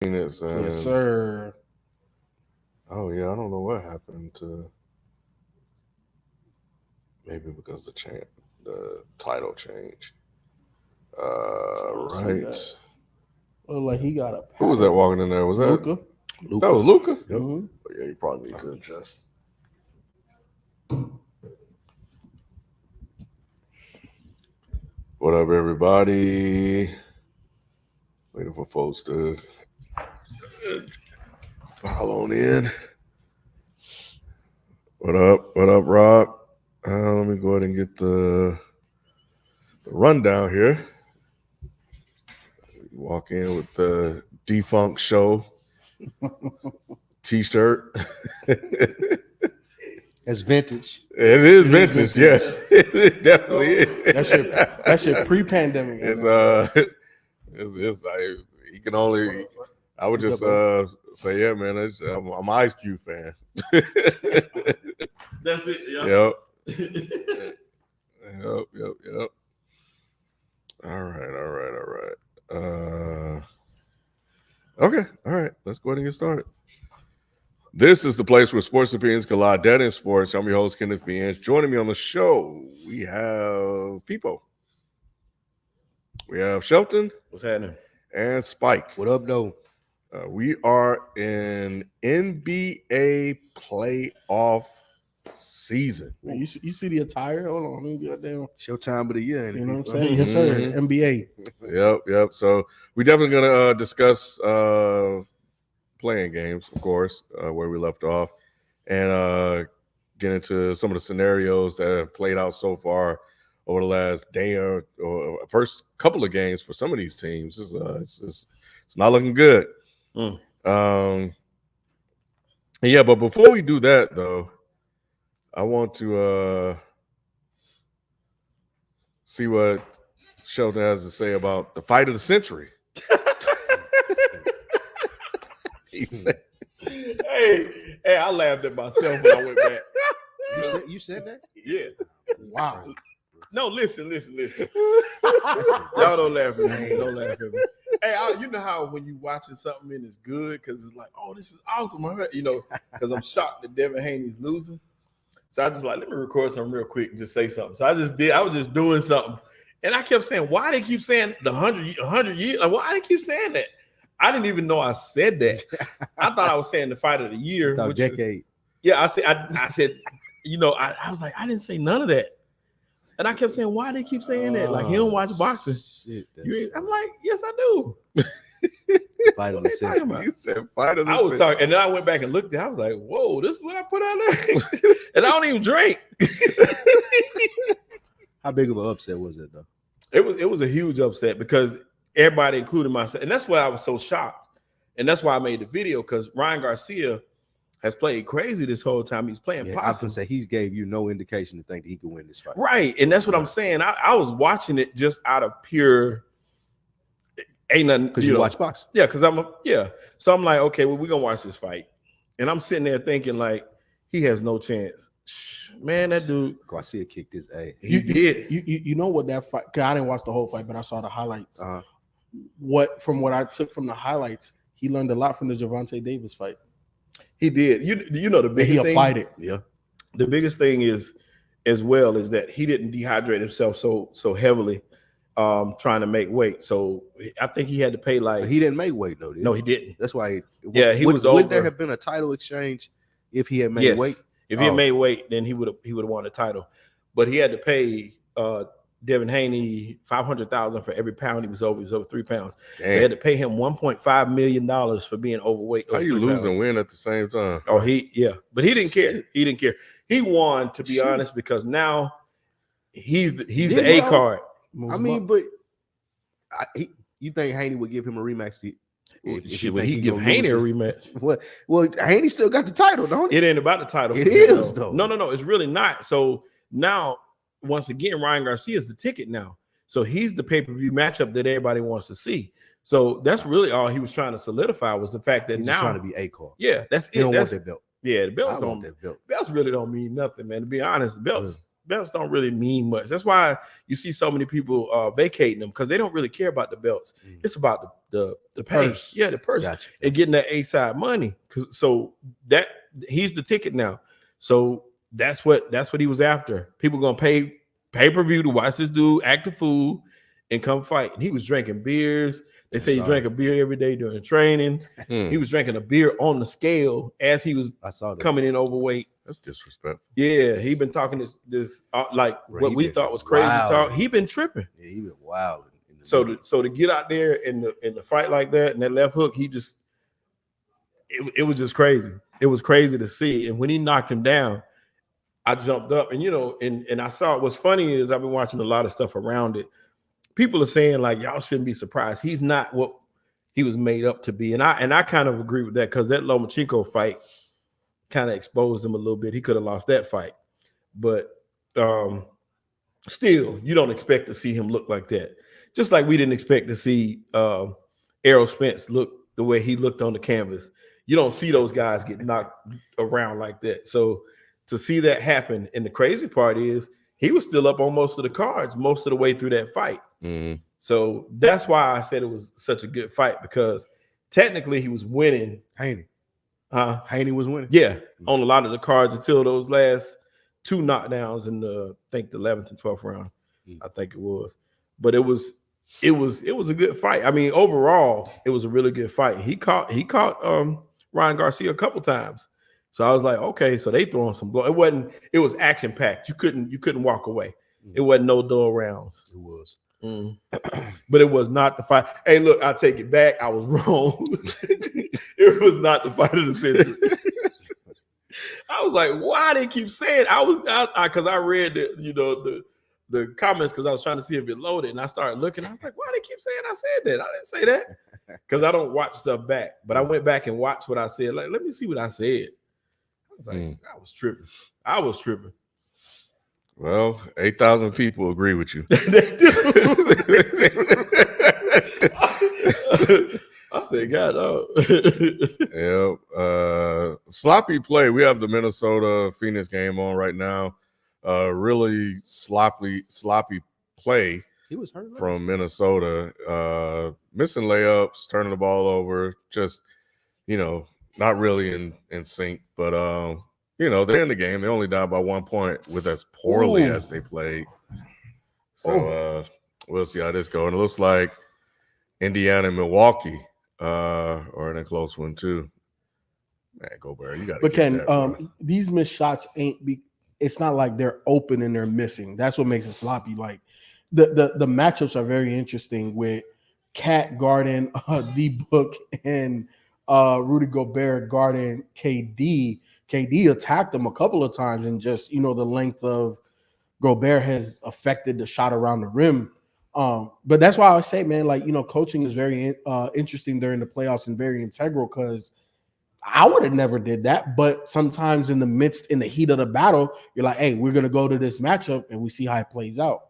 Yes, sir. Oh yeah, I don't know what happened to maybe because the title change. Right. Look like he got a Who was that walking in there? Was that Luka. That was Luca? Yep. Mm-hmm. Yeah, you probably need to adjust. What up, everybody? Waiting for folks to file on in. What up? What up, Rob? Let me go ahead and get the rundown here. Walk in with the defunct show t-shirt. That's vintage. It is vintage, yeah. It definitely is. That shit pre-pandemic. It's it's like you can only. I would just say, yeah, man. I'm an Ice Cube fan. That's it. Yep. Yep. All right. Okay. All right. Let's go ahead and get started. This is the place where sports opinions collide. Dead in sports. I'm your host, Kenneth B. Joining me on the show, we have FIFO. We have Shelton. What's happening? And Spike. What up, though? We are in NBA playoff season. Man, you see the attire? Hold on, let me get down. Showtime of the year. You know what I'm saying? Yes, sir. NBA. Yep. So we definitely gonna discuss playing games, of course, where we left off, and get into some of the scenarios that have played out so far over the last day or first couple of games for some of these teams. It's not looking good. Yeah, but before we do that, though, I want to see what Shelton has to say about the fight of the century. He said, hey, I laughed at myself when I went back. You said that? Yeah. Wow. No, listen. Y'all don't laugh at me. Don't laugh at me. Hey, you know how when you watching something and it's good because it's like, oh, this is awesome. You know, because I'm shocked that Devin Haney's losing. So I just like, let me record something real quick and just say something. So I was just doing something. And I kept saying, why they keep saying the 100 years? Like, why they keep saying that? I didn't even know I said that. I thought I was saying the fight of the year. Decade. Yeah, I said, you know, I was like, I didn't say none of that. And I kept saying, why they keep saying that? Like, he don't watch boxing. Shit, I'm like, yes, I do. Fight of the century. He said fight of the I was sorry. And then I went back and looked at it. I was like, whoa, this is what I put out there. And I don't even drink. How big of an upset was it, though? It was a huge upset because everybody, including myself, and that's why I was so shocked. And that's why I made the video, because Ryan Garcia has played crazy this whole time. He's playing I was gonna say he's gave you no indication to think that he could win this fight. Right. And that's what I'm saying. I was watching it just out of pure ain't nothing. Because you watch boxing. Yeah, because So I'm like, okay, well, we're gonna watch this fight. And I'm sitting there thinking, like, he has no chance. Man, that dude Garcia kicked his ass. He did. You know what that fight? Cause I didn't watch the whole fight, but I saw the highlights. Uh-huh. What I took from the highlights, he learned a lot from the Gervonta Davis fight. He did. You know the biggest thing. He applied it. Yeah. The biggest thing is, as well, is that he didn't dehydrate himself so heavily, trying to make weight. So I think he had to pay like. But he didn't make weight though. No, he didn't. That's why. He was over. Would there have been a title exchange if he had made weight? If he had made weight, then he would have won the title. But he had to pay Devin Haney $500,000 for every pound he was over. He was over 3 pounds. So they had to pay him $1.5 million for being overweight. How you lose and win at the same time? Oh, but he didn't care. He didn't care. He won, to be honest, because now he's the A card. I mean, but you think Haney would give him a rematch? Would he give Haney a rematch? Well, Haney still got the title, don't he? It ain't about the title. It is, though. No, it's really not. So now, once again, Ryan Garcia is the ticket now. So he's the pay-per-view matchup that everybody wants to see. So that's really all he was trying to solidify, was the fact that he's now trying to be A card. Yeah, that's he it. Don't want that belt. Yeah, the belts want that belt. Belts really don't mean nothing, man. To be honest, the belts belts don't really mean much. That's why you see so many people vacating them, because they don't really care about the belts. It's about the pay. purse. Yeah, the purse. Gotcha. And getting that A-side money. So that he's the ticket now. So that's what he was after. People gonna pay pay-per-view to watch this dude act a fool and come fight. And he was drinking beers. They say he drank a beer every day during training. He was drinking a beer on the scale as he was coming in overweight. That's disrespectful. Yeah, he been talking this like Bro, what he we been thought was crazy wild. talk. He been tripping. Yeah, he been wild. So to get out there in the fight like that and that left hook, it was just crazy. It was crazy to see. And when he knocked him down, I jumped up and and I saw what's funny is I've been watching a lot of stuff around it. People are saying like y'all shouldn't be surprised. He's not what he was made up to be. And I kind of agree with that, because that Lomachenko fight kind of exposed him a little bit. He could have lost that fight. But still, you don't expect to see him look like that. Just like we didn't expect to see Errol Spence look the way he looked on the canvas. You don't see those guys get knocked around like that. So to see that happen, and the crazy part is he was still up on most of the cards most of the way through that fight. So that's why I said it was such a good fight, because technically he was winning. Haney was winning. Yeah, on a lot of the cards until those last two knockdowns in I think the 11th and 12th round. I think it was. But it was a good fight. I mean, overall, it was a really good fight. He caught Ryan Garcia a couple times. So I was like, okay, so they throwing some blow. It was action packed. You couldn't walk away. It wasn't no dull rounds. It was. But it was not the fight. Hey, look, I take it back. I was wrong. It was not the fight of the century. I was like, why they keep saying? Because I read the comments, because I was trying to see if it loaded, and I started looking. I was like, why they keep saying I said that? I didn't say that, because I don't watch stuff back. But I went back and watched what I said. Like, let me see what I said. I was like, I was tripping. Well, 8,000 people agree with you. They do. I said, God, sloppy play. We have the Minnesota Phoenix game on right now. Really sloppy play He was hurt from Minnesota. Missing layups, turning the ball over, just not really in sync. But they're in the game. They only died by 1 point with as poorly as they played. So we'll see how this goes. And it looks like Indiana and Milwaukee are in a close one too. Man, Gobert, you got to. But Ken, these missed shots it's not like they're open and they're missing. That's what makes it sloppy. Like the matchups are very interesting with Cat guarding D-Book and Rudy Gobert guarding KD. KD attacked him a couple of times, and just the length of Gobert has affected the shot around the rim. But that's why I say, man, like coaching is very interesting during the playoffs and very integral, because I would have never did that. But sometimes in the heat of the battle, you're like, hey, we're gonna go to this matchup and we see how it plays out.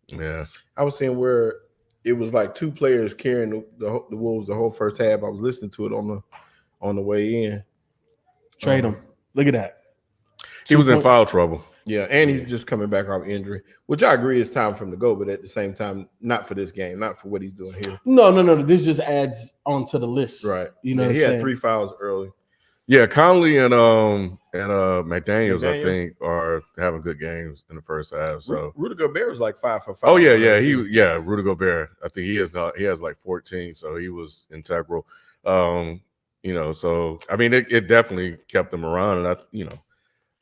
Yeah, I was saying where it was like two players carrying the Wolves the whole first half. I was listening to it on the way in. Trade him. Look at that. He was in foul trouble. Yeah, and he's just coming back off injury, which I agree is time for him to go, but at the same time, not for this game, not for what he's doing here. No. This just adds onto the list. Right. He had 3 fouls early. Yeah, Conley and McDaniels, I think, are having good games in the first half. So Rudy Gobert was like 5 for 5. Oh yeah. Rudy Gobert. I think he has like 14, so he was integral. So I mean, it definitely kept them around,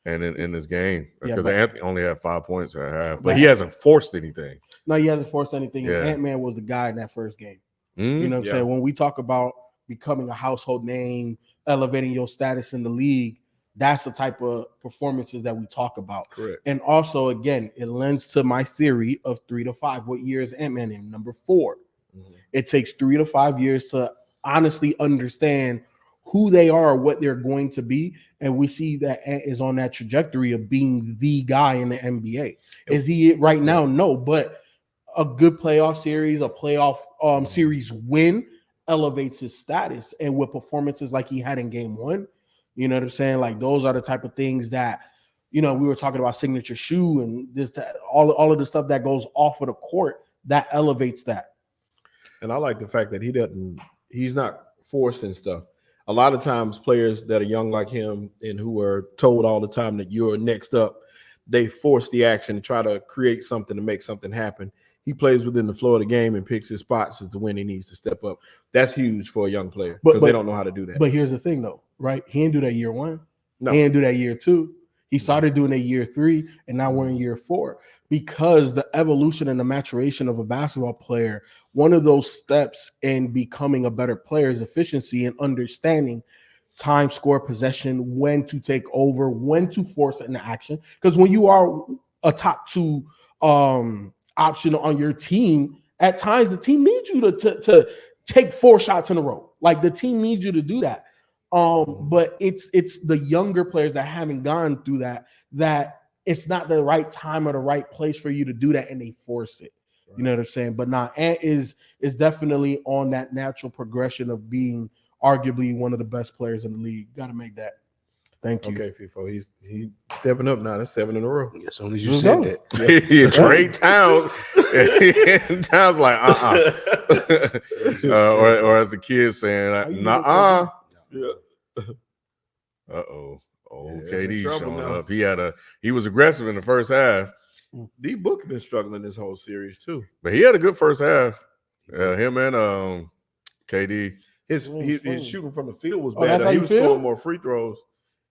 and in this game, because Anthony only had 5 points at half, but he hasn't forced anything. No, he hasn't forced anything. Yeah. Ant-Man was the guy in that first game. Mm-hmm. You know what I'm saying? When we talk about becoming a household name, elevating your status in the league, that's the type of performances that we talk about. Correct. And also, again, it lends to my theory of 3 to 5. What year is Ant-Man in? Number 4. Mm-hmm. It takes 3 to 5 years to honestly understand who they are, what they're going to be. And we see that Ant is on that trajectory of being the guy in the NBA. Is he it right now? No, but a good playoff series, a playoff series win elevates his status. And with performances like he had in game 1, you know what I'm saying? Like, those are the type of things that we were talking about signature shoe and this, that, all of the stuff that goes off of the court that elevates that. And I like the fact that he's not forcing stuff. A lot of times players that are young like him and who are told all the time that you're next up, they force the action to try to create something to make something happen. He plays within the flow of the game and picks his spots as to when he needs to step up. That's huge for a young player because they don't know how to do that. But here's the thing, though, right? He didn't do that year 1. No. He didn't do that year 2. He started doing it year 3, and now we're in year 4 because the evolution and the maturation of a basketball player, one of those steps in becoming a better player is efficiency and understanding time, score, possession, when to take over, when to force an action. Because when you are a top 2 option on your team, at times the team needs you to take 4 shots in a row. Like the team needs you to do that. But it's the younger players that haven't gone through that it's not the right time or the right place for you to do that, and they force it. Right. You know what I'm saying? But Ant is definitely on that natural progression of being arguably one of the best players in the league. Got to make that. Thank you. Okay, FIFO. He's stepping up now. That's 7 in a row. As soon as you said that. Yeah. Trey Towns. Towns like, or as the kids saying, nah. Yeah. Uh-oh. KD showing up. He was aggressive in the first half. D Book been struggling this whole series too. But he had a good first half. Him and KD. His shooting from the field was better. He was scoring more free throws.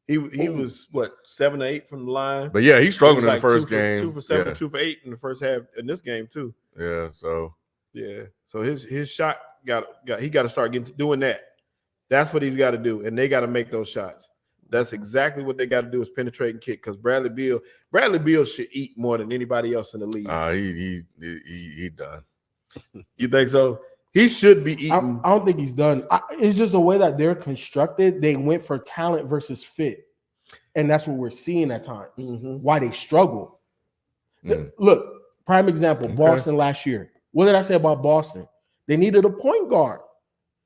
He was 7 or 8 from the line. But yeah, he struggled in the first game. 2 for 7, 2 for 8 in the first half in this game too. Yeah. So his shot got to start doing that. That's what he's got to do, and they got to make those shots. That's exactly what they got to do is penetrate and kick. Because Bradley Beal should eat more than anybody else in the league. He done. You think so? He should be eating. I don't think he's done. It's just the way that they're constructed. They went for talent versus fit, and that's what we're seeing at times. Mm-hmm. Why they struggle. Look, prime example: Boston last year. What did I say about Boston? They needed a point guard.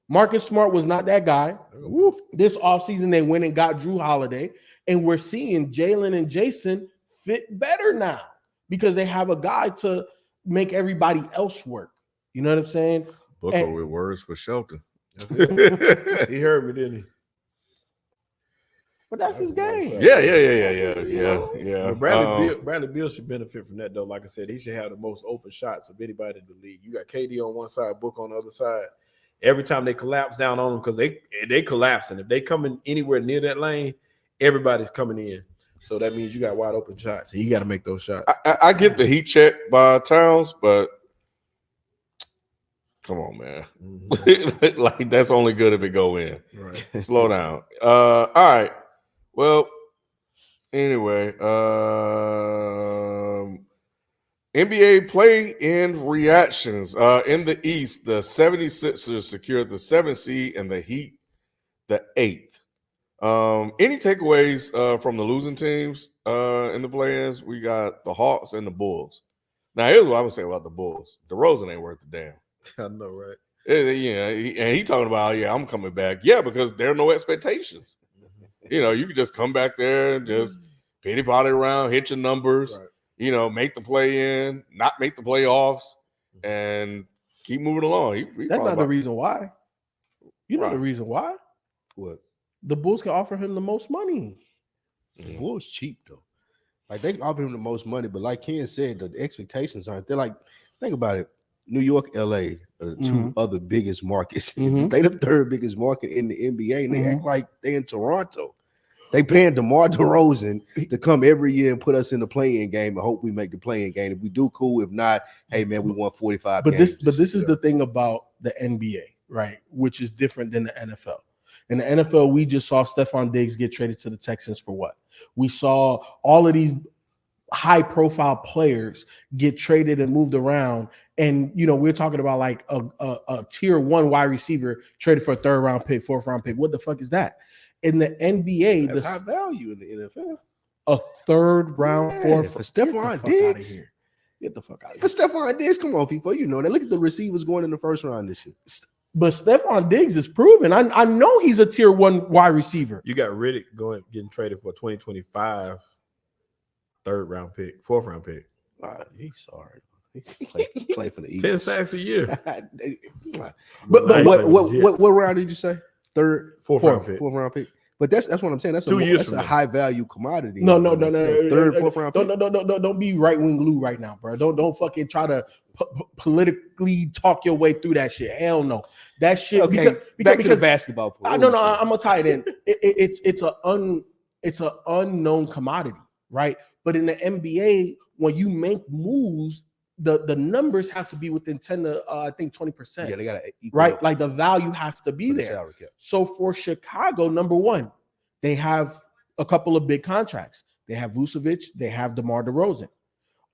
Marcus Smart was not that guy. This offseason, they went and got Drew Holiday, and we're seeing Jalen and Jason fit better now because they have a guy to make everybody else work. You know what I'm saying? Booker with words for shelter. He heard me, didn't he? But that's his game. Yeah. Bradley Beal should benefit from that, though. Like I said, he should have the most open shots of anybody in the league. You got KD on one side, Book on the other side. Every time they collapse down on them, because they collapse, and if they come in anywhere near that lane, everybody's coming in. So that means you got wide open shots. So you got to make those shots. I get the heat check by Towns, but come on, man. Mm-hmm. Like that's only good if it go in. Right. Slow down. All right. Well, anyway, NBA play-in reactions. In the East, the 76ers secured the 7th seed and the Heat the 8th. Any takeaways from the losing teams in the play-ins? We got the Hawks and the Bulls. Now, here's what I would say about the Bulls. DeRozan ain't worth the damn. I know, right? And he talking about, I'm coming back. Yeah, because there are no expectations. You can just come back there and just pity-potty around, hit your numbers. Right. Make the play in, not make the playoffs, and keep moving along. That's not the reason why. You know the reason why? What? The Bulls can offer him the most money. The Bulls cheap though. Like they can offer him the most money, but like Ken said, the expectations aren't. They're like, think about it. New York, LA are the 2 other biggest markets. They the 3rd biggest market in the NBA, and they act like they in Toronto. They paying DeMar DeRozan to come every year and put us in the play-in game and hope we make the play-in game. If we do, cool. If not, hey man, we won 45 games. This is the thing about the NBA, right? Which is different than the NFL. In the NFL, we just saw Stephon Diggs get traded to the Texans for what? We saw all of these high-profile players get traded and moved around, and we're talking about like a tier 1 wide receiver traded for a 3rd round pick, 4th round pick. What the fuck is that? In the NBA, that's high value in the NFL. A 3rd round, 4th for Stephon Diggs. Get the fuck out of here. For Stephon Diggs, come on, FIFO. You know that. Look at the receivers going in the 1st round this year. But Stephon Diggs is proven. I know he's a tier 1 wide receiver. You got Riddick getting traded for 2025 3rd-round pick, 4th-round pick. He's sorry. He's play for the 10 Eagles. sacks a year. But what round did you say? 4th-round pick. 4th-round pick. But that's what I'm saying. That's 2 years that's from a now. high value commodity. No. 3rd, 4th-round pick. Don't be right wing Lou right now, bro. Don't fucking try to politically talk your way through that shit. Hell no. That shit. Okay, back to the basketball point. No. I'm gonna tie it in. It's an unknown commodity, right? But in the NBA, when you make moves, the numbers have to be within 10 to I think 20%. Yeah, they got to right. Like the value has to be there. So for Chicago, number one, they have a couple of big contracts. They have Vucevic, they have DeMar DeRozan.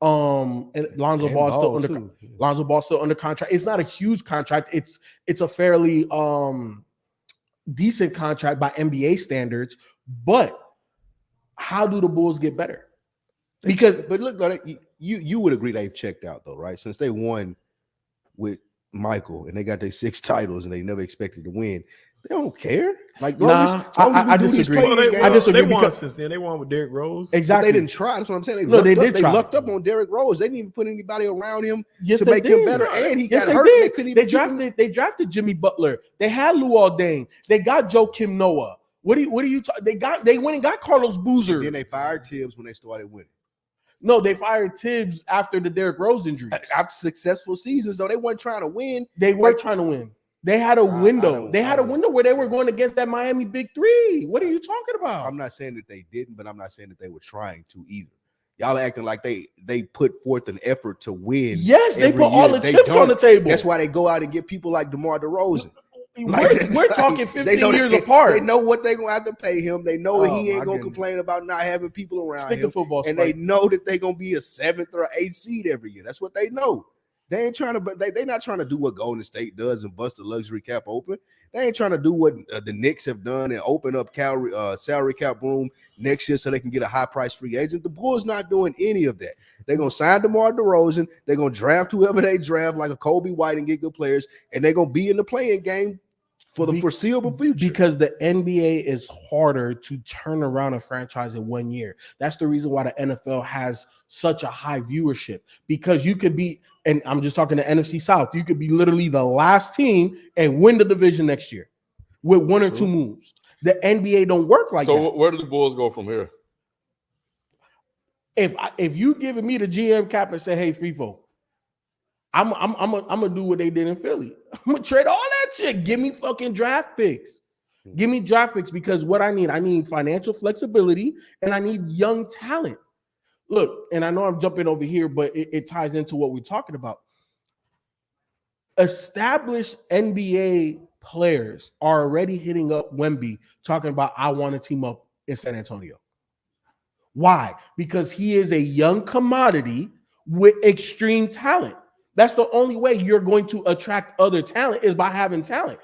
And Lonzo Ball still under contract. It's not a huge contract. It's a fairly decent contract by NBA standards. But how do the Bulls get better? But look, you would agree they've checked out though, right? Since they won with Michael and they got their 6 titles and they never expected to win, they don't care. Like, I disagree. I disagree. They won since then. They won with Derrick Rose. Exactly. They didn't try. That's what I'm saying. They did. They lucked up on Derrick Rose. They didn't even put anybody around him to they make him did. better. And he Yes, got they hurt. did. They couldn't even They drafted Jimmy Butler. They had Lou Aldain. They got Joe Kim Noah. What are you talking? They went and got Carlos Boozer. And then they fired Tibbs when they started winning. No, they fired Tibbs after the Derrick Rose injury. After successful seasons, though, they weren't trying to win. They were trying to win. They had a window. They had a window where they were going against that Miami Big Three. What are you talking about? I'm not saying that they didn't, but I'm not saying that they were trying to either. Y'all are acting like they put forth an effort to win. Yes, they put all the chips on the table. That's why they go out and get people like DeMar DeRozan. We're talking 15 years apart. They know what they're going to have to pay him. They know that he ain't going to complain about not having people around Stick him. to football, and they know that they're going to be a 7th or 8th seed every year. That's what they know. They ain't trying to. They're not trying to do what Golden State does and bust the luxury cap open. They ain't trying to do what the Knicks have done and open up salary cap room next year so they can get a high price free agent. The Bulls not doing any of that. They're gonna sign DeMar DeRozan. They're gonna draft whoever they draft, like a Kobe White, and get good players. And they're gonna be in the playing game for the foreseeable future. Because the NBA is harder to turn around a franchise in 1 year. That's the reason why the NFL has such a high viewership. Because you could be, and I'm just talking the NFC South, you could be literally the last team and win the division next year with 1 or 2 moves. The NBA don't work like that. So where do the Bulls go from here? If you giving me the GM cap and say, hey, FIFO, I'm gonna do what they did in Philly. I'm gonna trade all that shit. Give me fucking draft picks. Give me draft picks, because what I need financial flexibility and I need young talent. Look, and I know I'm jumping over here, but it ties into what we're talking about. Established NBA players are already hitting up Wemby talking about, I want to team up in San Antonio. Why? Because he is a young commodity with extreme talent. That's the only way you're going to attract other talent, is by having talent.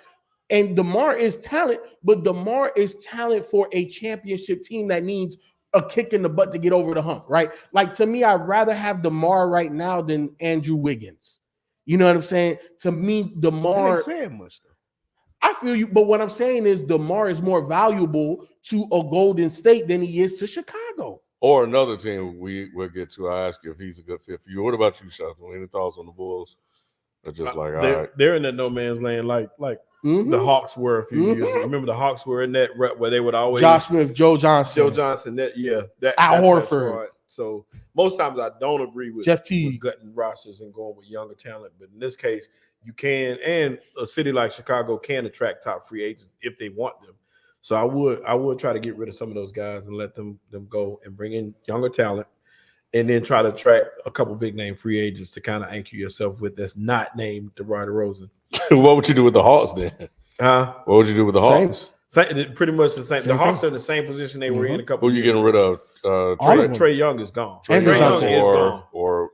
And DeMar is talent, but DeMar is talent for a championship team that needs a kick in the butt to get over the hump, right? Like, to me, I'd rather have DeMar right now than Andrew Wiggins. You know what I'm saying? To me, DeMar ain't saying much though. I feel you, but what I'm saying is DeMar is more valuable to a Golden State than he is to Chicago. Or another team we'll get to. I ask you if he's a good fit for you. What about you, Shuffle? Any thoughts on the Bulls? Or just like, all right. They're in that no man's land, like the Hawks were a few years ago. Remember the Hawks were in that where they would always Josh Smith, Joe Johnson, that Al Horford. So most times I don't agree with Jeff Teague gutting rosters and going with younger talent, but in this case you can, and a city like Chicago can attract top free agents if they want them. So I would try to get rid of some of those guys and let them go and bring in younger talent, and then try to attract a couple big name free agents to kind of anchor yourself with that's not named DeMar DeRozan. What would you do with the Hawks then? What would you do with the Hawks? Pretty much the same. The Hawks are in the same position they were in a couple. Who are you getting rid of? Trae Young is gone. And Young is gone.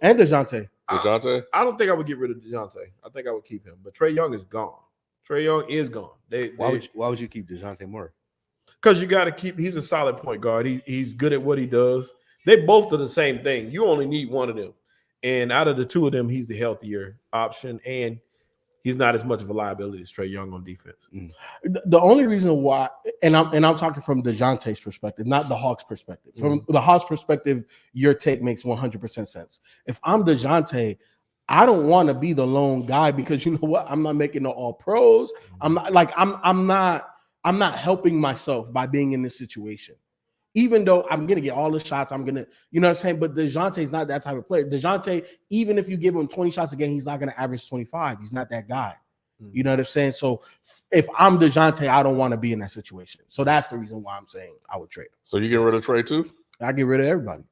And DeJounte. DeJounte? I don't think I would get rid of DeJounte. I think I would keep him. But Trae Young is gone. Trae Young is gone. Why would you keep DeJounte Murray? Because you got to keep. He's a solid point guard. He's good at what he does. They both are the same thing. You only need one of them, and out of the two of them, he's the healthier option. And he's not as much of a liability as Trae Young on defense. The only reason why, and I'm talking from DeJounte's perspective, not the Hawks' perspective. From the Hawks' perspective, your take makes 100% sense. If I'm DeJounte, I don't want to be the lone guy because you know what? I'm not making the all pros. I'm not helping myself by being in this situation. Even though I'm gonna get all the shots, I'm gonna, you know what I'm saying? But DeJounte's not that type of player. DeJounte, even if you give him 20 shots a game, he's not gonna average 25. He's not that guy. You know what I'm saying? So if I'm DeJounte, I don't want to be in that situation. So that's the reason why I'm saying I would trade him. So you get rid of Trae too? I get rid of everybody.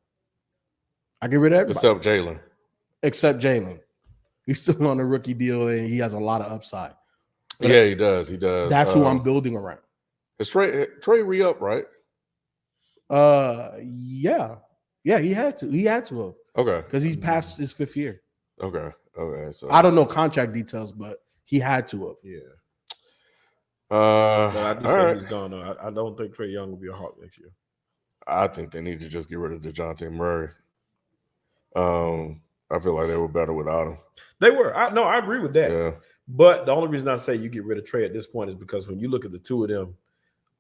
Except Jalen. He's still on a rookie deal and he has a lot of upside. But yeah, he does. He does. That's who I'm building around. Is Trae re-up, right? Yeah, he had to. He had to have. Okay. Because he's past his 5th year. Okay. So I don't know contract details, but he had to have. Yeah. But I do say right. he's gone. I don't think Trae Young will be a Hawk next year. I think they need to just get rid of DeJounte Murray. I feel like they were better without him. They were. I agree with that. Yeah. But the only reason I say you get rid of Trae at this point is because when you look at the two of them,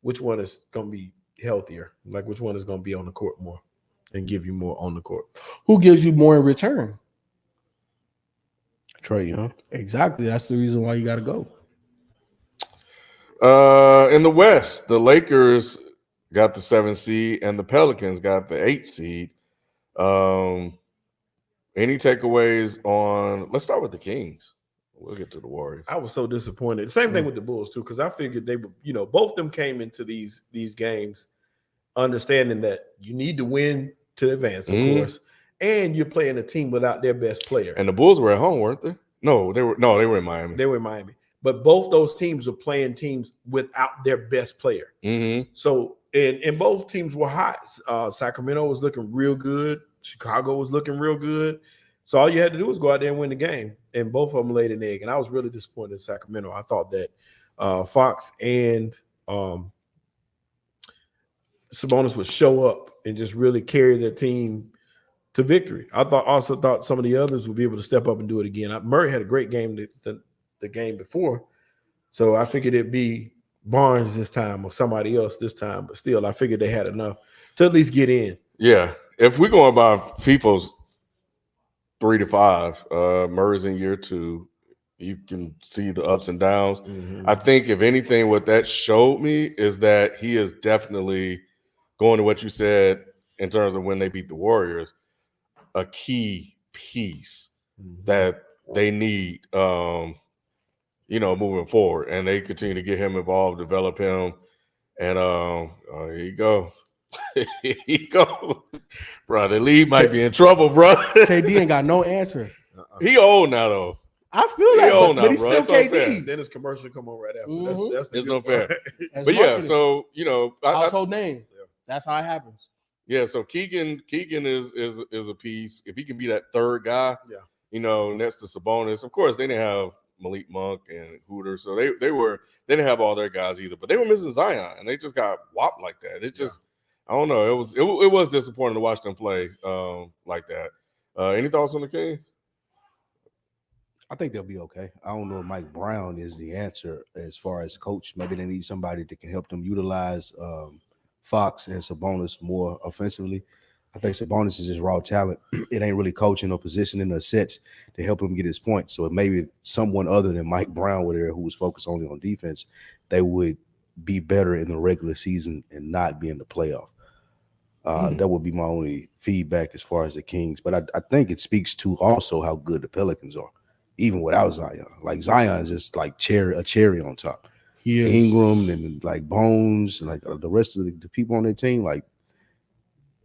which one is going to be healthier? Like which one is going to be on the court more and give you more on the court? Who gives you more in return? Trae Young. Exactly. That's the reason why you got to go. In the West, the Lakers got the 7th seed and the Pelicans got the 8th seed. Any takeaways on? Let's start with the Kings. We'll get to the Warriors. I was so disappointed. Same thing with the Bulls too, because I figured they were, both of them came into these games understanding that you need to win to advance, of course, and you're playing a team without their best player. And the Bulls were at home, weren't they? No, they were in Miami. They were in Miami. But both those teams are playing teams without their best player. So, and both teams were hot. Sacramento was looking real good. Chicago was looking real good. So all you had to do was go out there and win the game. And both of them laid an egg. And I was really disappointed in Sacramento. I thought that Fox and Sabonis would show up and just really carry their team to victory. I also thought some of the others would be able to step up and do it again. Murray had a great game the game before. So I figured it'd be Barnes this time or somebody else this time. But still, I figured they had enough to at least get in. Yeah. If we're going by FIFA's 3 to 5, Murray's in year 2. You can see the ups and downs. I think, if anything, what that showed me is that he is definitely going to what you said in terms of when they beat the Warriors, a key piece that they need, moving forward. And they continue to get him involved, develop him. And here you go. Here you go. Bro, the league might be in trouble, bro. KD ain't got no answer. He old now, though. I feel that, old but now, he's bro. still It's KD. unfair. Then his commercial come on right after. That's It's good unfair. part. But yeah, so household name. That's how it happens. Yeah, so Keegan is a piece. If he can be that third guy, next to Sabonis. Of course, they didn't have Malik Monk and Hooter, so they didn't have all their guys either. But they were missing Zion, and they just got whopped like that. It just I don't know. It was disappointing to watch them play like that. Any thoughts on the Kings? I think they'll be okay. I don't know if Mike Brown is the answer as far as coach. Maybe they need somebody that can help them utilize Fox and Sabonis more offensively. I think Sabonis is just raw talent. It ain't really coaching or positioning or sets to help him get his points. So maybe someone other than Mike Brown were there who was focused only on defense, they would be better in the regular season and not be in the playoff. That would be my only feedback as far as the Kings. But I think it speaks to also how good the Pelicans are, even without Zion. Like Zion is just like a cherry on top. Ingram and like Bones and like the rest of the people on their team, like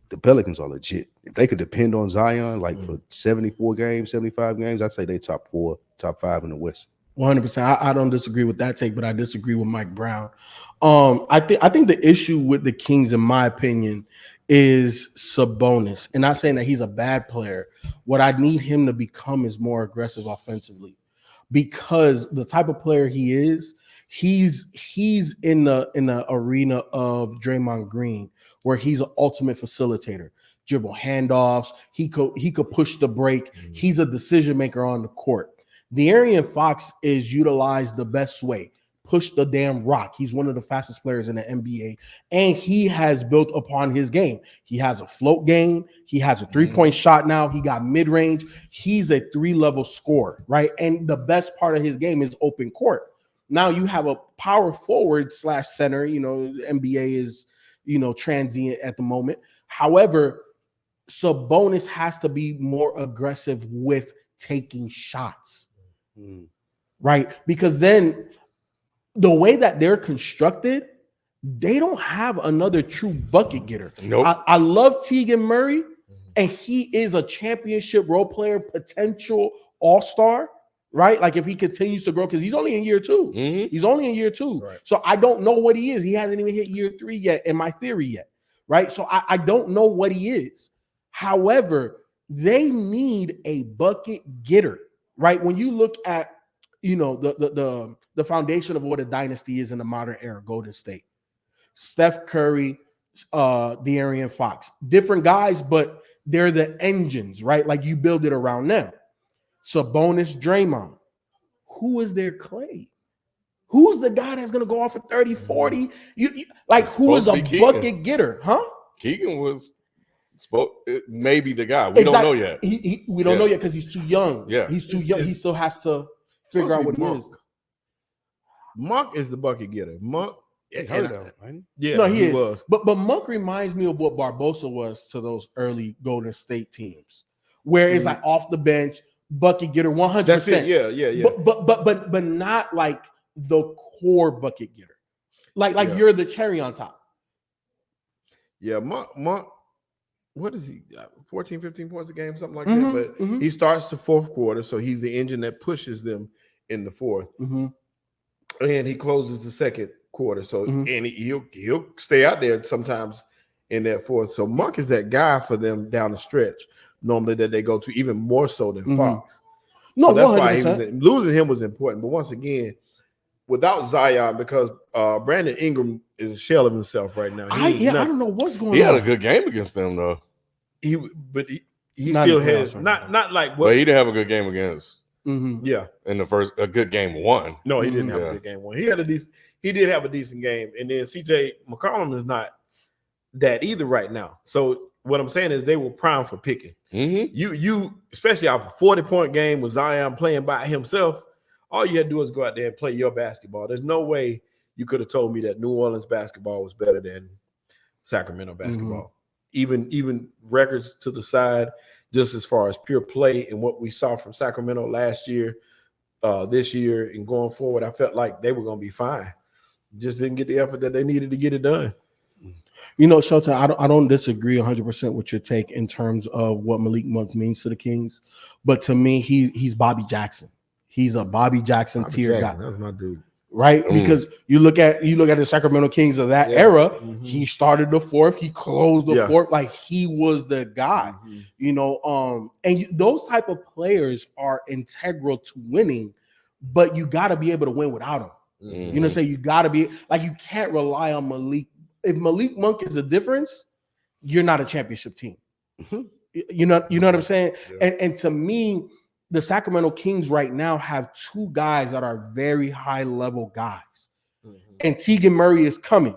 the Pelicans are legit. If they could depend on Zion like for 74 games, 75 games, I'd say they top 4, top 5 in the West. 100%. I don't disagree with that take, but I disagree with Mike Brown. I think the issue with the Kings, in my opinion, is Sabonis. And not saying that he's a bad player. What I need him to become is more aggressive offensively, because the type of player he is, he's in the arena of Draymond Green, where he's an ultimate facilitator. Dribble handoffs. He could push the break. He's a decision maker on the court. De'Aaron Fox is utilized the best way. Push the damn rock. He's one of the fastest players in the NBA, and he has built upon his game. He has a float game. He has a three-point shot now. He got mid-range. He's a 3-level scorer, right? And the best part of his game is open court. Now you have a power forward / center. NBA is, transient at the moment. However, Sabonis has to be more aggressive with taking shots, right? Because then the way that they're constructed, they don't have another true bucket getter. Nope. I love Tegan Murray, and he is a championship role player, potential all-star, right? Like if he continues to grow, because he's only in year 2. He's only in year 2. Right. So I don't know what he is. He hasn't even hit year 3 yet, in my theory yet, right? So I don't know what he is. However, they need a bucket getter, right? When you look at, the foundation of what a dynasty is in the modern era, Golden State, Steph Curry, De'Aaron Fox, different guys, but they're the engines, right? Like you build it around them. Sabonis, Draymond. Who is their Clay? Who's the guy that's going to go off for 30, 40? Who is a bucket getter, huh? Keegan was maybe the guy. We don't know yet. We don't know yet because he's too young. Yeah. He's too young. He still has to figure out what he is. Monk is the bucket getter. Monk. Yeah, no, he is. Was. But Monk reminds me of what Barbosa was to those early Golden State teams, where it's like off the bench, bucket getter, 100%. That's it. Yeah. But not like the core bucket getter. Like you're the cherry on top. Yeah, Monk. What is he? 14, 15 points a game, something like that. But he starts the fourth quarter, so he's the engine that pushes them in the fourth, and he closes the second quarter. So and he'll stay out there sometimes in that fourth. So Monk is that guy for them down the stretch. Normally that they go to, even more so than Fox. No, so that's 100%. Why he was losing him was important. But once again, without Zion, because Brandon Ingram is a shell of himself right now. I don't know what's going on. He had a good game against them though. He still has not like what. But he didn't have a good game against. Yeah, in the first, a good game 1. No, he didn't have a good game 1. He did have a decent game, and then CJ McCollum is not that either right now. So what I'm saying is they were primed for picking. You especially off a 40-point game with Zion playing by himself. All you had to do is go out there and play your basketball. There's no way you could have told me that New Orleans basketball was better than Sacramento basketball. Even records to the side, just as far as pure play and what we saw from Sacramento last year, this year, and going forward, I felt like they were going to be fine. Just didn't get the effort that they needed to get it done. Shelton, I don't disagree 100% with your take in terms of what Malik Monk means to the Kings, but to me, he's Bobby Jackson. He's a Bobby Jackson tier guy. That's my dude. Right? Because you look at the Sacramento Kings of that era, he started the fourth, he closed the fourth, like he was the guy. And those type of players are integral to winning, but you got to be able to win without them. You know what I'm saying? You got to be like, you can't rely on Malik. If Malik Monk is the difference, you're not a championship team. You know what I'm saying? Yeah. And to me, the Sacramento Kings right now have 2 guys that are very high level guys. And Tegan Murray is coming.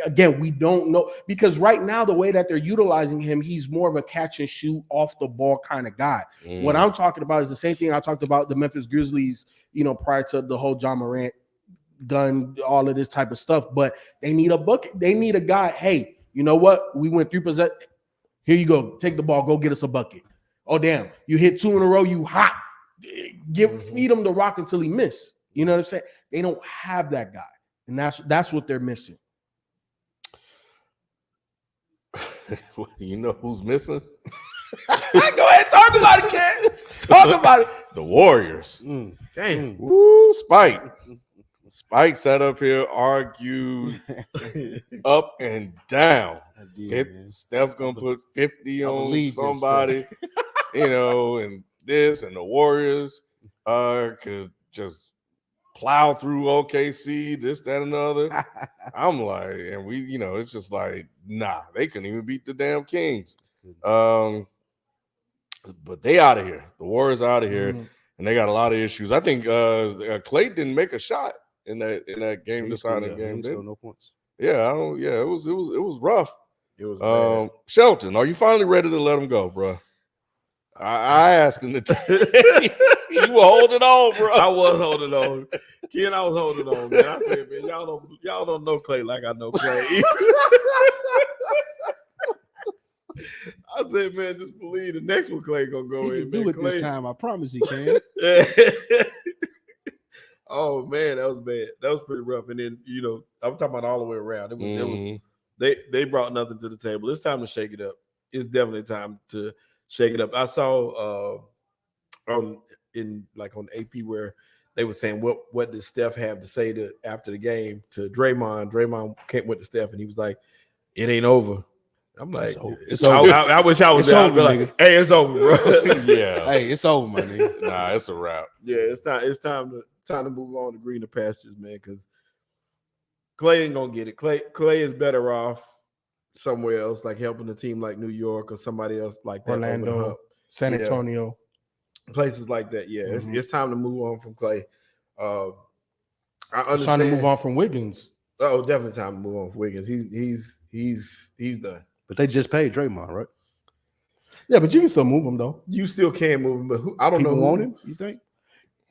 Again, we don't know, because right now the way that they're utilizing him, he's more of a catch and shoot off the ball kind of guy. What I'm talking about is the same thing I talked about the Memphis Grizzlies, prior to the whole John Morant gun, all of this type of stuff. But they need a bucket. They need a guy. Hey, you know what? We went 3 possessions. Here you go. Take the ball. Go get us a bucket. Oh, damn. You hit 2 in a row. You hot. Feed him the rock until he miss. You know what I'm saying? They don't have that guy. And that's what they're missing. You know who's missing? Go ahead. Talk about it, kid. Talk about it. The Warriors. Dang. Woo, Spike sat up here, argued up and down. Steph gonna put 50 on somebody, and this, and the Warriors could just plow through OKC, this, that, and the other. I'm like, and we, it's just like, nah, they couldn't even beat the damn Kings. But they out of here. The Warriors out of here. and they got a lot of issues. I think Clay didn't make a shot in that game deciding game. He no points. Yeah, it was rough. It was bad. Shelton, are you finally ready to let him go, bro? I asked him you were holding on, bro. I was holding on. Ken, I was holding on, man. I said, man, y'all don't know Clay like I know Clay. I said, man, just believe the next one Clay gonna go He in. can do it Clay. this time. I promise he can. Oh man, that was bad. That was pretty rough. And then I'm talking about all the way around. It was they brought nothing to the table. It's time to shake it up. It's definitely time to shake it up. I saw on AP where they were saying what did Steph have to say after the game to Draymond. Draymond came with to Steph and he was like, "It ain't over." I'm like, it's over. I wish I was it's there. Over, I'd be like, hey, it's over, bro. Yeah. Hey, it's over, my nigga. Nah, it's a wrap. Yeah, it's time to move on to greener pastures, man, because Clay ain't gonna get it. Clay is better off somewhere else, like helping a team like New York or somebody else like that. Orlando, San Antonio. Places like that. Yeah, it's time to move on from Clay. I understand. Trying to move on from Wiggins. Oh, definitely time to move on from Wiggins. He's done. But they just paid Draymond, right? Yeah, but you can still move him though. You still can move him, but I don't know who want him. You think?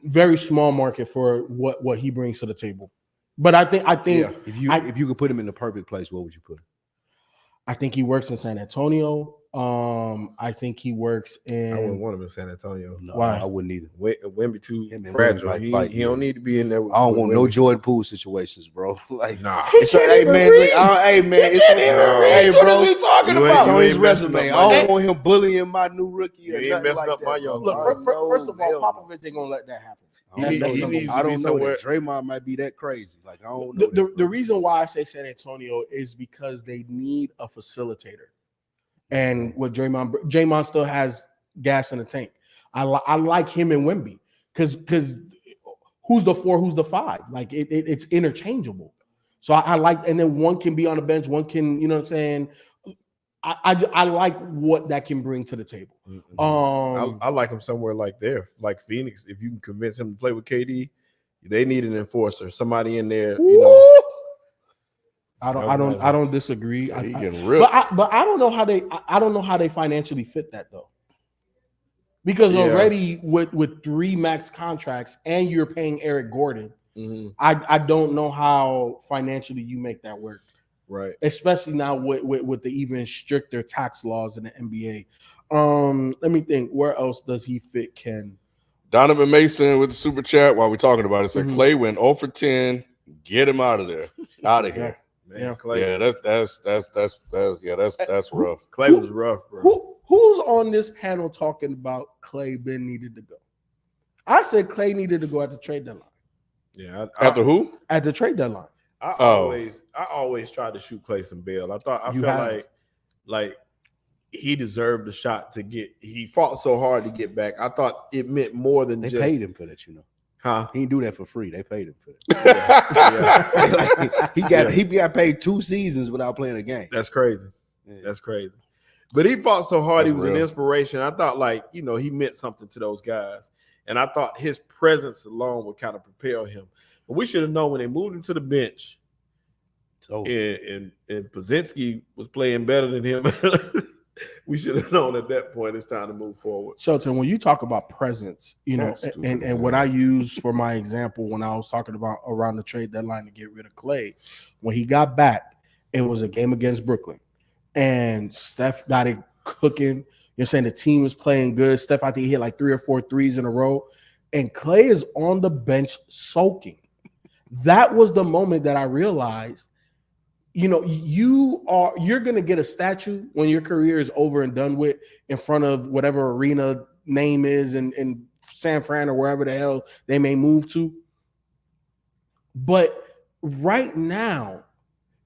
Very small market for what he brings to the table. But I think if you could put him in the perfect place, where would you put him? I think he works in San Antonio. I think he works in. I wouldn't want him in San Antonio. No, Why? I wouldn't either. Wemby too Him and fragile. Wemby might fight, He don't need to be in there. I don't want no Wemby. Jordan Poole situations, bro. Like, Nah. it's hey man, look, hey bro, What are we talking You ain't- about? it's on you his ain't messing resume. up I my don't game. want him bullying my new rookie. You or ain't nothing messing like up that, my bro. young Look, man. first of all, hell no. Popovich ain't gonna let that happen. He I needs don't to know. be I don't know somewhere. that Draymond might be that crazy. Like, I don't know. The reason why I say San Antonio is because they need a facilitator, and with Draymond still has gas in the tank. I like him and Wemby because who's the 4, who's the 5? Like it's interchangeable. So I like, and then one can be on the bench, one can, you know what I'm saying. I like what that can bring to the table. I like him somewhere like there, like Phoenix. If you can convince him to play with KD, they need an enforcer, somebody in there. I don't disagree. He getting ripped. But I don't know how they financially fit that though. Because already with 3 max contracts and you're paying Eric Gordon, I don't know how financially you make that work. Right. Especially now with the even stricter tax laws in the NBA. Let me think. Where else does he fit, Ken? Donovan Mason with the super chat while we're talking about it said Clay went 0 for 10. Get him out of there. Out of here. Man, Clay. Yeah, that's rough. Clay was rough, bro. Who's on this panel talking about Clay Ben needed to go? I said Clay needed to go at the trade deadline. Yeah. After who? At the trade deadline. I always tried to shoot Clay some bail. I felt like he deserved the shot to get. He fought so hard to get back. I thought it meant more than they just paid him for that, Huh? He didn't do that for free. They paid him for that. Like, he got paid 2 seasons without playing a game. That's crazy. Yeah. That's crazy. But he fought so hard. That's He was real. an inspiration. I thought, he meant something to those guys. And I thought his presence alone would kind of propel him. But we should have known when they moved him to the bench and Pozinski was playing better than him. We should have known at that point it's time to move forward. Shelton, when you talk about presence, and what I use for my example when I was talking about around the trade deadline to get rid of Clay, when he got back, it was a game against Brooklyn. And Steph got it cooking. You're saying the team was playing good. Steph, I think he hit like 3 or 4 threes in a row. And Clay is on the bench soaking. That was the moment that I realized, you're going to get a statue when your career is over and done with in front of whatever arena name is in San Fran or wherever the hell they may move to. But right now,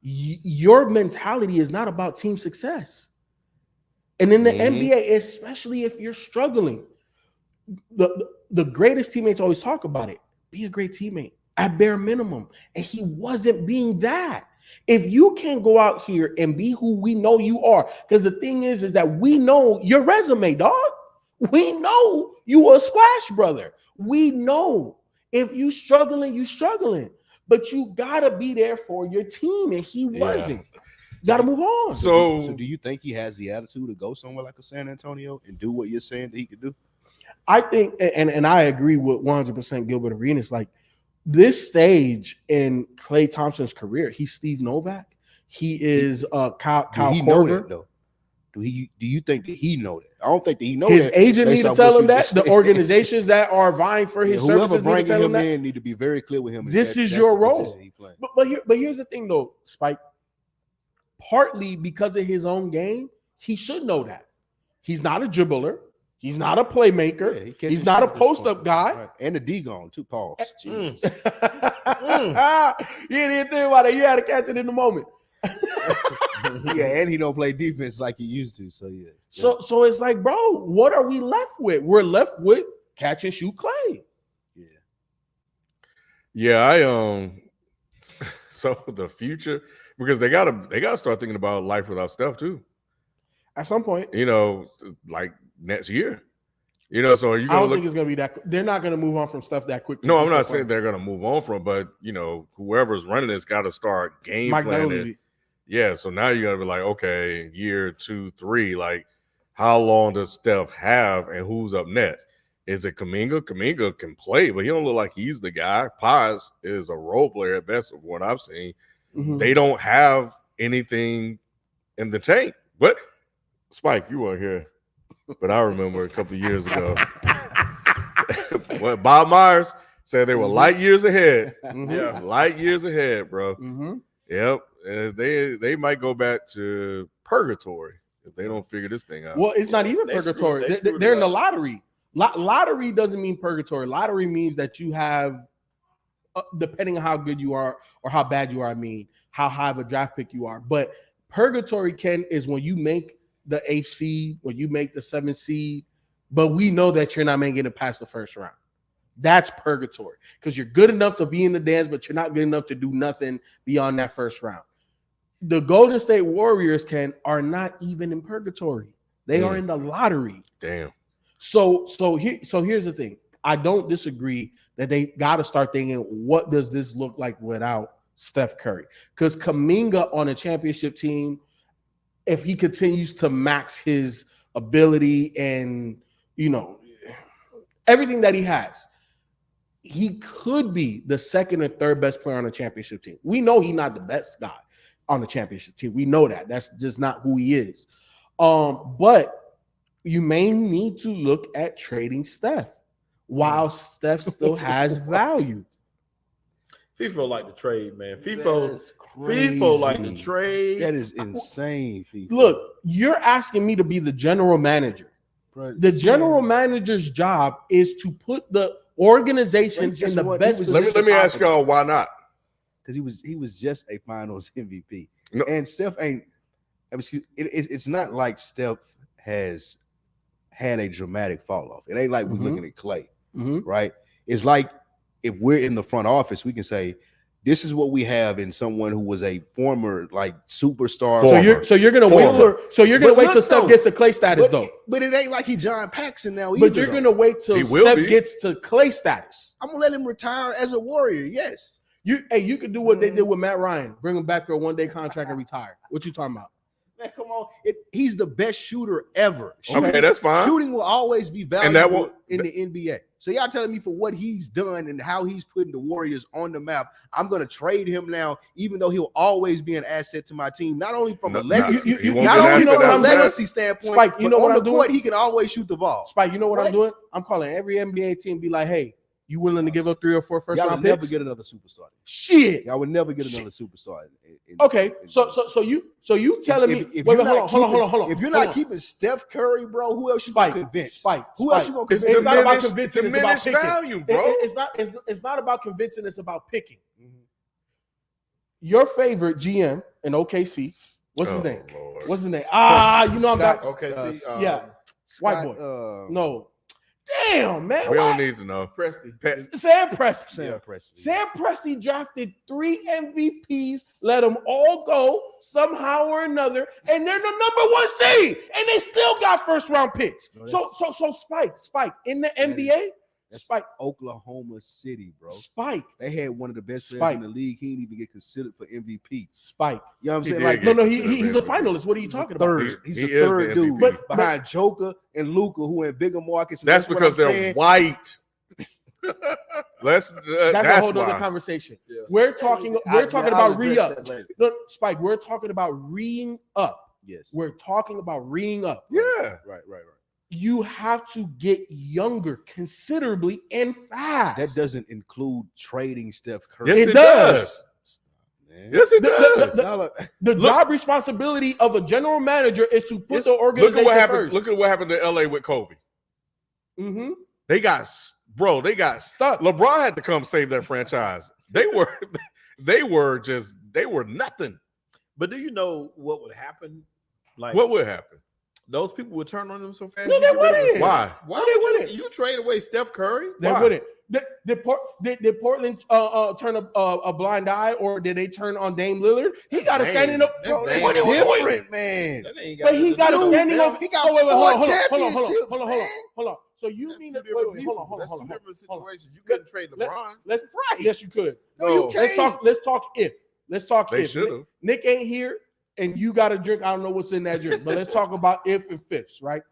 your mentality is not about team success. And in the NBA, especially if you're struggling, the greatest teammates always talk about it. Be a great teammate at bare minimum. And he wasn't being that. If you can't go out here and be who we know you are, because the thing is that we know your resume, dog. We know you a splash brother. We know if you struggling, you struggling, but you gotta be there for your team, and he wasn't. Got to move on. So do you think he has the attitude to go somewhere like a San Antonio and do what you're saying that he could do? I think, and I agree with 100% Gilbert Arenas. Like this stage in Klay Thompson's career, he's Steve Novak. He is Kyle Korver. Though? Do you think that he know that? I don't think that he knows his that. agent need to tell him that. The organizations that are vying for his services need to tell him that. In need to be very clear with him. This is your role. But here's the thing, though, Spike. Partly because of his own game, he should know that. He's not a dribbler. He's not a playmaker. Yeah, he's not a post-up guy. Right. And the D gone, too, Paul. You didn't think about it. You had to catch it in the moment. Yeah, and he don't play defense like he used to. So yeah. So it's like, bro, what are we left with? We're left with catch and shoot Klay. Yeah, so the future, because they gotta start thinking about life without Steph too. At some point, like next year. So you. I don't think it's gonna be that. They're not gonna move on from stuff that quickly. No, I'm not saying they're gonna move on from, but whoever's running this got to start game planning. Yeah, so now you got to be like, okay, year 2, 3, like how long does Steph have and who's up next? Is it Kuminga? Kuminga can play, but he don't look like he's the guy. Paz is a role player at best of what I've seen. Mm-hmm. They don't have anything in the tank. But Spike, you weren't here, but I remember a couple of years ago when Bob Myers said they were light years ahead. Mm-hmm. Yeah, light years ahead, bro. Mm-hmm. Yep. They might go back to purgatory if they don't figure this thing out. Well, it's not even purgatory. They're in the lottery. Lottery doesn't mean purgatory. Lottery means that you have, depending on how good you are or how bad you are, how high of a draft pick you are. But purgatory, Ken, is when you make the 8th seed, when you make the 7th seed, but we know that you're not making it past the first round. That's purgatory because you're good enough to be in the dance, but you're not good enough to do nothing beyond that first round. The Golden State Warriors are not even in purgatory. They are in the lottery. Damn. So here's the thing. I don't disagree that they got to start thinking, what does this look like without Steph Curry? Because Kuminga on a championship team, if he continues to max his ability and, everything that he has, he could be the second or third best player on a championship team. We know he's not the best guy on the championship team. We know that. That's just not who he is. But you may need to look at trading Steph while Steph still has value. FIFA like to trade, man. FIFA like to trade. That is insane, FIFA. Look, you're asking me to be the general manager. Right. The general manager's job is to put the organization in the best position. Let me ask y'all why not? Because he was just a Finals MVP, and Steph ain't. It's not like Steph has had a dramatic fall off. It ain't like we're looking at Klay, right? It's like if we're in the front office, we can say this is what we have in someone who was a former superstar. So you're gonna wait till Steph gets to Klay status though. But it ain't like he John Paxson now. But you're gonna wait till Steph gets to Klay status. I'm gonna let him retire as a Warrior. Yes. You could do what they did with Matt Ryan, bring him back for a 1-day contract and retire. What you talking about? Man, come on. He's the best shooter ever. Okay, that's fine. Shooting will always be valuable in the NBA. So y'all telling me for what he's done and how he's putting the Warriors on the map, I'm going to trade him now, even though he'll always be an asset to my team, not only from a legacy, standpoint, Spike, but on the court, he can always shoot the ball. Spike, you know what I'm doing? I'm calling every NBA team, be like, hey, you willing to give up 3 or 4 first round picks? Y'all would never get another superstar. Shit. Y'all would never get another superstar. Okay. So you telling me hold on. If you're not keeping Steph Curry, bro, who else you gonna convince? Who else you gonna convince? It's not about convincing, it's about picking. Value, bro. It's not about convincing, it's about picking. Your favorite GM in OKC, what's his name? Lord. What's his name? Scott, OKC. Yeah. White boy. No. Damn, man. We don't need to know. Sam Presti. Sam Presti drafted 3 MVPs, let them all go somehow or another, and they're the number 1 seed, and they still got first round picks. So Spike, in the NBA, That's Spike. Oklahoma City, bro. Spike. They had one of the best players Spike. in the league. He didn't even get considered for MVP. Spike. You know what I'm He saying? did Like, get No, considered he's for a MVP. finalist. What are you talking about? third. He's He the is third the dude MVP. But- behind Joker and Luka, who in bigger markets. And That's what because I'm they're saying. white. That's That's a whole why. other conversation. Yeah. We're talking I'll about address re-up. that later. No, Spike, we're talking about re-ing up. Yes. We're talking about re-ing up. Yeah. Right. You have to get younger considerably and fast. That doesn't include trading Steph Curry. Yes, It it does. does. Man. Yes, it The- does. Y'all are- The Look- job responsibility of a general manager is to put the Look organization at what happened. first. Look at what happened to LA with Kobe. Mm-hmm. They got Stuck. LeBron had to come save that franchise. They were nothing. But do you know what would happen? Like What would happen? those people would turn on them so fast. No, you they get rid of them. wouldn't. Why? Why No, they would wouldn't. you trade away Steph Curry? They Why? wouldn't. Did Portland turn a blind eye, or did they turn on Dame Lillard? He got a Dame. standing up. That's Bro, that's Wait, different, man. That ain't But he got a nothing to do with standing Steph. off. He got Oh, wait, four hold on. championships, Hold man. on. So you That's mean two that? different Wait, people. hold on. That's two different hold on. situations. You couldn't trade LeBron. Let's Right. Yes, you could. No, you No. can't. Let's talk if. Let's talk They if. should have. Nick ain't here, and you got a drink. I don't know what's in that drink, but let's talk about if and fifths, right?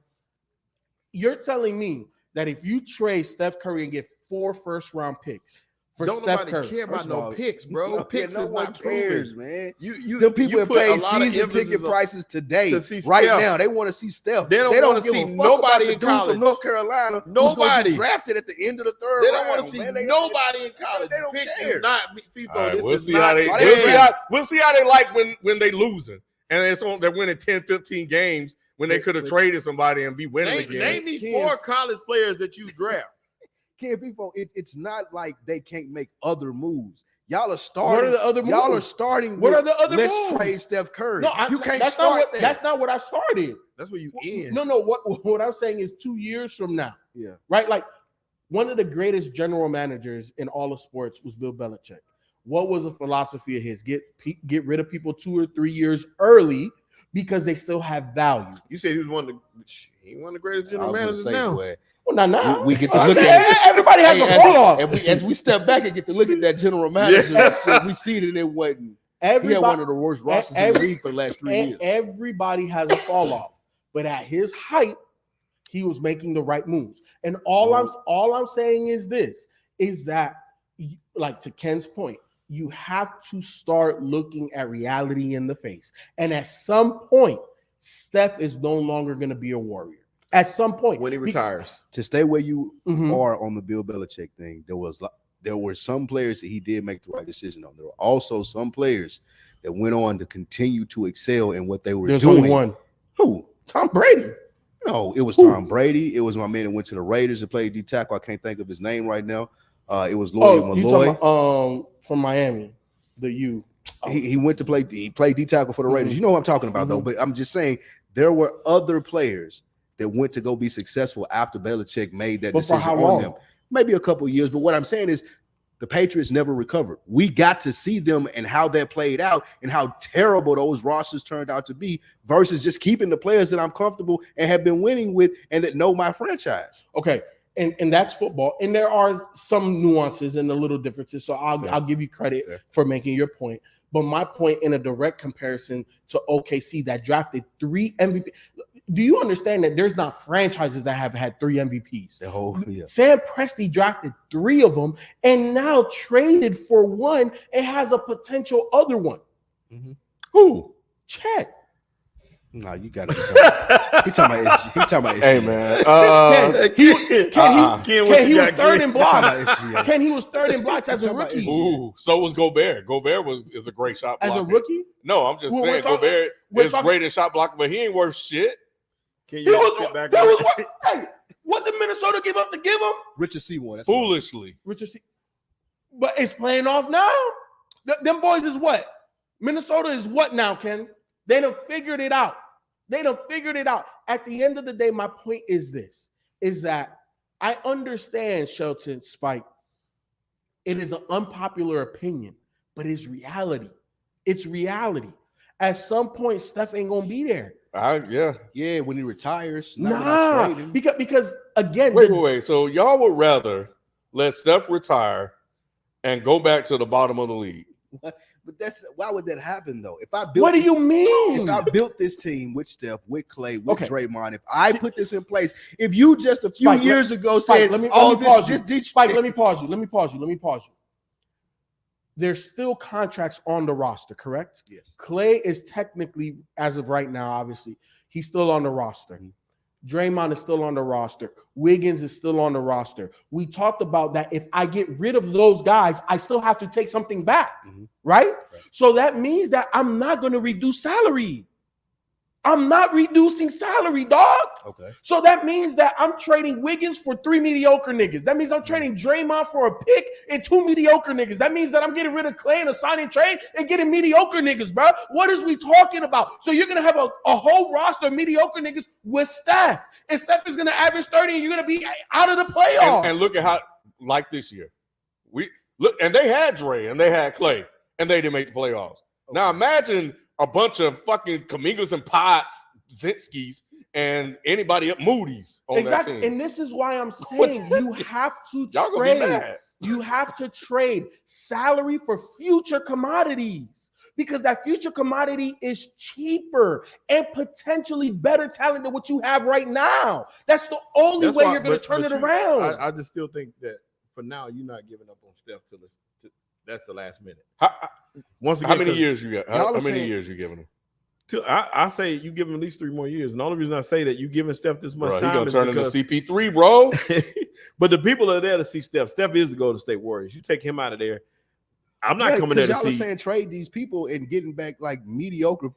You're telling me that if you trade Steph Curry and get 4 first-round picks for Don't Steph nobody Curry, care about First of no all, picks, bro. No, Picks no is one not cares, proven. man. You Them people have put a paid lot of season emphasis ticket on- prices today, to see right Steph. now. They want to see Steph. They don't wanna give see a fuck nobody about the in dude college. from North Carolina. who's gonna Nobody. get drafted at the end of the third They round. don't want to see man. nobody in college. They don't Picks care. do not be FIFO. All right, This we'll is see not how they. the Why they We'll win? see game. we'll see how they like when they losing, and it's on. They're winning 10, 15 games when they could have But- traded somebody and be winning Name, again. name me Ken. 4 college players that you draft. Ken FIFO, it's not like they can't make other moves. Y'all are what are starting. the other Y'all are moves? starting. What with, are the other let's moves? trade Steph Curry. No, you can't that's start not what. there. That's not what I started. That's where you end. No. What I'm saying is 2 years from now, Yeah. right? Like one of the greatest general managers in all of sports was Bill Belichick. What was a philosophy of his? Get rid of people 2 or 3 years early because they still have value. You said he was one of the greatest I general was gonna managers say, now. boy, Well, not now. we get to I'm look saying, at it. everybody has Hey, a fall off. as we step back and get to look at that general manager, Yeah. shit, we see that it wasn't. He had one Everybody, of the worst rosters in the league for the last 3 years. everybody has a fall off, but at his height, he was making the right moves. And all I'm saying is this: is that, like to Ken's point, you have to start looking at reality in the face. And at some point, Steph is no longer going to be a Warrior. At some point, When he retires. To stay where you Mhm. are on the Bill Belichick thing, there were some players that he did make the right decision on. There were also some players that went on to continue to excel in what they were There's doing. only one. Who? Tom Brady. No, it was Who? Tom Brady. It was my man that went to the Raiders and played D tackle. I can't think of his name right now. It was Lloyd Oh, you Malloy. talking about from Miami, the U. He went to play. He played D tackle for the Raiders. Mhm. You know what I'm talking about, though. Mhm. But I'm just saying there were other players that went to go be successful after Belichick made that But for decision how on long? them. Maybe a couple of years. But what I'm saying is the Patriots never recovered. We got to see them and how that played out and how terrible those rosters turned out to be versus just keeping the players that I'm comfortable and have been winning with and that know my franchise. Okay, and that's football. And there are some nuances and a little differences. So Fair. I'll give you credit Fair. for making your point. But my point in a direct comparison to OKC that drafted 3 MVP. Do you understand that there's not franchises that have had 3 MVPs? The whole Sam Presti drafted 3 of them and now traded for one and has a potential other one. Mhm. Who? Chet. No, you got it. He talking about his Hey man, Ken, he was third in blocks. SGA. Ken, he was third in blocks as a Talking about rookie. ooh, so was Gobert. Gobert is a great shot As blocker. a rookie? No, I'm just We're saying talking- Gobert we're is talking- great in shot blocking, but he ain't worth shit. Can He you was, sit back that on was what, hey, what did Minnesota give up to give him? Richard Seymour. That's Foolishly. Richard C. But it's playing off now. Them boys is what? Minnesota is what now, Ken? They done figured it out. At the end of the day, my point is this, is that I understand, Shelton, Spike, it is an unpopular opinion, but it's reality. It's reality. At some point, Steph ain't gonna be there. Yeah, when he retires. Nah, because again, wait. So y'all would rather let Steph retire and go back to the bottom of the league? But why would that happen though? If I built what do you mean? If I built this team with Steph, with Clay, with Draymond, if I put this in place, if you just a few years ago said, let me pause you. There's still contracts on the roster, correct? Yes. Clay is technically, as of right now, obviously, he's still on the roster. Draymond is still on the roster. Wiggins is still on the roster. We talked about that. If I get rid of those guys, I still have to take something back, right? So that means that I'm not going to reduce salary. I'm not reducing salary, dog. Okay. So that means that I'm trading Wiggins for 3 mediocre niggas. That means I'm trading Draymond for a pick and 2 mediocre niggas. That means that I'm getting rid of Clay and a signing trade and getting mediocre niggas, bro. What is we talking about? So you're going to have a whole roster of mediocre niggas with Steph. And Steph is going to average 30 and you're going to be out of the playoffs. And look at how, like this year. And they had Dre and they had Clay and they didn't make the playoffs. Okay. Now imagine a bunch of fucking Kamingas and Potts, Zinskis, and anybody up Moody's on that team. And this is why I'm saying you have to Y'all gonna be mad. You have to trade salary for future commodities because that future commodity is cheaper and potentially better talent than what you have right now. That's the only way you're going to turn it around. I just still think that for now you're not giving up on Steph till that's the last minute. Once again, how many years you got? How many years you giving him? I say you give him at least 3 more years. And the only reason I say that you giving Steph this much time is turn into CP3, bro. But the people are there to see Steph. Steph is the Golden State Warriors. You take him out of there. I'm not coming there to see. Y'all are saying trade these people and getting back like mediocre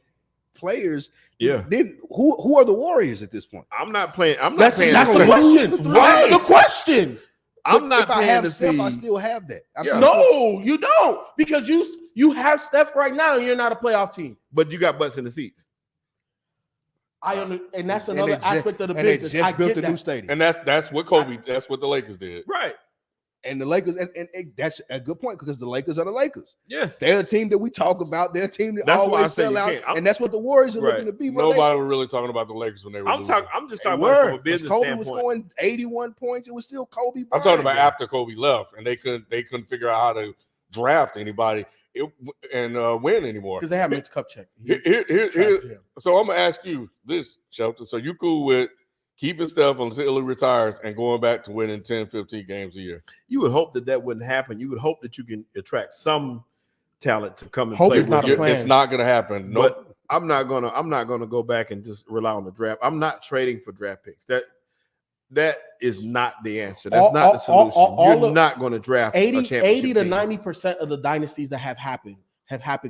players. Yeah. Then who are the Warriors at this point? I'm not playing. That's the question. That's the question. I'm not. If I have Steph, I still have that. No, you don't, because you have Steph right now, and you're not a playoff team. But you got butts in the seats. And that's another aspect of the business. They just built a new stadium, and that's what Kobe. That's what the Lakers did, right? And the Lakers, and that's a good point because the Lakers are the Lakers. Yes, they're a team that we talk about. They're a team that always sell out, and that's what the Warriors are looking to be. Bro. Nobody was really talking about the Lakers when they were. I'm just talking about from a business Kobe standpoint. Was scoring 81 points. It was still Kobe. I'm talking about after Kobe left, and they couldn't figure out how to draft anybody and win anymore because they have Mitch Kupchak. So I'm gonna ask you this, Shelton. So you cool with keeping Steph until he retires and going back to winning 10, 15 games a year? You would hope that wouldn't happen. You would hope that you can attract some talent to come and hope play. It's not a plan. It's not going to happen. No, but I'm not gonna go back and just rely on the draft. I'm not trading for draft picks. That is not the answer. That's not the solution. You're not going to draft 80 to team. 90% of the dynasties that have happened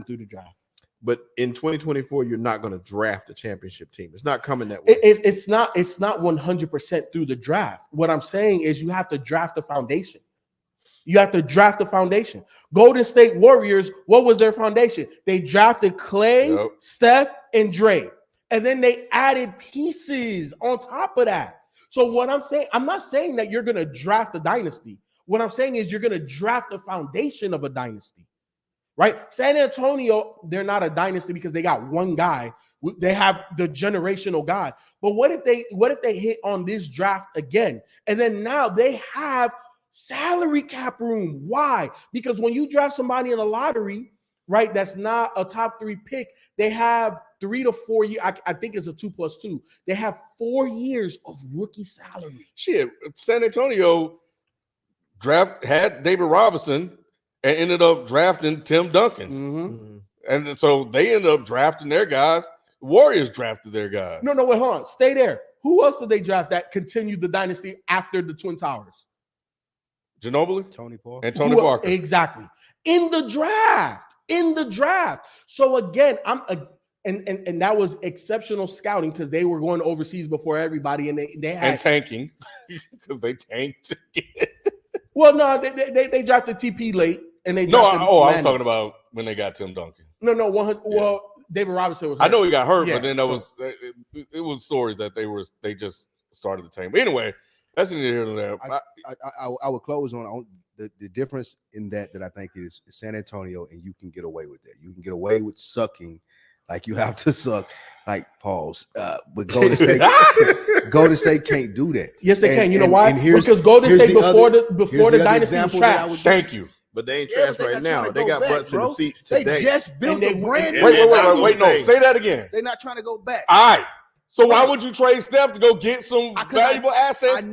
through the draft. But in 2024, you're not going to draft a championship team. It's not coming that way. It's not 100% through the draft. What I'm saying is you have to draft the foundation. You have to draft the foundation. Golden State Warriors, what was their foundation? They drafted Clay, Steph, and Dre. And then they added pieces on top of that. So what I'm saying, I'm not saying that you're going to draft a dynasty. What I'm saying is you're going to draft the foundation of a dynasty. Right? San Antonio, they're not a dynasty because they got one guy. They have the generational guy. But what if they hit on this draft again? And then now they have salary cap room. Why? Because when you draft somebody in a lottery, right, that's not a top 3 pick, they have 3 to 4 years. I think it's a 2+2. They have 4 years of rookie salary. Shit, San Antonio had David Robinson and ended up drafting Tim Duncan. Mm-hmm. And so they ended up drafting their guys. Warriors drafted their guys. No, wait, hold on. Stay there. Who else did they draft that continued the dynasty after the Twin Towers? Ginobili, Tony Parker. And Tony Parker. Exactly. In the draft. So again, and that was exceptional scouting because they were going overseas before everybody, and they had tanking because they tanked. Well, no, they drafted TP late. And they I was talking about when they got Tim Duncan. No, 100. Yeah. Well, David Robinson was hurt. I know he got hurt, but then it was stories that they just started the team. But anyway, that's neither here nor there. I would close on the difference in that I think is San Antonio, and you can get away with that. You can get away with sucking Like you have to suck. Like pause. But Golden State can't do that. Yes, they can. You know and why? Because Golden State before the dynasty was trash. Thank you. But they ain't Yeah, trash but they right not now. trying to They go got back, butts in bro. the seats They today. just built a brand new. Wait. No, say that again. They're not trying to go back. All right. So why would you trade Steph to go get some valuable assets?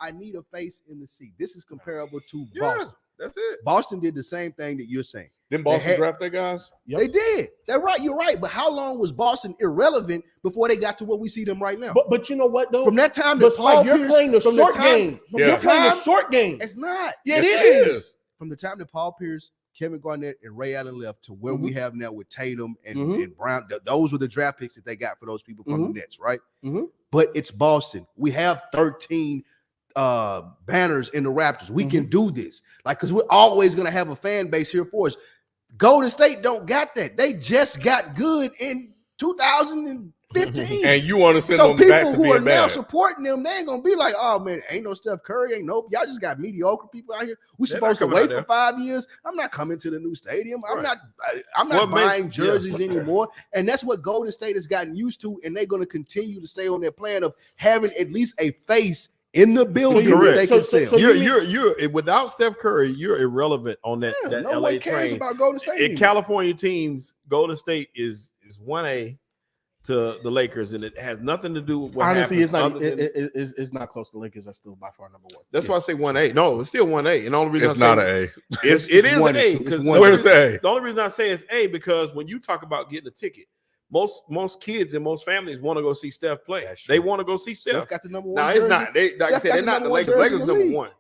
I need a face in the seat. This is comparable to Yeah, Boston. that's it. Boston did the same thing that you're saying. Didn't Boston draft their guys? Yep. They did. They're right. You're right. But how long was Boston irrelevant before they got to what we see them right now? But you know what though? From that time, But Spike, you're playing the short game. Yeah. You're playing the short game. It's not. Yeah, it Yes, is. From the time that Paul Pierce, Kevin Garnett, and Ray Allen left to where we have now with Tatum and, and Brown, those were the draft picks that they got for those people from the Nets, right? But it's Boston. We have 13 banners in the Raptors. We can do this. Like, because we're always going to have a fan base here for us. Golden State don't got that. They just got good in 2015. And you want to send So them people back to who are being now bad. supporting them, they ain't gonna be like, "Oh man, ain't no Steph Curry, ain't no y'all just got mediocre people out here. We They're supposed to not coming wait out for 5 years. I'm not coming to the new stadium. I'm Right. not What buying makes- jerseys anymore." And that's what Golden State has gotten used to, and they're gonna continue to stay on their plan of having at least a face in the building that Correct. they can sell. So You're without Steph Curry, you're irrelevant on that Yeah, that no LA one cares train. about Golden State In anymore. California teams, Golden State is 1A to the Lakers, and it has nothing to do with what honestly, it's happens not. other than- It's not close. The Lakers are still by far number one. that's why I say 1A. No, it's still 1A. And the only reason It's I not say an A. it is one an and A. two. Because It's the one only Where's reason- the A? The only reason I say it's A because when you talk about getting a ticket, most kids and most families want to go see Steph play. That's They true. want to go see Steph Steph. got the number one. No, it's jersey. not. They like I Steph said, got they're the not number the one Lakers. jersey Lakers in the number league. one.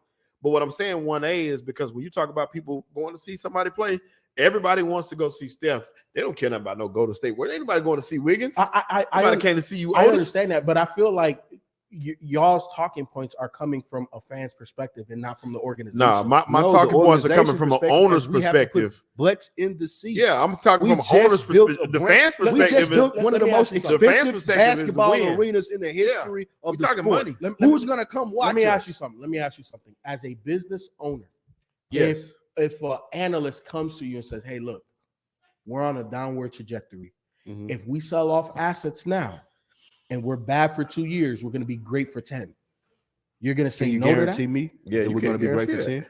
But what I'm saying 1A is because when you talk about people going to see somebody play, everybody wants to go see Steph. They don't care about no Golden State. Where anybody going to see Wiggins? Nobody came to see you. I Otis. understand that, but I feel like y'all's talking points are coming from a fan's perspective and not from the organization. Nah, my No, talking the points are coming organization from an perspective owner's is we have to put perspective. butts in the seat. Yeah, I'm talking We from just an owner's built a perspective. The brand- fans' We perspective just built is one of the let me most ask you something. The fans' expensive perspective is basketball win. arenas in the history of We're the talking sport. money. Who's gonna come watch Let me us? ask you something. Let me ask you something. As a business owner, yes. if an analyst comes to you and says, "Hey, look, we're on a downward trajectory. Mhm. If we sell off assets now and we're bad for 2 years, we're going to be great for 10." You're going to say Can you no to guarantee that? me Yeah, that you we're can't gonna be great for guarantee 10?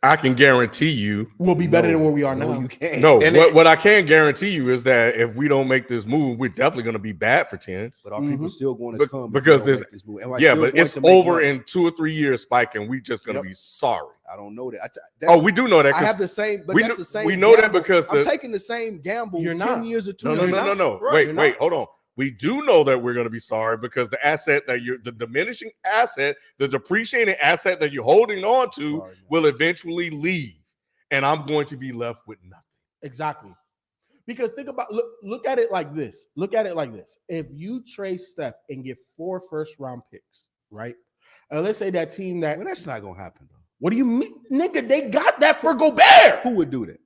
I can guarantee you. We'll be better No, than where we are no, now. you can't. No, And what I can guarantee you is that if we don't make this move, we're definitely going to be bad for 10. But are people still going to Be- come because if we don't there's- make this move? Am I Yeah, still but going it's to make over money? in 2 or 3 years, Spike, and we just going to be sorry. I don't know that. Oh, we do know that. I 'cause have the same, but we that's kn- the same. we know that gamble. because I'm the- taking the same gamble. You're 10 not. years or 2 No, years. no. Right, Wait, hold on. We do know that we're going to be sorry because the asset that the diminishing asset, the depreciating asset that you're holding on to Sorry, man. will eventually leave. And I'm going to be left with nothing. Exactly. Because think about look at it like this. Look at it like this. If you trade Steph and get 4 first-round picks, right? And let's say that team that Well, that's not going to happen, though. what do you mean, nigga? They got that for Gobert. Who would do that?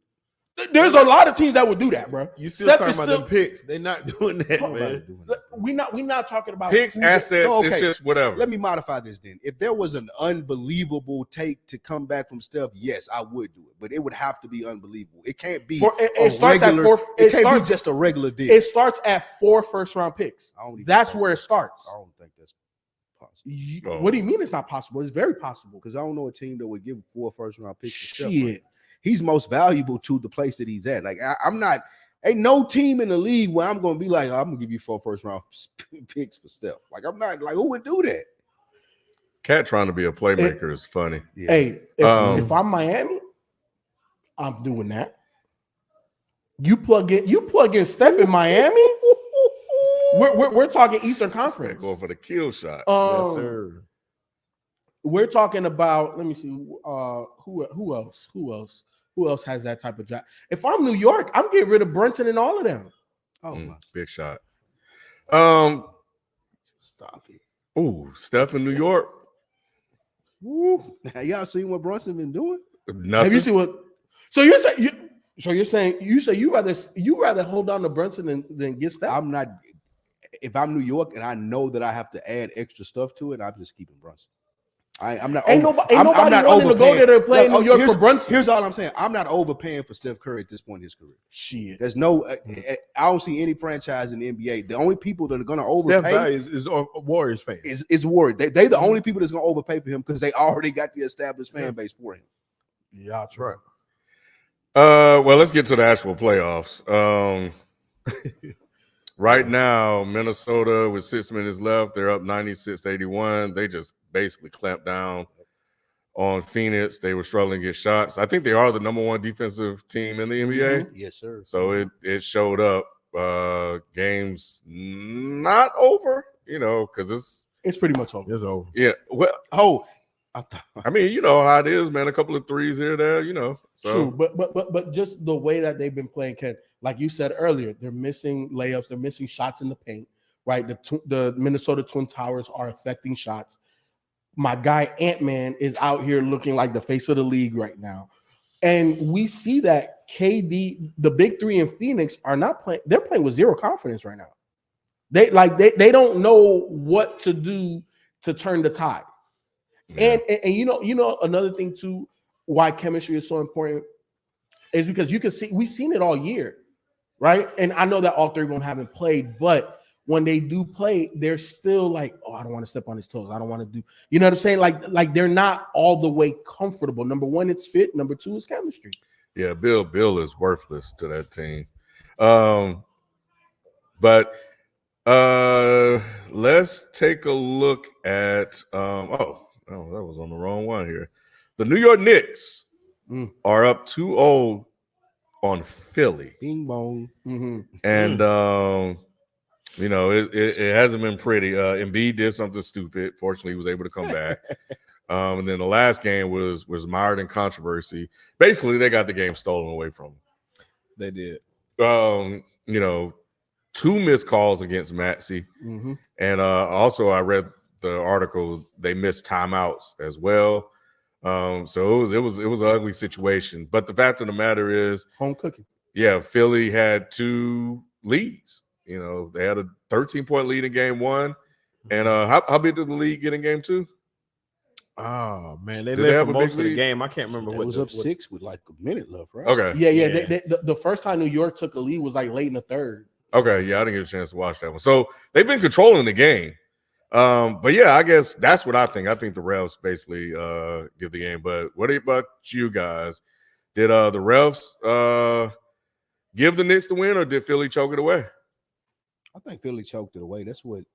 There's a lot of teams that would do that, bro. You still Steph talking is about still- them picks. They're not doing that, Nobody man. doing that. We not talking about Picks, who- assets, so, it's okay. just whatever. Let me modify this then. If there was an unbelievable take to come back from Steph, yes, I would do it. But it would have to be unbelievable. It can't be. It starts at 4. It can't be just a regular deal. It starts at 4 first-round picks. I don't even That's think- where it starts. I don't think that's possible. Oh. What do you mean it's not possible? It's very possible. Because I don't know a team that would give 4 first-round picks. to Steph right Shit. now. He's most valuable to the place that he's at. Like I'm not. Ain't no team in the league where I'm going to be like, I'm going to give you 4 first-round picks for Steph. Like I'm not. Like who would do that? Cat trying to be a playmaker is funny. Yeah. Hey, Um, if I'm Miami, I'm doing that. You plug in Steph in Miami. We're talking Eastern Conference. Going for the kill shot. Yes, sir. We're talking about. Let me see. Who else? Who else has that type of draft? If I'm New York, I'm getting rid of Brunson and all of them. Oh my! Big shot. Stop it. Ooh, Steph in New York. Woo. Now, y'all seen what Brunson been doing? Nothing. Have you seen what? So you're saying you rather hold on to Brunson than get Steph? I'm not. If I'm New York and I know that I have to add extra stuff to it, I'm just keeping Brunson. I'm not. Ain't nobody wanting to go there to play in New York for Brunson. Here's all I'm saying. I'm not overpaying for Steph Curry at this point in his career. Shit. There's no. I don't see any franchise in the NBA. The only people that are going to overpay is Warriors fans. Is Warriors. They the only people that's going to overpay for him because they already got the established fan base for him. Yeah, that's right. Well, let's get to the actual playoffs. Right now, Minnesota with 6 minutes left, they're up 96-81. They just basically clamped down on Phoenix. They were struggling to get shots. I think they are the number one defensive team in the NBA. Mm-hmm. Yes, sir. So it showed up. Game's not over, because it's pretty much over. It's over. Yeah. Well, I mean, you know how it is, man. A couple of threes here, there, So. True, but just the way that they've been playing, Ken, like you said earlier, they're missing layups, they're missing shots in the paint, right? The Minnesota Twin Towers are affecting shots. My guy Ant-Man is out here looking like the face of the league right now. And we see that KD, the big three in Phoenix, are not playing, they're playing with zero confidence right now. They don't know what to do to turn the tide. Yeah. And you know another thing too, why chemistry is so important is because you can see we've seen it all year, right? And I know that all three of them haven't played, but when they do play, they're still like, oh, I don't want to step on his toes. I don't want to do, you know what I'm saying? Like they're not all the way comfortable. Number one, it's fit. Number two, is chemistry. Yeah, Bill is worthless to that team. But let's take a look at Oh, that was on the wrong one here. The New York Knicks are up 2-0 on Philly. Bing bong. Mm-hmm. And, it hasn't been pretty. Embiid did something stupid. Fortunately, he was able to come back. And then the last game was mired in controversy. Basically, they got the game stolen away from them. They did. 2 missed calls against Maxey. Mm-hmm. And also I read the article, they missed timeouts as well. So it was an ugly situation. But the fact of the matter is, home cooking. Yeah, Philly had 2 leads. They had a 13-point lead in game 1. And how big did the lead get in game 2? Oh man, they Did led they have for a big most of the lead? game. I can't remember what was up 6 with like a minute left, right? Okay. Yeah. The first time New York took a lead was like late in the third. Okay, yeah, I didn't get a chance to watch that one. So they've been controlling the game. But yeah, I guess that's what I think. I think the refs basically give the game. But what about you guys? Did the refs give the Knicks the win, or did Philly choke it away? I think Philly choked it away. That's what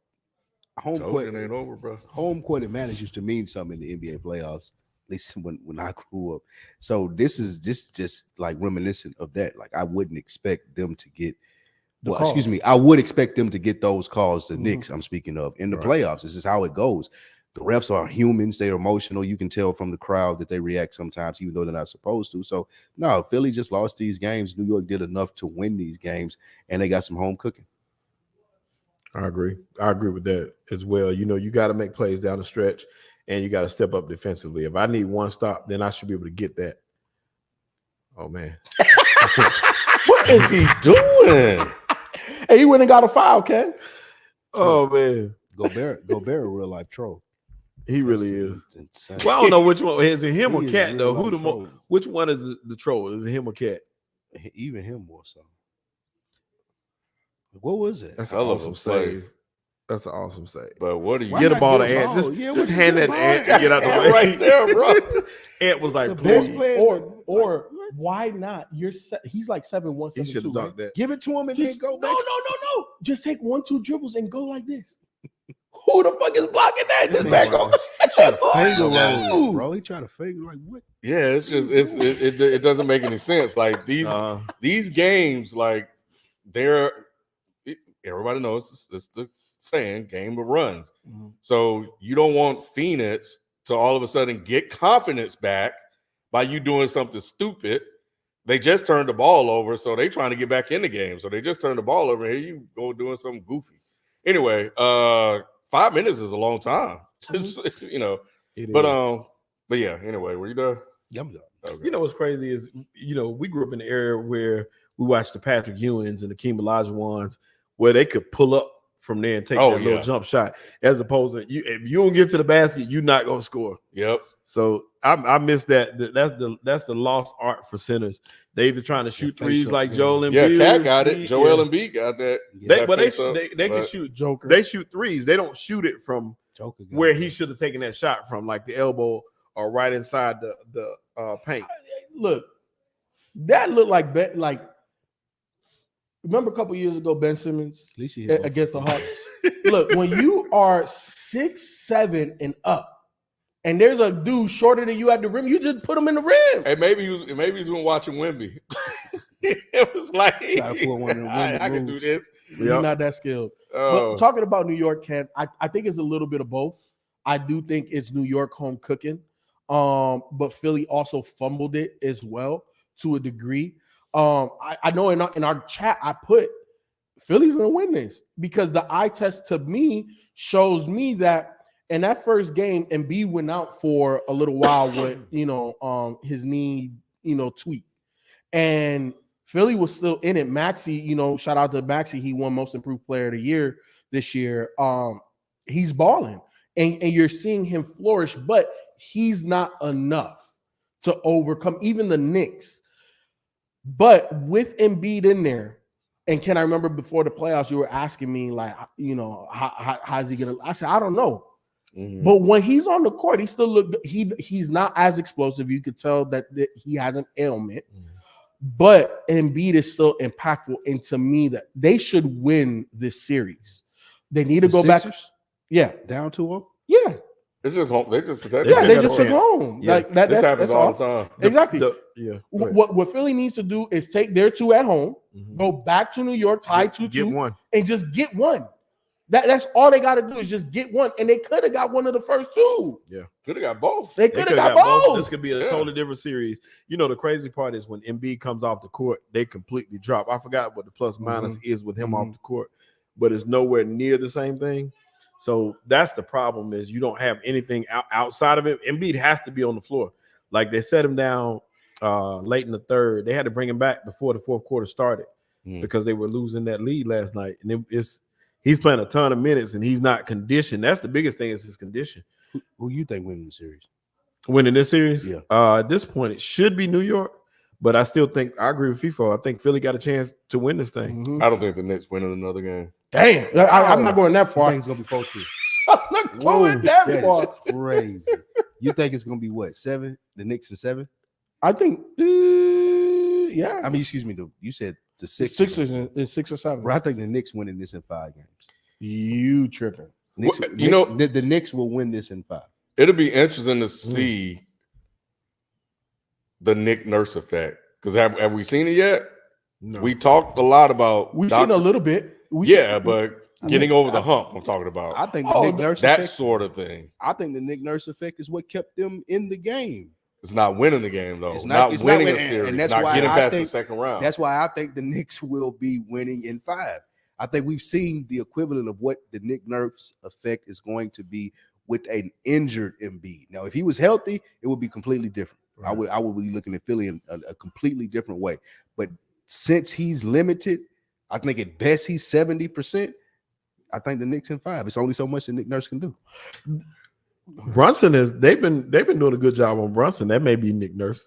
home court ain't over, bro. Home court advantage used to mean something in the NBA playoffs, at least when I grew up. So this is just like reminiscent of that. Like I wouldn't expect them to get. I would expect them to get those calls, the Knicks I'm speaking of, in the playoffs. This is how it goes. The refs are humans. They're emotional. You can tell from the crowd that they react sometimes, even though they're not supposed to. So, no, Philly just lost these games. New York did enough to win these games, and they got some home cooking. I agree with that as well. You got to make plays down the stretch, and you got to step up defensively. If I need one stop, then I should be able to get that. Oh, man. What is he doing? Hey, he went and got a foul, Ken. Oh, man. Gobert, a real life troll. He really is. Insane. Well, I don't know which one. Is it him or Cat, though? Troll. Which one is the troll? Is it him or Cat? Even him more so. What was it? That's an awesome save. That's an awesome save. But what do you get a ball to Ant? Just hand that to Ant and get out the way. Right there, bro. Ant was like, the best player. Or why not? He's like 7'1", 7'2". He should have dunked that. Give it to him and then go back. No. Just take 1-2 dribbles and go like this. Who the fuck is blocking that? Just back on. He tried to finger roll, bro. He tried to finger like what? Yeah, it's just it doesn't make any sense. Like these games, like everybody knows it's the saying, game of runs. Mm-hmm. So you don't want Phoenix to all of a sudden get confidence back by you doing something stupid. They just turned the ball over, so they trying to get back in the game. So they just turned the ball over. Here you go doing something goofy. Anyway, 5 minutes is a long time. Mm-hmm. But yeah, anyway, were you done? Yeah, I'm done. Okay. What's crazy is, we grew up in the area where we watched the Patrick Ewings and the Keem Olajuwons, where they could pull up from there and take Oh, that little yeah. jump shot, as opposed to if you don't get to the basket, you're not gonna score. Yep. So I miss that. That's the lost art for centers. They either trying to shoot threes like Joel Embiid. Yeah, Cat got it. Joel Embiid got that. They can shoot Joker. They shoot threes. They don't shoot it from Joker where he should have taken that shot from, like the elbow or right inside the paint. Look, that looked like remember a couple years ago, Ben Simmons At least he hit against the Hawks. Look, when you are 6'7" and up, and there's a dude shorter than you at the rim, you just put him in the rim. Hey, maybe he's been watching Wemby. It was like, Try to pull one of them Wemby I can do moves. this. He's not that skilled. Oh. But talking about New York, Ken, I think it's a little bit of both. I do think it's New York home cooking, but Philly also fumbled it as well to a degree. I know in our chat I put Philly's going to win this because the eye test to me shows me that in that first game, Embiid went out for a little while with his knee tweak, and Philly was still in it. Maxey, shout out to Maxey, he won Most Improved Player of the Year this year. He's balling, and you're seeing him flourish, but he's not enough to overcome even the Knicks. But with Embiid in there, and Ken, I remember before the playoffs, you were asking me like, how's he gonna? I said, I don't know. Mhm. But when he's on the court, he still look. He's not as explosive. You could tell that he has an ailment. But Embiid is still impactful, and to me, that they should win this series. They need to go back. Yeah, down to him. Yeah, It's just home. They just protect. yeah. They got a just took chance. home. Yeah. Like that. This That's happens all all. the time. Exactly. Go ahead. What Philly needs to do is take their two at home, go back to New York, tie 2-2, Get one. and just get one. That's all they got to do is just get one, and they could have got one of the first two. Could have got both. They could have got both. This could be a totally different series. The crazy part is when Embiid comes off the court, they completely drop. I forgot what the plus minus is with him off the court, but it's nowhere near the same thing. So that's the problem is you don't have anything outside of it. Embiid has to be on the floor. Like they set him down late in the third. They had to bring him back before the fourth quarter started because they were losing that lead last night. And he's playing a ton of minutes and he's not conditioned. That's the biggest thing is his condition. Who you think winning the series? Winning this series? Yeah. At this point, it should be New York. But I still think I agree with FIFO. I think Philly got a chance to win this thing. I don't think the Knicks winning another game. Damn, I'm not going that I far. think it's gonna be 4-2. I'm not going that That far. is crazy. You think it's gonna be what 7? The Knicks in 7? I think, yeah. I mean, excuse me. You said the Sixers in 6 or 7. Bro, I think the Knicks winning this in 5 games. You tripping? Knicks, Well, the Knicks will win this in 5. It'll be interesting to see the Nick Nurse effect because have we seen it yet? No. We talked a lot about We've seen a little bit. but getting over the hump. I'm talking about I think the Nick Nurse that effect, sort of thing. I think the Nick Nurse effect is what kept them in the game. It's not winning the game though. It's not not winning a winning, series. and that's not why getting I past think the second round. That's why I think the Knicks will be winning in 5. I think we've seen the equivalent of what the Nick Nurse effect is going to be with an injured Embiid. Now, if he was healthy, it would be completely different. Right. I would be looking at Philly in a completely different way. But since he's limited, I think at best he's 70%. I think the Knicks in 5. It's only so much the Nick Nurse can do. Brunson they've been doing a good job on Brunson. That may be Nick Nurse,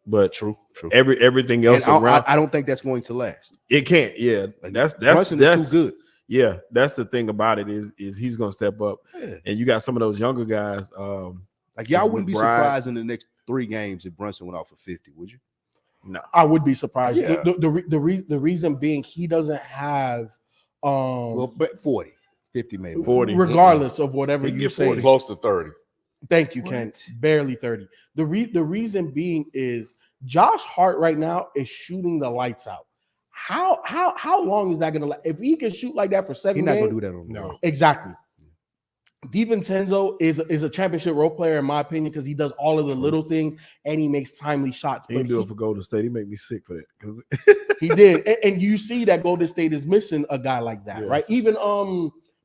but True. Everything else And around I don't think that's going to last. it can't. Yeah, Like, that's Brunson is too good. Yeah, that's the thing about it is he's gonna step up, Yeah. and you got some of those younger guys. Like y'all wouldn't be McBride. surprised in the next 3 games if Brunson went off for 50, would you? No, I would be surprised. Yeah. The reason being he doesn't have Well, but 40, 50 maybe. 40. regardless of whatever He can you get say. 40. close to 30. Thank you, Ken. What? Barely 30. The reason being is Josh Hart right now is shooting the lights out. How long is that going to last? If he can shoot like that for 7 He's not games, going to do that on the road. exactly. DiVincenzo is a championship role player in my opinion because he does all of the little things and he makes timely shots. he But didn't do it for Golden State. He make me sick for that because he did, and you see that Golden State is missing a guy like that, Yeah. right? Even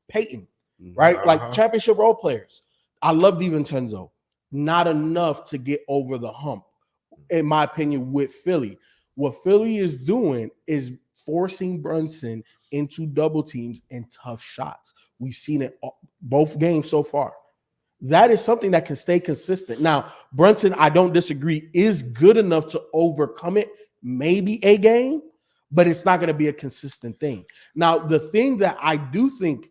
Peyton, right? Like championship role players. I love DiVincenzo. Not enough to get over the hump, in my opinion, with Philly. What Philly is doing is forcing Brunson into double teams and tough shots. We've seen it both games so far. That is something that can stay consistent. Now, Brunson, I don't disagree, is good enough to overcome it, maybe a game, but it's not going to be a consistent thing. Now, the thing that I do think,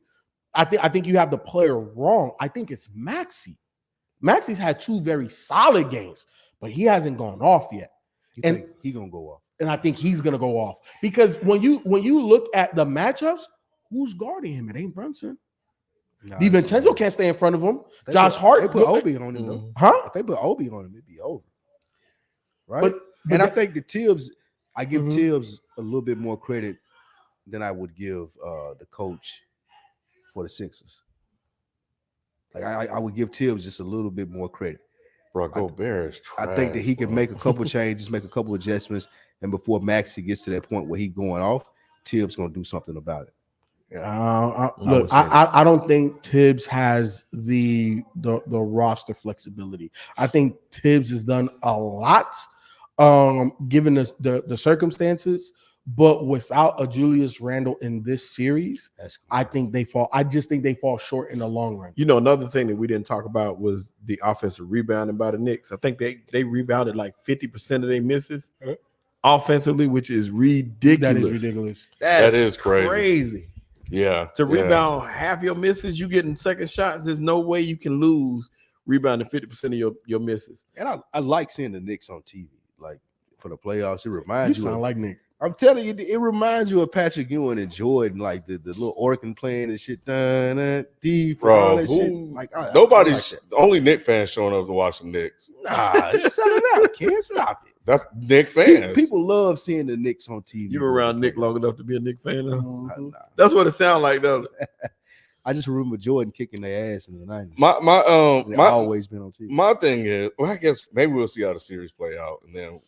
I think you have the player wrong. I think it's Maxey. Maxey's had 2 very solid games, but he hasn't gone off yet. And he's gonna go off. And I think he's gonna go off because when you look at the matchups, who's guarding him? It ain't Brunson. Nah, DiVincenzo can't stay in front of him. Josh Hart. They put Obi on him, though. Huh? If they put Obi on him, it'd be over. Right? But I think the Tibbs, I give Tibbs a little bit more credit than I would give the coach for the Sixers. Like I would give Tibbs just a little bit more credit. Bro, Gobert is trash, I think that he can bro. make a couple changes, make a couple adjustments, and before Maxey gets to that point where he's going off, Tibbs gonna do something about it. Look, I don't think Tibbs has the roster flexibility. I think Tibbs has done a lot, given the circumstances. But without a Julius Randle in this series, I think they fall. I just think they fall short in the long run. You know, another thing that we didn't talk about was the offensive rebounding by the Knicks. I think they rebounded like 50% of their misses offensively, which is ridiculous. That is ridiculous. That is crazy. Yeah. To rebound half your misses, you getting second shots. There's no way you can lose rebounding 50% of your misses. And I like seeing the Knicks on TV. Like for the playoffs, it reminds You sound like Nick. I'm telling you, it reminds you of Patrick Ewing and Jordan, like the little organ playing and shit. D for Bro, all that shit. Like nobody's only Knicks fans showing up to watch the Knicks. Nah, just sell it out. Can't stop it. That's Knicks fans. People love seeing the Knicks on TV. You were around Nick long enough to be a Knicks fan, though? Mm-hmm. That's what it sounds like, though. I just remember Jordan kicking their ass in the 90s. My always been on TV. My thing is, well, I guess maybe we'll see how the series play out, and then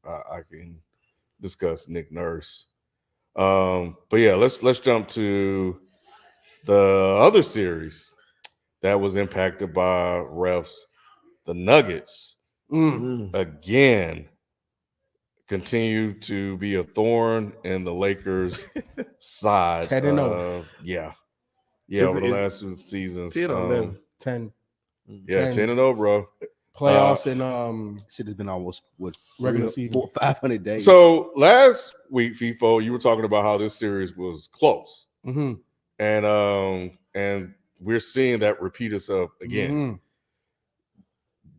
I can discuss Nick Nurse. But yeah, let's jump to the other series that was impacted by refs. The Nuggets again continue to be a thorn in the Lakers' side. 10-0. Yeah, over the last 2 seasons. 10 or 11. 10. Yeah, 10-0, bro. Playoffs and shit has been almost regular season 500 days. So last week, FIFO, you were talking about how this series was close, and we're seeing that repeat itself again.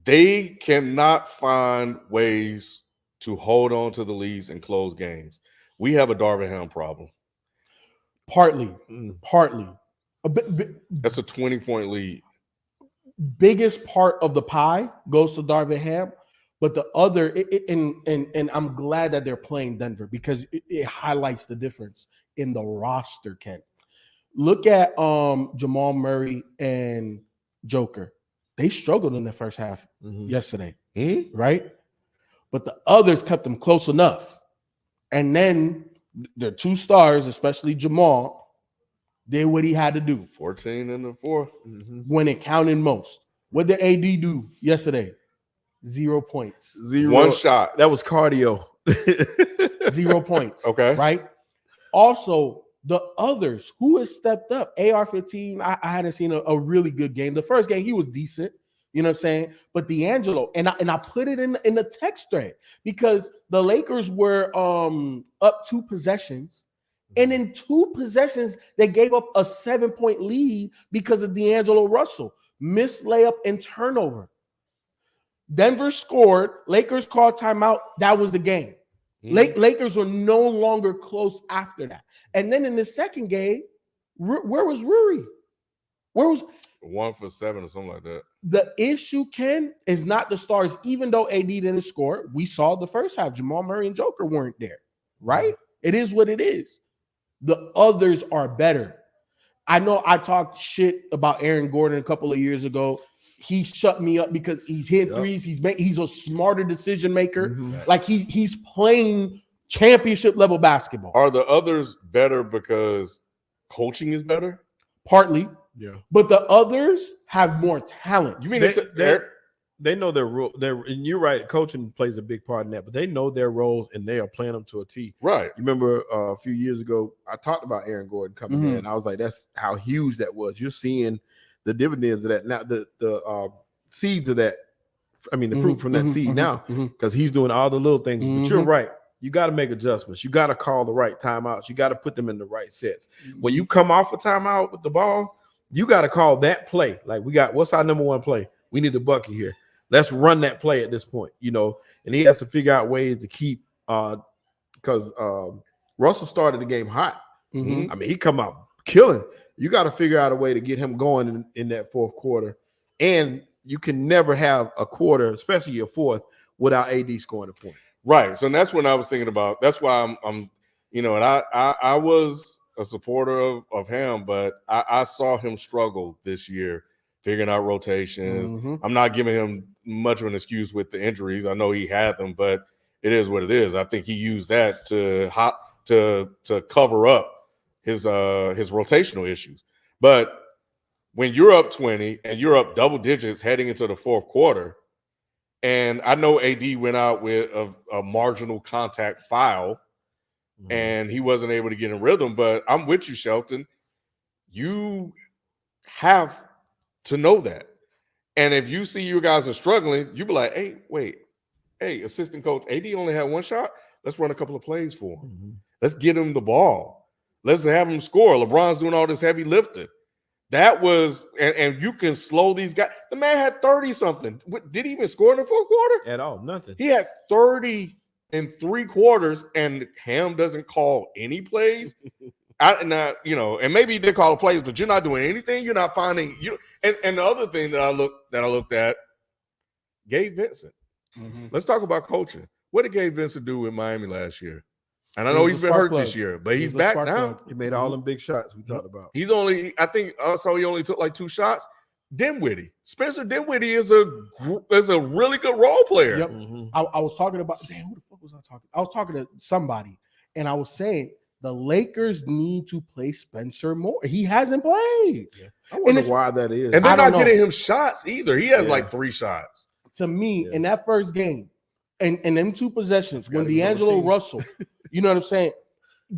They cannot find ways to hold on to the leads and close games. We have a Darvin Ham problem. Partly. That's a 20-point lead. Biggest part of the pie goes to Darvin Ham, but the other, and I'm glad that they're playing Denver because it highlights the difference in the roster, Ken. Look at Jamal Murray and Joker. They struggled in the first half yesterday, right? But the others kept them close enough. And then the 2 stars, especially Jamal, did what he had to do. 14 in the fourth. When it counted most. What did AD do yesterday? 0 points. 1 shot. That was cardio. 0 points. Okay. Right? Also, the others who has stepped up. AR-15, I hadn't seen a really good game. The first game, he was decent. You know what I'm saying? But D'Angelo, and I put it in the text thread because the Lakers were up 2 possessions. And in 2 possessions, they gave up a 7-point lead because of D'Angelo Russell. Missed layup and turnover. Denver scored. Lakers called timeout. That was the game. Lakers were no longer close after that. And then in the second game, where was Ruri? Where was 1 for 7 or something like that? The issue, Ken, is not the stars. Even though AD didn't score, we saw the first half. Jamal Murray and Joker weren't there, right? It is what it is. The others are better. I know I talked shit about Aaron Gordon a couple of years ago. He shut me up because he's hit threes. He's a smarter decision maker. Like he's playing championship level basketball. Are the others better because coaching is better? Partly. Yeah. But the others have more talent. You mean they know their role. And you're right. Coaching plays a big part in that, but they know their roles and they are playing them to a T. Right. You remember a few years ago, I talked about Aaron Gordon coming in. And I was like, that's how huge that was. You're seeing the dividends of that now. The seeds of that. I mean, the fruit from that seed now, because he's doing all the little things. But you're right. You got to make adjustments. You got to call the right timeouts. You got to put them in the right sets. When you come off a timeout with the ball, you got to call that play. Like, what's our number one play? We need a bucket here. Let's run that play at this point, and he has to figure out ways to keep because Russell started the game hot. I mean, he come out killing. You got to figure out a way to get him going in that fourth quarter. And you can never have a quarter, especially a fourth, without AD scoring a point. Right. So that's what I was thinking about. That's why I'm and I was a supporter of him, but I saw him struggle this year figuring out rotations. I'm not giving him much of an excuse with the injuries. I know he had them, but it is what it is. I think he used that to cover up his rotational issues. But when you're up 20 and you're up double digits heading into the fourth quarter, and I know AD went out with a marginal contact foul, and he wasn't able to get in rhythm. But I'm with you, Shelton. You have to know that. And if you see you guys are struggling, you be like, hey, assistant coach, AD only had one shot. Let's run a couple of plays for him. Let's get him the ball. Let's have him score. LeBron's doing all this heavy lifting. That was, and you can slow these guys. The man had 30-something. Did he even score in the fourth quarter? At all, nothing. He had 30 in 3 quarters, and Ham doesn't call any plays. And maybe he did call plays, but you're not doing anything. You're not finding you. And the other thing that I looked at, Gabe Vincent. Let's talk about coaching. What did Gabe Vincent do with Miami last year? And I know he's been hurt this year, but he's back now. He made all them big shots we talked about. He's only, I think, also he only took like 2 shots. Spencer Dinwiddie is a really good role player. Yep. I was talking about, who the fuck was I talking? I was talking to somebody, and I was saying the Lakers need to play Spencer more. He hasn't played. Yeah. I wonder why that is. And they're not getting him shots either. He has like 3 shots. To me, in that first game, and them 2 possessions, when D'Angelo Russell, you know what I'm saying,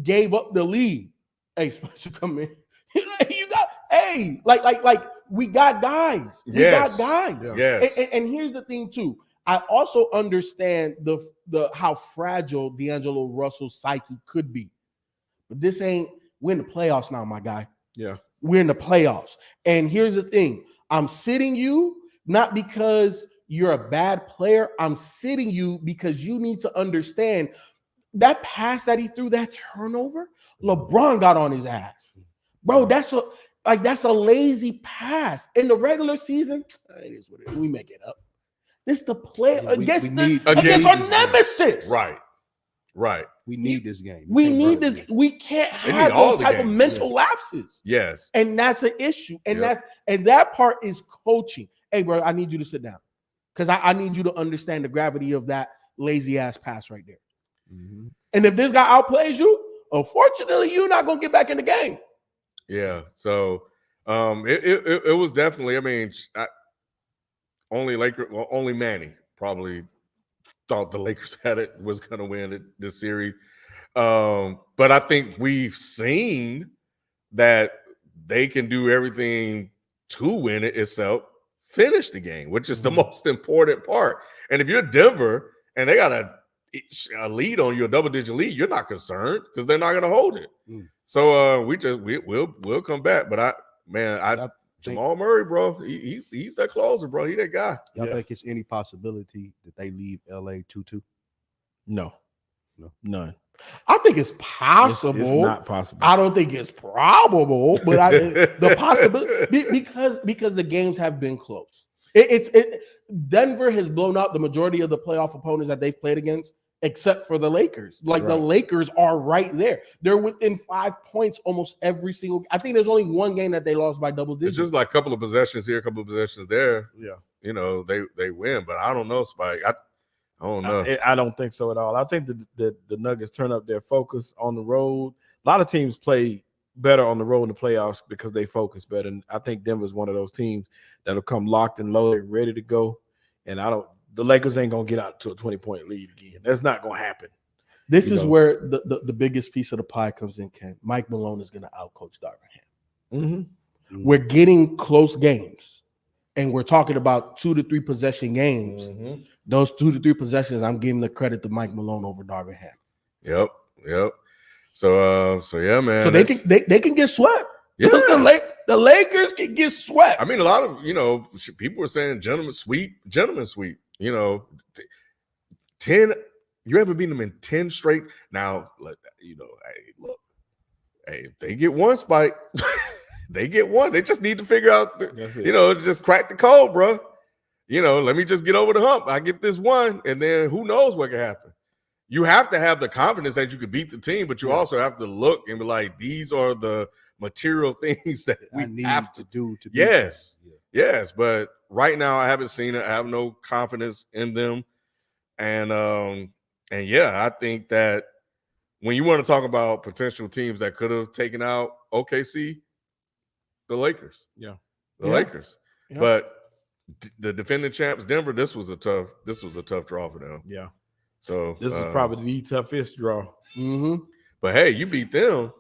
gave up the lead. Hey, Spencer, come in. We got guys. We got guys. Yes. And here's the thing too. I also understand the how fragile D'Angelo Russell's psyche could be. But we're in the playoffs now, my guy. Yeah. We're in the playoffs. And here's the thing. I'm sitting you not because you're a bad player. I'm sitting you because you need to understand that pass that he threw, that turnover, LeBron got on his ass. Bro, that's a lazy pass. In the regular season, it is what it is. We make it up. This the play against our nemesis. Right. We need this game. We need this. We can't have those type of mental lapses. Yes. And that's an issue. And that part is coaching. Hey, bro, I need you to sit down. Because I need you to understand the gravity of that lazy ass pass right there. And if this guy outplays you, unfortunately, you're not gonna get back in the game. Yeah. So it was definitely, I mean, only Manny probably thought the Lakers was gonna win this series. But I think we've seen that they can do everything to win it itself, finish the game, which is the most important part. And if you're Denver and they got a lead on you, a double-digit lead, you're not concerned because they're not going to hold it. So we'll come back. But I Jamal Murray, bro, he's that closer, bro. He that guy. Y'all think it's any possibility that they leave LA 2-2? No, none. I think it's possible. It's not possible. I don't think it's probable, but the possibility because the games have been close. Denver has blown out the majority of the playoff opponents that they've played against, except for the Lakers. The Lakers are right there. They're within 5 points almost every single. I think there's only one game that they lost by double digits. It's just like a couple of possessions here, a couple of possessions there. Yeah, they win, but I don't know, Spike. I don't know. I don't think so at all. I think the Nuggets turn up their focus on the road. A lot of teams play better on the road in the playoffs because they focus better. And I think Denver's one of those teams that'll come locked and loaded and ready to go. And the Lakers ain't gonna get out to a 20-point lead again. That's not gonna happen. This is where the biggest piece of the pie comes in, Ken. Mike Malone is gonna outcoach Darvin Ham. Mm-hmm. We're getting close games, and we're talking about 2 to 3 possession games. Mm-hmm. Those 2 to 3 possessions, I'm giving the credit to Mike Malone over Darvin Ham. Yep. So yeah, man. So they can get swept. Yeah. The Lakers can get swept. I mean, a lot of people were saying gentleman sweep. 10. You ever beat them in 10 straight? Now, if they get one spike, they get one. They just need to figure out, just crack the code, bro. Let me just get over the hump. I get this one, and then who knows what can happen. You have to have the confidence that you could beat the team, but you also have to look and be like, these are the material things that we have to do. Yes. But right now, I haven't seen it. I have no confidence in them, and I think that when you want to talk about potential teams that could have taken out OKC, the Lakers, Lakers, but the defending champs, Denver, this was a tough draw for them. Yeah. So this was probably the toughest draw. Mm-hmm. But hey, you beat them.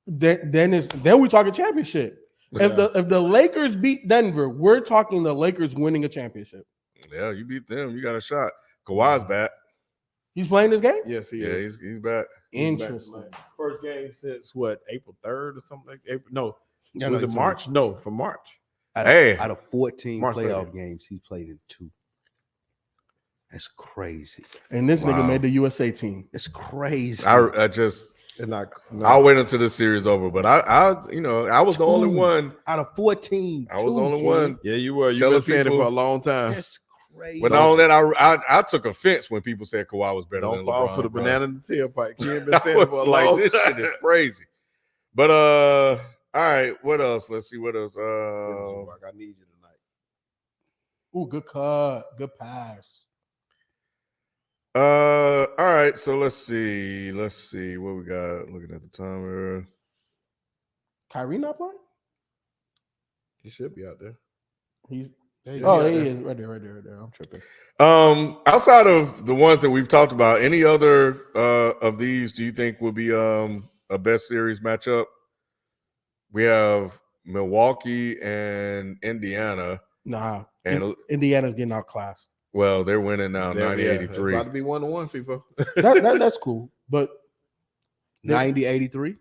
Then we talking championship. If the Lakers beat Denver, we're talking the Lakers winning a championship. Yeah, you beat them. You got a shot. Kawhi's back. He's playing this game? Yes, he is. He's back. Interesting. First game since April 3rd or something like April? No. Was it March? No, for March. Out of 14 March playoff games, he played in 2. That's crazy. And this nigga made the USA team. It's crazy. I'll wait until this series over. But I was the only one out of 14. I was the only one. Yeah, you were. You've been saying it for a long time. That's crazy. But not only that, I took offense when people said Kawhi was better than LeBron. Don't fall for the banana in the tailpipe. You ain't been saying it for a long this time. shit is crazy. But all right, what else? Let's see what else. I need you tonight. Ooh, good cut, good pass. All right, so let's see what we got. Looking at the timer. Kyrie not playing? He should be out there. He is right there. I'm tripping. Outside of the ones that we've talked about, any other of these do you think will be a best series matchup? We have Milwaukee and Indiana. Nah, and Indiana's getting outclassed. Well, they're winning now, 90-83. About to be 1-1, FIFA. That's cool, but 90-83.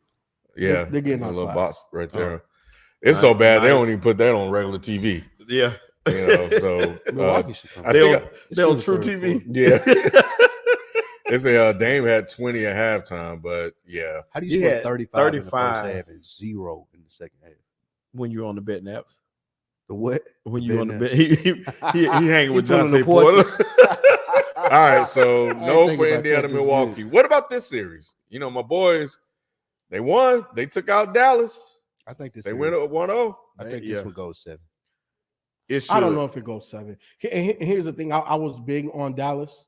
Yeah, they're getting a outclassed. little box right there. It's so bad they don't even put that on regular TV. Yeah, so Milwaukee should come. They're on True TV. Yeah. They say Dame had 20 at halftime, but yeah. How do you score 35 in the first half and 0 in the second half? When you're on the betting apps. The what? When you on the bet, he hanging with Jonathan Porter. All right, so no for Indiana, Milwaukee. What about this series? My boys, they won. They took out Dallas. I think they went 1-0. I think this one goes 7. I don't know if it goes 7. Here's the thing. I was big on Dallas.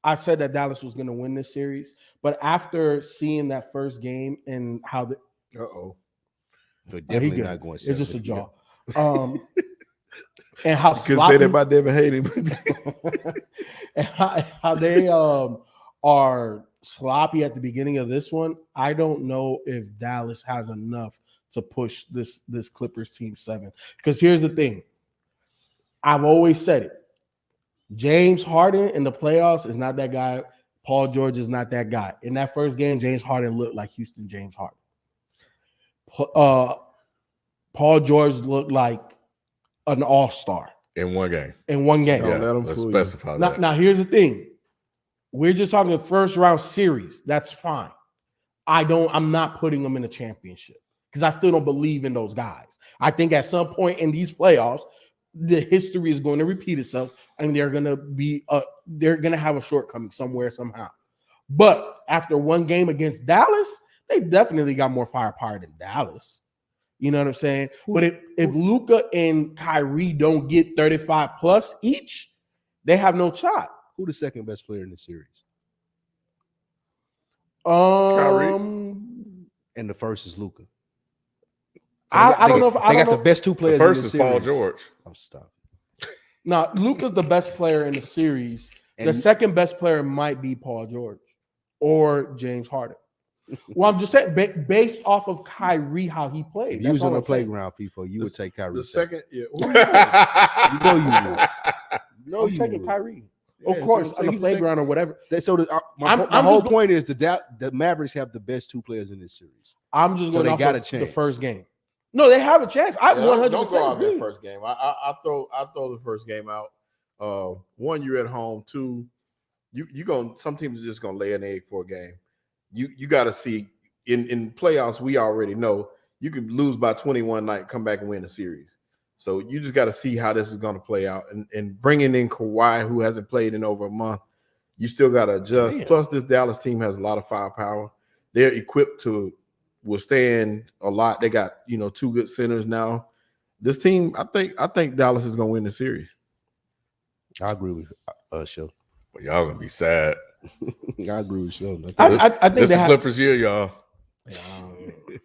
I said that Dallas was going to win this series, but after seeing that first game and how the They're definitely not going 7. It's just a jaw. And how you can say that about Devin Haney, and how they are sloppy at the beginning of this one. I don't know if Dallas has enough to push this Clippers team 7. Because here's the thing. I've always said it. James Harden in the playoffs is not that guy. Paul George is not that guy. In that first game, James Harden looked like Houston James Harden. Paul George looked like an all-star. In one game. Yeah, let's specify that. Now, here's the thing. We're just talking the first round series. That's fine. I'm not putting them in a championship because I still don't believe in those guys. I think at some point in these playoffs, the history is going to repeat itself and they're going to have a shortcoming somewhere, somehow. But after one game against Dallas, they definitely got more firepower than Dallas. You know what I'm saying? But if Luka and Kyrie don't get 35 plus each, they have no shot. Who the second best player in the series? Kyrie. And the first is Luka. I don't know if they got the best 2 players. The first in the is series. Paul George. I'm stopping. Now, Luka's the best player in the series. The second best player might be Paul George or James Harden. Well, I'm just saying, based off of Kyrie, how he played. If you was on the playground, FIFO, you would take Kyrie. The second, yeah. You know you would. No, I'm taking Kyrie. Of course, on the playground or whatever. My whole point is the Mavericks have the best two players in this series. I'm just going got a off chance. the first game. No, they have a chance. I 100% don't go out agree. that first game. I throw the first game out. One, you're at home. Two, you going some teams are just gonna lay an egg for a game. You got to see in playoffs. We already know you could lose by 21 night, come back and win a series. So you just got to see how this is going to play out. And bringing in Kawhi, who hasn't played in over a month, you still got to adjust. Damn. Plus, this Dallas team has a lot of firepower. They're equipped to withstand a lot. They got two good centers now. This team, I think Dallas is going to win the series. I agree with Show. But y'all gonna be sad. I agree with Show. I think This they the have. Clippers year, y'all.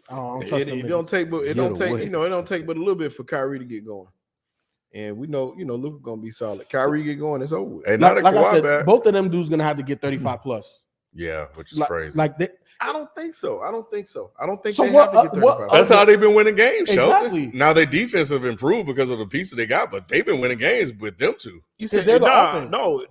I don't trust them It niggas. don't take but it don't take way. it don't take but a little bit for Kyrie to get going. And we know Luka gonna be solid. Kyrie get going, it's over with. Hey, not Like a I Kawhi said, back. both of them dudes gonna have to get 35 plus. Yeah, which is Like, crazy. like they, I don't think so. I don't think So they what- have to get what- 35. That's how they've been winning games, Exactly. Shelton. Now their defense have improved because of the pieces they got, but they've been winning games with them two. You Because said they're the offense. no,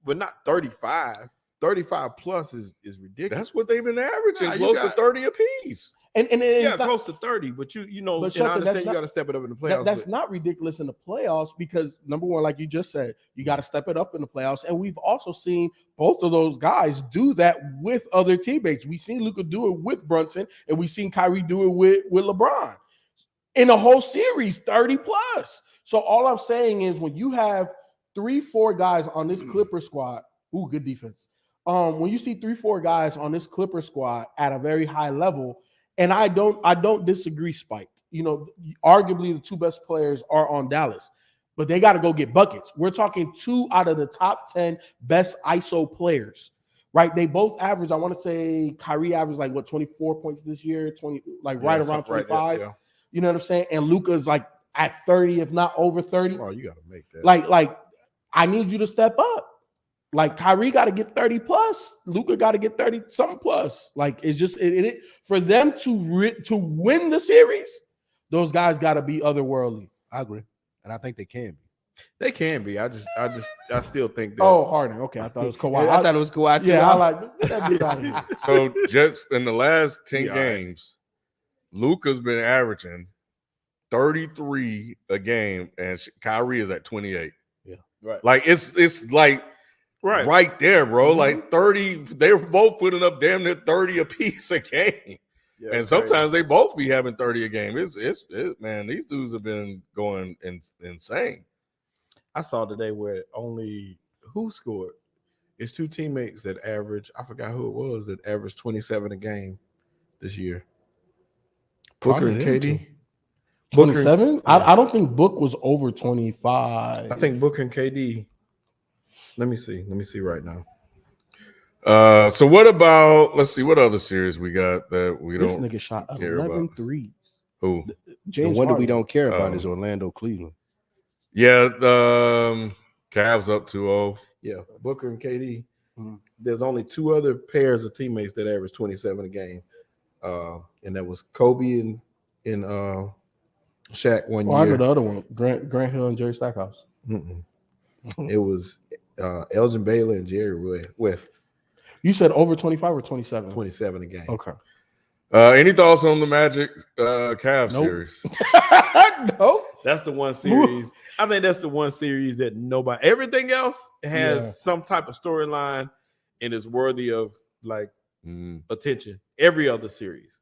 but not 35. 35 plus is ridiculous. That's what they've been averaging, Nah, you close to got- 30 apiece. and it's yeah, not, close to 30. But But and I Shelton, understand that's you not- got to step it up in the playoffs. that's but not ridiculous in the playoffs because number one, like you just said, you got to step it up in the playoffs. And we've also seen both of those guys do that with other teammates. We've seen Luka do it with Brunson, and we've seen Kyrie do it with LeBron in a whole series, 30 plus. So all I'm saying is when you have 3-4 guys on this Clipper squad, ooh, good defense. When you see 3-4 guys on this Clipper squad at a very high level, and I don't disagree, Spike. Arguably the two best players are on Dallas, but they got to go get buckets. We're talking 2 out of the top 10 best ISO players, right? They both average. I want to say Kyrie averaged 24 points this year, 20, right around 25. Right there, yeah. You know what I'm saying? And Luka's at 30, if not over 30. Oh, you got to make that. Like I need you to step up. Like Kyrie got to get 30 plus, Luka got to get 30 something plus. Like it's just it for them to win the series. Those guys got to be otherworldly. I agree, and I think they can be. They can be. I still think that. Oh, Harden. Okay, I thought it was Kawhi. I thought it was Kawhi too. Yeah, I like get that dude out of here. So just in the last 10 Yeah, all right. games, Luka's been averaging 33 a game, and Kyrie is at 28. Yeah, right. Like it's like right there, bro. Mhm. Like 30, they're both putting up damn near 30 apiece a game. Yeah, And sometimes they both be having 30 a game. It's man, these dudes have been going insane. I saw today where who scored? It's 2 teammates that average. I forgot who it was that averaged 27 a game this year. Booker and Probably them KD. 27? I don't think Book was over 25. I think Booker and KD. Let me see right now. So what about, let's see, what other series we got that we this don't nigga shot care 11 about? threes. Who? The James one that we Harden. don't care about Oh. is Orlando, Cleveland. Yeah, the Cavs up 2-0. Yeah, Booker and KD. Mhm. There's only 2 other pairs of teammates that average 27 a game, and that was Kobe and Shaq one Oh, I know year. the other one. Grant Hill and Jerry Stackhouse. Mm-mm. It was Elgin Baylor and Jerry West. You said over 25 or 27? 27 a game. Okay. Any thoughts on the Magic Cavs Nope. series? Nope. That's the one series. I think that's the one series that everything else has Yeah. some type of storyline and is worthy of Mm. attention. Every other series,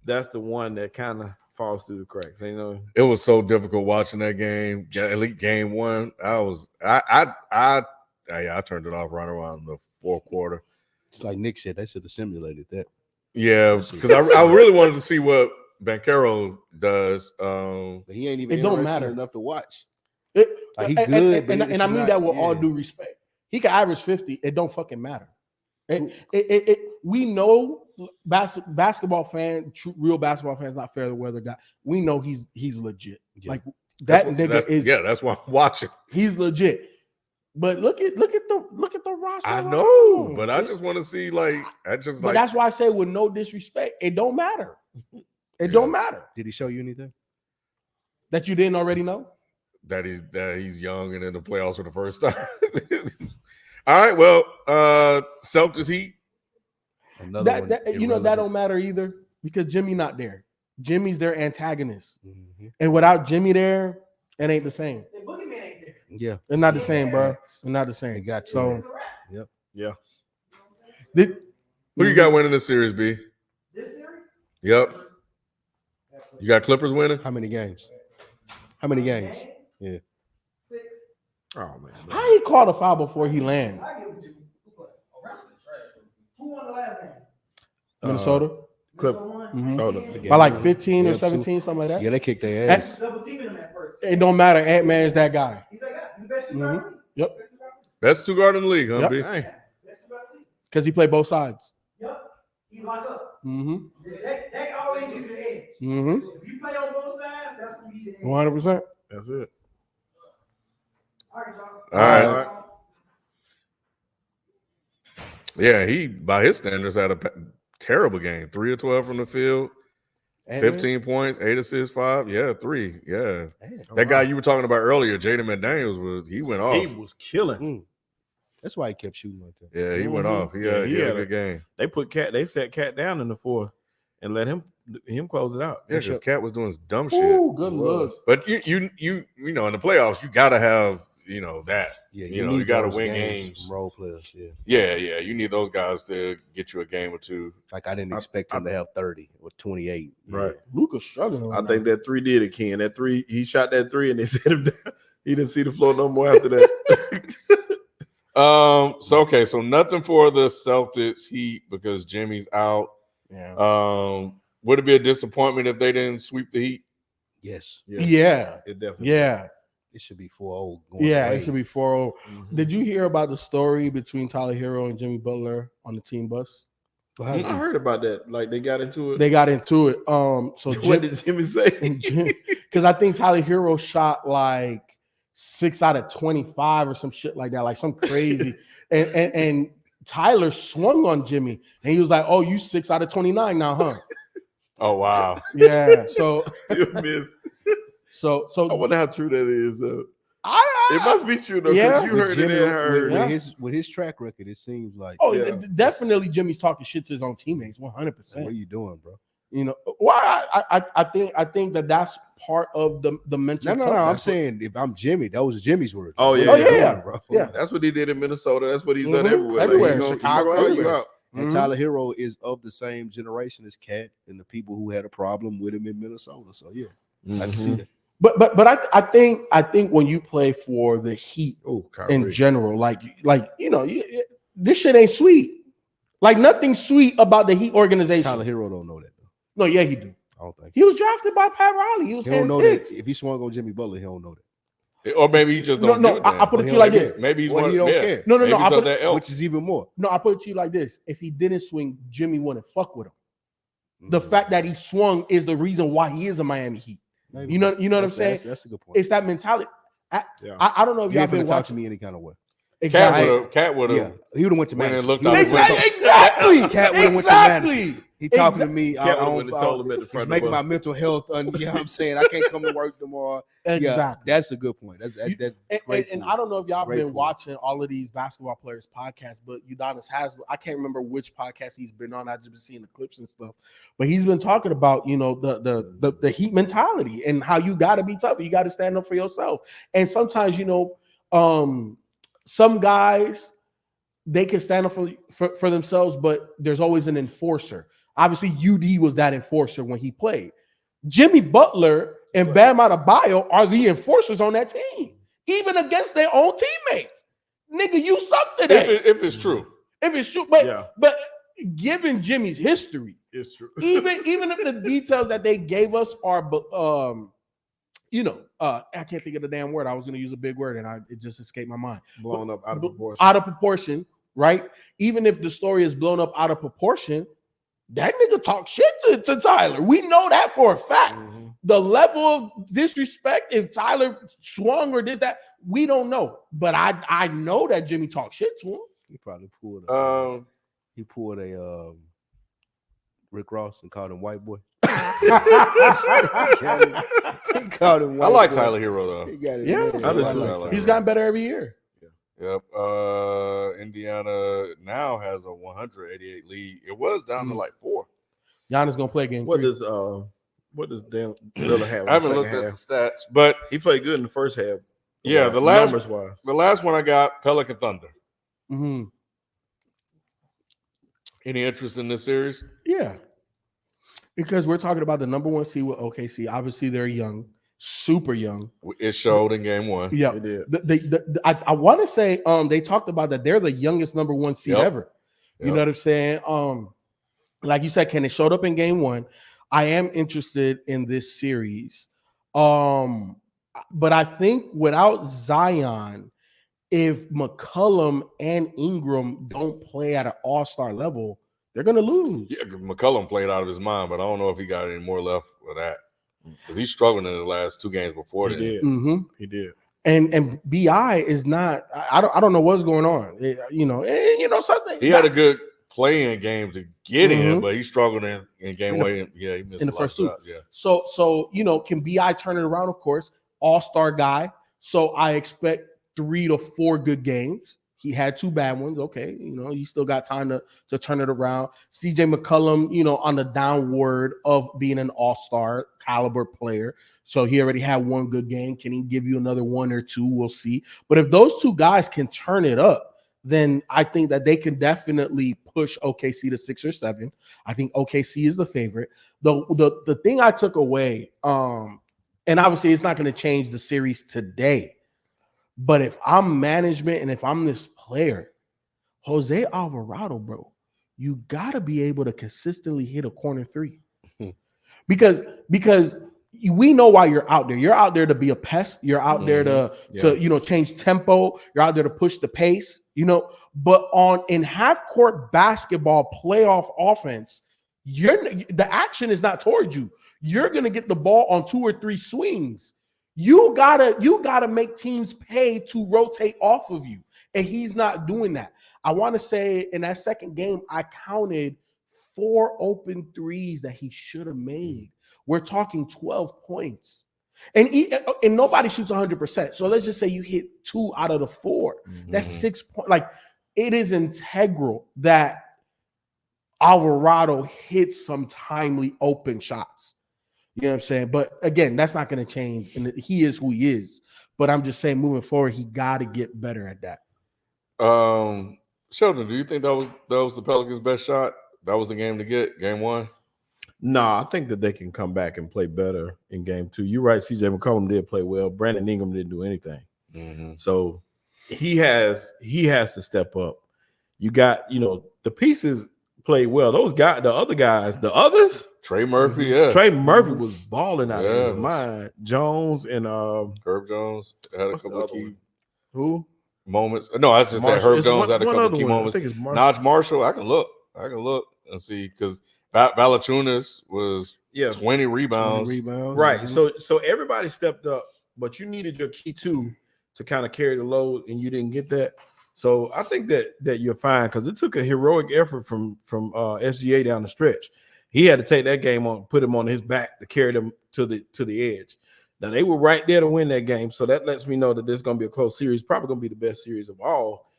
that's the one that kind of falls through the cracks. It was so difficult watching that game. At least game 1, I turned it off right around the 4th quarter. It's like Nick said, they should have simulated that. Yeah, because I really wanted to see what Banchero does. But he ain't even It don't interested matter. enough to watch. It, Like, he and- good, but and, it's and I mean not- that with all yeah. due respect. He can average 50. It don't fucking matter. We know basketball fan, real basketball fans, not fair weather guy. We know he's legit. Yeah. Like That nigga is that's why I'm watching. he's legit. But look at the roster. I right know, now. but I just want to see But that's why I say with no disrespect, it don't matter. It don't matter Did he show you anything that you didn't already know. that he's young and in the playoffs for the first time. All right, well, Celtics Heat. That don't matter either because Jimmy not there. Jimmy's their antagonist, Mm-hmm. and without Jimmy there, it ain't the same. Yeah, It's not the same, bro. It's not the same. They got you. So, Yeah. Who you got winning this series, B? This series? Yep. You got Clippers winning? How many games? Yeah. 6. Oh man. how he called a foul before he landed? I give it to you. Who won the last game? Minnesota Clip. Mhm. Oh, no. by like 15 or Yeah, 17, something like that. Yeah, they kicked their ass. Double teaming him at first. It don't matter. Ant-Man is that guy. He's that guy. He's the best shooter. Mhm. in the league. Yep. Best two guard in the league, huh, Yep. B? Dang. Best shooter in the league. Because he played both sides. Yep. He lock up. Mm-hmm. That always gives you the edge. Mm-hmm. If you play on both sides, that's when you get the edge. 100%. That's it. All right, y'all. All right. Yeah, he by his standards had a terrible game. 3 of 12 from the field, 15 points, 8 assists, 5. Yeah, 3. Yeah. That guy you were talking about earlier, Jaden McDaniels, he went off. He was killing. That's why he kept shooting like that. Yeah, he went off. He Yeah, had he a had good game. They set Cat down in the 4th and let him close it out. Yeah, because Cat was doing dumb shit. Ooh, good look. But you know, in the playoffs, you gotta have that. Yeah, You gotta those win games. from role players. Yeah. You need those guys to get you a game or two. Like I didn't expect him to have 30 or 28. Right. Luka's struggling. I think that 3 did it, Ken. That 3, he shot that 3 and they set him down. He didn't see the floor no more after that. So nothing for the Celtics Heat because Jimmy's out. Yeah. Would it be a disappointment if they didn't sweep the Heat? Yes. Yeah. It definitely. Yeah. It should be 4-0. Yeah. It should be 4-0. Mhm. Did you hear about the story between Tyler Hero and Jimmy Butler on the team bus? I heard about that. Like they got into it. They got into it. So What did Jimmy say? because I think Tyler Hero shot like 6 out of 25 or some shit like that, like some crazy. and Tyler swung on Jimmy, and he was like, "Oh, you 6 out of 29 now, huh?" Oh wow. Yeah. So Still missed. so I wonder how true that is, though. I It must be true though, because Yeah. you With heard Jimmy, it and heard with, it. with his track record, it seems like oh Yeah. definitely Jimmy's talking shit to his own teammates, 100%. what are you doing, bro? You know, well, I think that's part of the mental. No. I'm saying if I'm Jimmy, that was Jimmy's word. Oh, yeah, What are you yeah. doing, bro. Yeah. That's what he did in Minnesota. That's what he's done Mhm. everywhere. Everywhere. He gonna Chicago, call you everywhere. out. And Mhm. Tyler Hero is of the same generation as Cat and the people who had a problem with him in Minnesota. So yeah, I can see Mhm. that. But I think when you play for the Heat Oh, Kyrie. in general, like this shit ain't sweet. Like nothing sweet about the Heat organization. Tyler Hero don't know that though. No, yeah, he do. I don't think He was drafted by Pat Riley. He was he don't know that. handpicked. If he swung on Jimmy Butler, he don't know that. Or maybe he just don't. No, give a I damn. put it Well, to you like he this. Maybe he's Well, one. he don't yeah. care. No, Maybe I he's put of that ilk. Which is even more. No, I put it to you like this. If he didn't swing, Jimmy wouldn't fuck with him. The Mm. fact that he swung is the reason why he is a Miami Heat. Maybe. You know what I'm saying? That's a good point. It's that mentality. Yeah. I don't know if You y'all ain't been finna talk watching. to me any kind of way. Exactly. Cat would have. Yeah, he would have went to Went and management. looked He out would've the went window. to- Exactly. Cat would've went to Exactly. He talking to me. Cat would've went and told him at the He's front of making the my bus. mental health. You know what I'm saying? I can't come to work tomorrow. Yeah, Exactly. that's a good point. That's And, great. and point. I don't know if y'all Great been point. watching all of these basketball players' podcasts, but Udonis has. I can't remember which podcast he's been on. I've just been seeing the clips and stuff. But he's been talking about the Heat mentality and how you got to be tough. You got to stand up for yourself. And sometimes some guys they can stand up for themselves, but there's always an enforcer. Obviously, UD was that enforcer when he played. Jimmy Butler and Bam Adebayo are the enforcers on that team, even against their own teammates. Nigga, you suck today. If it's true. If it's true, but Yeah. but given Jimmy's history, It's true. even if the details that they gave us are, I can't think of the damn word. I was going to use a big word and it just escaped my mind. Blown up out of proportion. Out of proportion, right? Even if the story is blown up out of proportion, that nigga talk shit to Tyler. We know that for a fact. Mhm. The level of disrespect, if Tyler swung or this, that, we don't know. But I know that Jimmy talked shit to him. He probably pulled a Rick Ross and called him white boy. He called him white I like boy. Tyler Hero though. He got it. Yeah, man. I do like too. Tyler. He's gotten better every year. Yep. Indiana now has a 188 lead. It was down to like 4. Giannis gonna play game What 3. does Dillon have? I haven't looked at the stats, but He played good in the first half. yeah, the last numbers wise. the last one I got, Pelican Thunder. Mhm. Any interest in this series? Yeah, because we're talking about the number 1 seed with OKC. Obviously, they're young, super young. It showed in game 1. Yeah, It did. I want to say they talked about that they're the youngest number 1 seed Yep. ever. You Yep. know what I'm saying? Like you said, Ken, it showed up in game 1. I am interested in this series, but I think without Zion, if McCollum and Ingram don't play at an all-star level, they're gonna lose. Yeah, McCullum played out of his mind, but I don't know if he got any more left for that because he's struggling in the last 2 games before He that. did. Mm-hmm. He did. And BI is not. I don't know what's going on. Something. He had a good playing game to get in, Mhm. but he struggled in game In the- 1. Yeah, he missed in the a lot first of 2. shots. Yeah. So can BI turn it around? Of course, all-star guy. So I expect 3 to 4 good games. He had 2 bad ones. Okay, he still got time to turn it around. CJ McCollum, on the downward of being an all-star caliber player. So he already had 1 good game. Can he give you another 1 or 2? We'll see. But if those 2 guys can turn it up, then I think that they can definitely push OKC to 6 or 7. I think OKC is the favorite. The thing I took away, and obviously it's not going to change the series today, but if I'm management and if I'm this player, Jose Alvarado, bro, you got to be able to consistently hit a corner 3. because we know why you're out there. You're out there to be a pest. You're out there to change tempo. You're out there to push the pace, but in half-court basketball playoff offense, the action is not towards you. You're going to get the ball on 2 or 3 swings. You gotta make teams pay to rotate off of you, and he's not doing that. I want to say in that second game, I counted 4 open threes that he should have made. We're talking 12 points, and nobody shoots 100%. So let's just say you hit 2 out of the 4. That's 6 points. Like, it is integral that Alvarado hits some timely open shots. You know what I'm saying? But again, that's not going to change. And he is who he is. But I'm just saying, moving forward, he got to get better at that. Sheldon, do you think that was the Pelicans' best shot? That was the game to get, game 1? No, I think that they can come back and play better in game 2. You're right. CJ McCollum did play well. Brandon Ingram didn't do anything. Mm-hmm. So he has to step up. You got, the pieces played well. Those guys, the others. Trey Murphy, yeah. Trey Murphy was balling out of his Yeah. mind. Jones and Herb Jones had a what's the couple of other key one? Who? moments. No, I was just saying Marshall. Herb It's Jones had a one couple of other key one. I moments. think it's Marshall. Naj Marshall, I can look and see because Valanciunas was 20 rebounds. 20 rebounds. Right. Mhm. So everybody stepped up, but you needed your key 2 to kind of carry the load, and you didn't get that. So I think that you're fine because it took a heroic effort from SGA down the stretch. He had to take that game on, put him on his back to carry them to the edge. Now they were right there to win that game, so that lets me know that this is going to be a close series. Probably going to be the best series of all,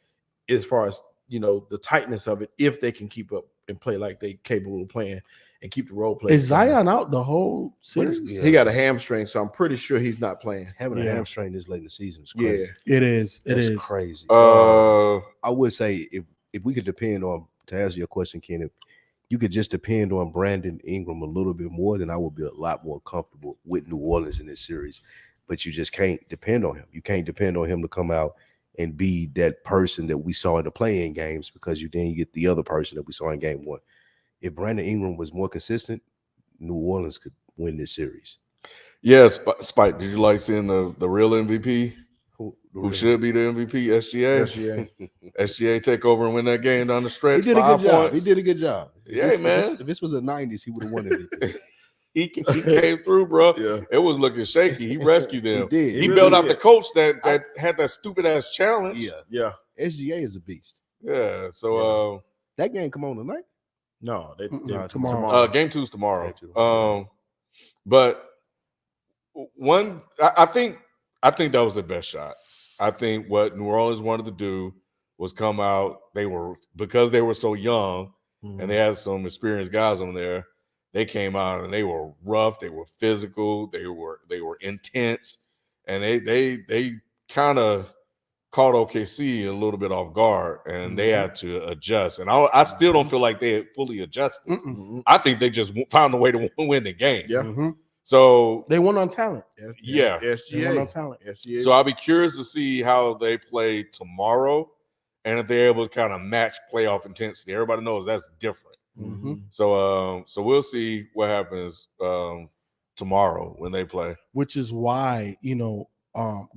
as far as the tightness of it. If they can keep up and play like they capable of playing and keep the role play. Is Zion out the whole series? Yeah. He got a hamstring, so I'm pretty sure he's not playing. Having a Yeah. hamstring this late in the season is crazy. It is. It That's is crazy. I I would say if we could depend on, to answer your question, Ken, if you could just depend on Brandon Ingram a little bit more, then I would be a lot more comfortable with New Orleans in this series. But you just can't depend on him. You can't depend on him to come out and be that person that we saw in the play-in games, because you get the other person that we saw in game 1. If Brandon Ingram was more consistent, New Orleans could win this series. Yeah, Spike. Did you like seeing the real MVP? who should be the MVP, SGA. SGA take over and win that game down the He stretch. did a good 5 job. points. He did a good job. Yeah, man. If this was the 90s, he would have won MVP. He came through, bro. Yeah. It was looking shaky. He rescued them. He did. He really bailed out did. the coach that had that stupid ass challenge. Yeah. SGA is a beast. Yeah. So That game come on tonight. No, they tomorrow. tomorrow. game 2's tomorrow. Game 2. But I think that was the best shot. I think what New Orleans wanted to do was come out. Because they were so young and they had some experienced guys on there. They came out and they were rough. They were physical. They were intense, and they kind of caught OKC a little bit off guard, and they had to adjust. And I still don't feel like they had fully adjusted. I think they just found a way to win the game. Yeah. So They won on talent. yeah. They won on SGA. talent. SGA. So I'll be curious to see how they play tomorrow, and if they're able to kind of match playoff intensity. Everybody knows that's different. Mm-hmm. So we'll see what happens tomorrow when they play. Which is why,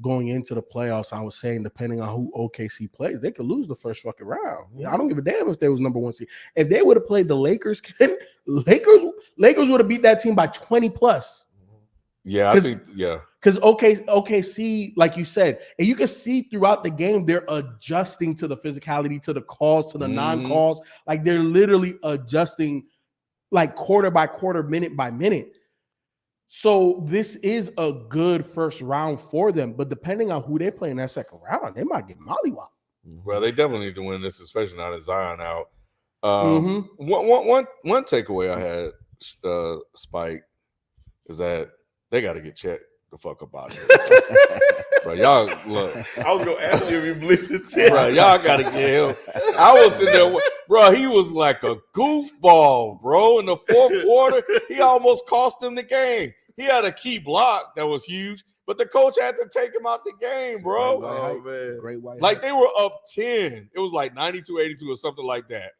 going into the playoffs, I was saying, depending on who OKC plays, they could lose the first fucking round. I don't give a damn if they was number 1 seed. If they would have played the Lakers, Lakers would have beat that team by 20 plus. Yeah, I think Because OKC, like you said, and you can see throughout the game, they're adjusting to the physicality, to the calls, to the non-calls. Like they're literally adjusting like quarter by quarter, minute by minute. So this is a good first round for them. But depending on who they play in that second round, they might get mollywopped. Well, they definitely need to win this, especially now that Zion out. One takeaway I had, Spike, is that they got to get checked the fuck up out of here. Bro, y'all look. I was gonna ask you if you believe the chat. Bro, y'all got to get him. I was in there, bro. He was like a goofball, bro. In the fourth quarter, he almost cost them the game. He had a key block that was huge, but the coach had to take him out the game, bro. Oh man, Great white. Like they were up 10. It was like 92-82 or something like that.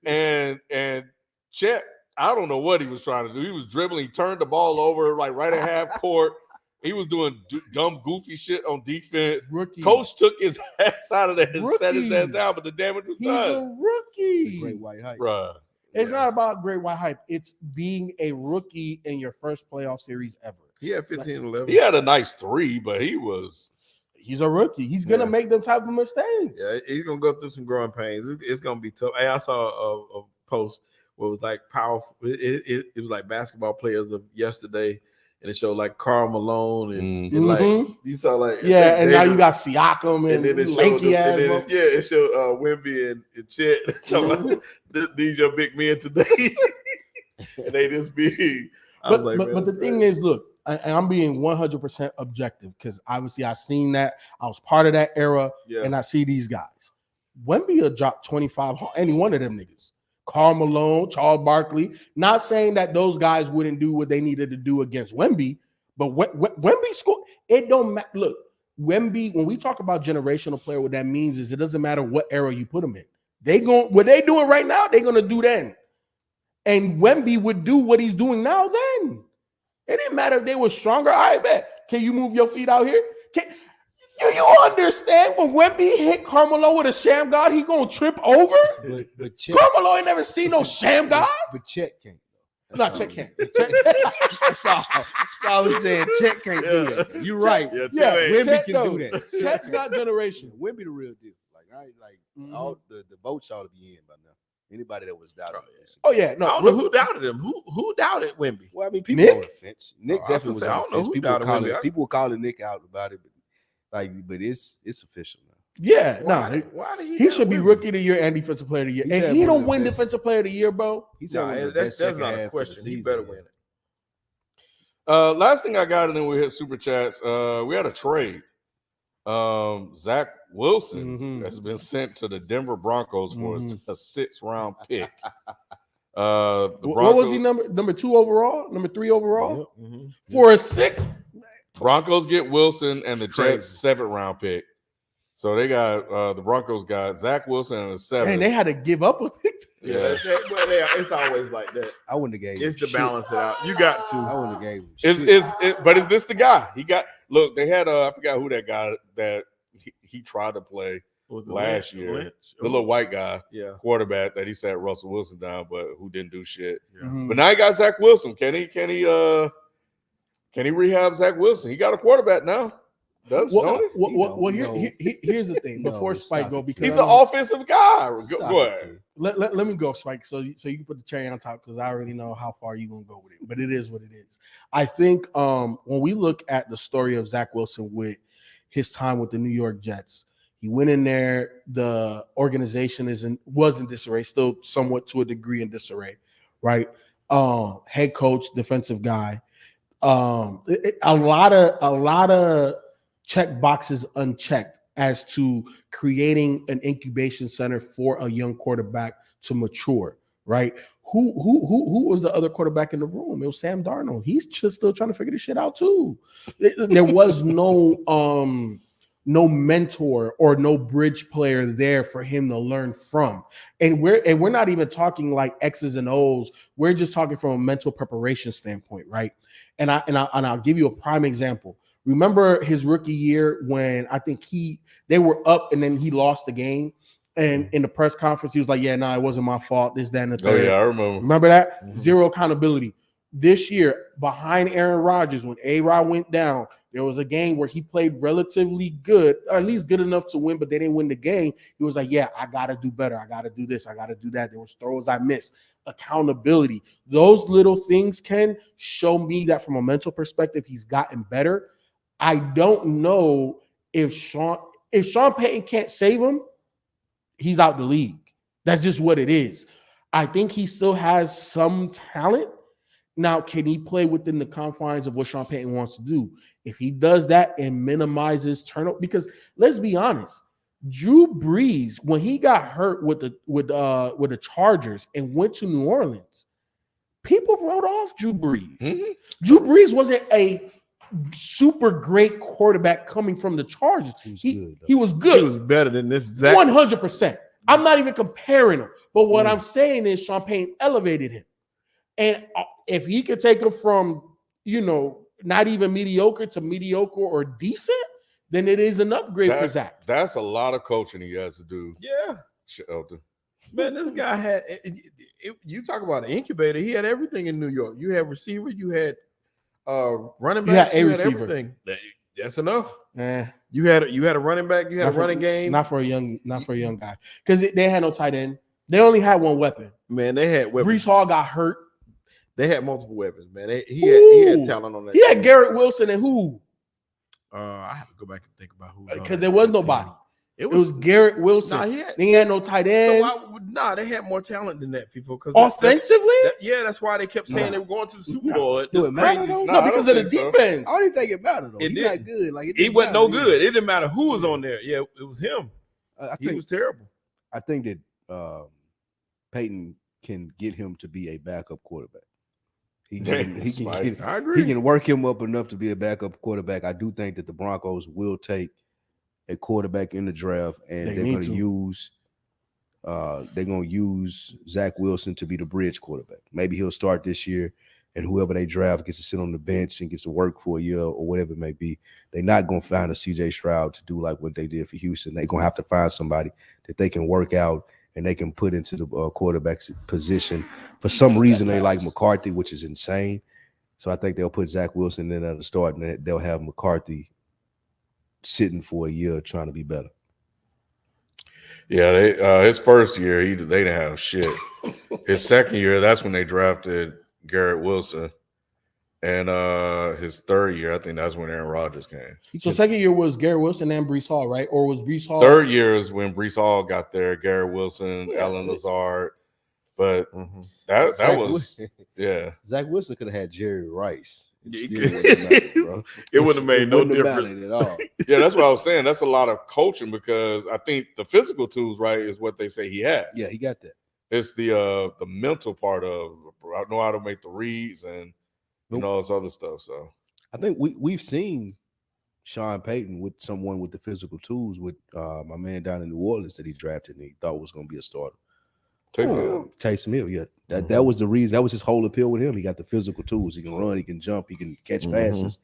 And Chet, I don't know what he was trying to do. He was dribbling. He turned the ball over like right at half court. He was doing dumb, goofy shit on defense. Rookie. Coach took his ass out of there and set his ass Rookies. down, but the damage was He's done. a rookie. Great white hype. Bruh. It's not about great white hype. It's being a rookie in your first playoff series ever. he had 15-11. He had a nice 3, but He's a rookie. He's gonna make them type of mistakes. Yeah, he's gonna go through some growing pains. It's gonna be tough. Hey, I saw a post where it was like powerful. It was like basketball players of yesterday, and it showed like Karl Malone and like you saw like Yeah, and now David, you got Siakam and then it showed lanky ass. it showed Wemby and Chet. Talking about, these your big men today, and they this big. But the thing is, look, and I'm being 100% objective because obviously I seen that. I was part of that era, and I see these guys. Wemby will drop 25 on any one of them niggas. Karl Malone, Charles Barkley. Not saying that those guys wouldn't do what they needed to do against Wemby, but Wemby scored. It don't matter. Look, Wemby, when we talk about generational player, what that means is it doesn't matter what era you put them in. What they doing right now, they're gonna do then. And Wemby would do what he's doing now then. It didn't matter if they were stronger. I bet. Can you move your feet out here? Do you understand when Wemby hit Carmelo with a sham god, he gonna trip over? But Chet, Carmelo ain't never seen no sham god. but Chet can't. No, Chet can't. That's all I'm saying. Chet can't do that. You're right. Yeah, Wemby Chet, can no. do that. Chet's not generation. Wemby the real deal. All the votes ought to be in by now. Anybody that was doubting this. Oh yeah, I no. don't know who doubted him. Who doubted Wemby? Well, I mean, people Nick? on the fence. Nick I was definitely was gonna say, I on don't the know fence. who People doubted Wemby. were calling Nick out about it, but it's official now. Yeah, Why did he should be Wemby? Rookie of the Year and Defensive Player of the Year. He's And had he one of don't the win best. Defensive Player of the Year, bro. He's No, had one of the that's best second not a halves of the question. He season, better man. win it. Last thing I got, and then we hit super chats. We had a trade. Zach Wilson has been sent to the Denver Broncos for a 6th-round pick. What was he number 2 overall? Number 3 overall? Mm-hmm. For a 6th? Broncos get Wilson and the Crazy. Jets 7th-round pick. So they got the Broncos got Zach Wilson and a 7th. And they had to give up a pick. Yeah. It's always like that. I wouldn't have gave him It's to shit. balance it out. You got I to. wouldn't have gave him shit. But is this the guy? He got look. They had I forgot who that guy that he tried to play Was the last Lynch- year. Lynch? The little white guy Yeah. quarterback that he sat Russell Wilson down, but who didn't do shit. Yeah. Mhm. But now he got Zack Wilson. Can he rehab Zack Wilson? He got a quarterback now. Does Here's the thing. No, Before Spike stop go, it. because he's I an know- offensive guy. Stop Go it, ahead. kid. let me go, Spike. So you can put the cherry on top because I already know how far you're gonna go with it. But it is what it is. I think when we look at the story of Zack Wilson with his time with the New York Jets, he went in there. The organization was in disarray, still somewhat to a degree in disarray, right? Head coach, defensive guy. A lot of check boxes unchecked as to creating an incubation center for a young quarterback to mature, right? Who was the other quarterback in the room? It was Sam Darnold. He's just still trying to figure this shit out too. There was no mentor or no bridge player there for him to learn from. And we're not even talking like X's and O's. We're just talking from a mental preparation standpoint, right? And I'll give you a prime example. Remember his rookie year when I think they were up and then he lost the game. And in the press conference, he was like, "Yeah, no, it wasn't my fault. This, that, and the third." Oh yeah, I remember. Remember that? Mhm. Zero accountability. This year, behind Aaron Rodgers, when A-Rod went down, there was a game where he played relatively good, or at least good enough to win, but they didn't win the game. He was like, "Yeah, I got to do better. I got to do this. I got to do that." There was throws I missed. Accountability. Those little things can show me that from a mental perspective, he's gotten better. I don't know if Sean Payton can't save him, he's out the league. That's just what it is. I think he still has some talent. Now, can he play within the confines of what Sean Payton wants to do? If he does that and minimizes turnover, because let's be honest, Drew Brees, when he got hurt with the Chargers and went to New Orleans, people wrote off Drew Brees. Mhm. Drew Brees wasn't a super great quarterback coming from the Chargers. He was good. He was better than this Zach. 100%. I'm not even comparing him. But what I'm saying is Sean Payton elevated him. And if he could take him from, not even mediocre to mediocre or decent, then it is an upgrade for Zach. That's a lot of coaching he has to do. Yeah. Shelton. Man, this guy had you talk about an incubator. He had everything in New York. You had receiver, you had running back, you had receiver. everything. That's enough. Eh, You had a running back, you had a running game. Not for a young guy. Because they had no tight end. They only had one weapon. Man, they had weapons. Brees Hall got hurt. They had multiple weapons, man. He had talent on that. He had team. Garrett Wilson and who? I have to go back and think about who. Because there was nobody. It It was Garrett Wilson. Nah, They had no tight end. they had more talent than that, FIFO. Because Offensively? that's why they kept saying they were going to the Super Bowl. Do It's it matter, crazy. though? No, because of the defense. I don't even think it mattered though. It He's not didn't. good. Like He didn't wasn't no matter. good. It didn't matter who was on there. Yeah, it was him. He was terrible. I think that Peyton can get him to be a backup quarterback. He I agree. can work him up enough to be a backup quarterback. I do think that the Broncos will take a quarterback in the draft, and They they're need going to use Zack Wilson to be the bridge quarterback. Maybe he'll start this year, and whoever they draft gets to sit on the bench and gets to work for a year or whatever it may be. They're not going to find a CJ Stroud to do like what they did for Houston. They're going to have to find somebody that they can work out and they can put into the quarterback's position. For some reason, they like McCarthy, which is insane. So I think they'll put Zack Wilson in at the start, and they'll have McCarthy sitting for a year trying to be better. Yeah, they his first year they didn't have shit. His second year, that's when they drafted Garrett Wilson, and his third year, I think that's when Aaron Rodgers came. So second year was Garrett Wilson and Brees Hall, right? Or was Brees Hall? Third year is when Brees Hall got there, Garrett Wilson, Allen Lazard, but that Zach was Zack Wilson could have had Jerry Rice. It wouldn't have made no difference at all. Yeah, that's what I was saying. That's a lot of coaching because I think the physical tools, right, is what they say he has. Yeah, he got that. It's the mental part of I know how to make the reads and all this other stuff. So I think we've seen Sean Payton with someone with the physical tools with my man down in New Orleans that he drafted and he thought was going to be a starter. Taysom Hill, yeah. That was the reason. That was his whole appeal with him. He got the physical tools. He can run, he can jump, he can catch passes.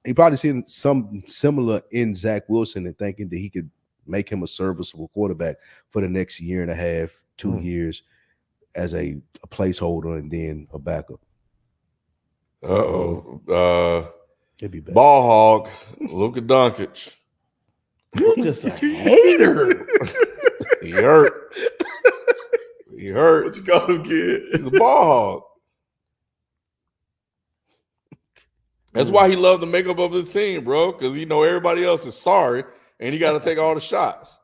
He probably seen some similar in Zack Wilson and thinking that he could make him a serviceable quarterback for the next year and a half, 2 years as a placeholder and then a backup. It'd be bad. Ball hog, Luka Doncic. You're just a hater. He hurt. He hurt. What you call him, kid? He's a ball hog. That's why he loved the makeup of his team, bro, because everybody else is sorry, and he got to take all the shots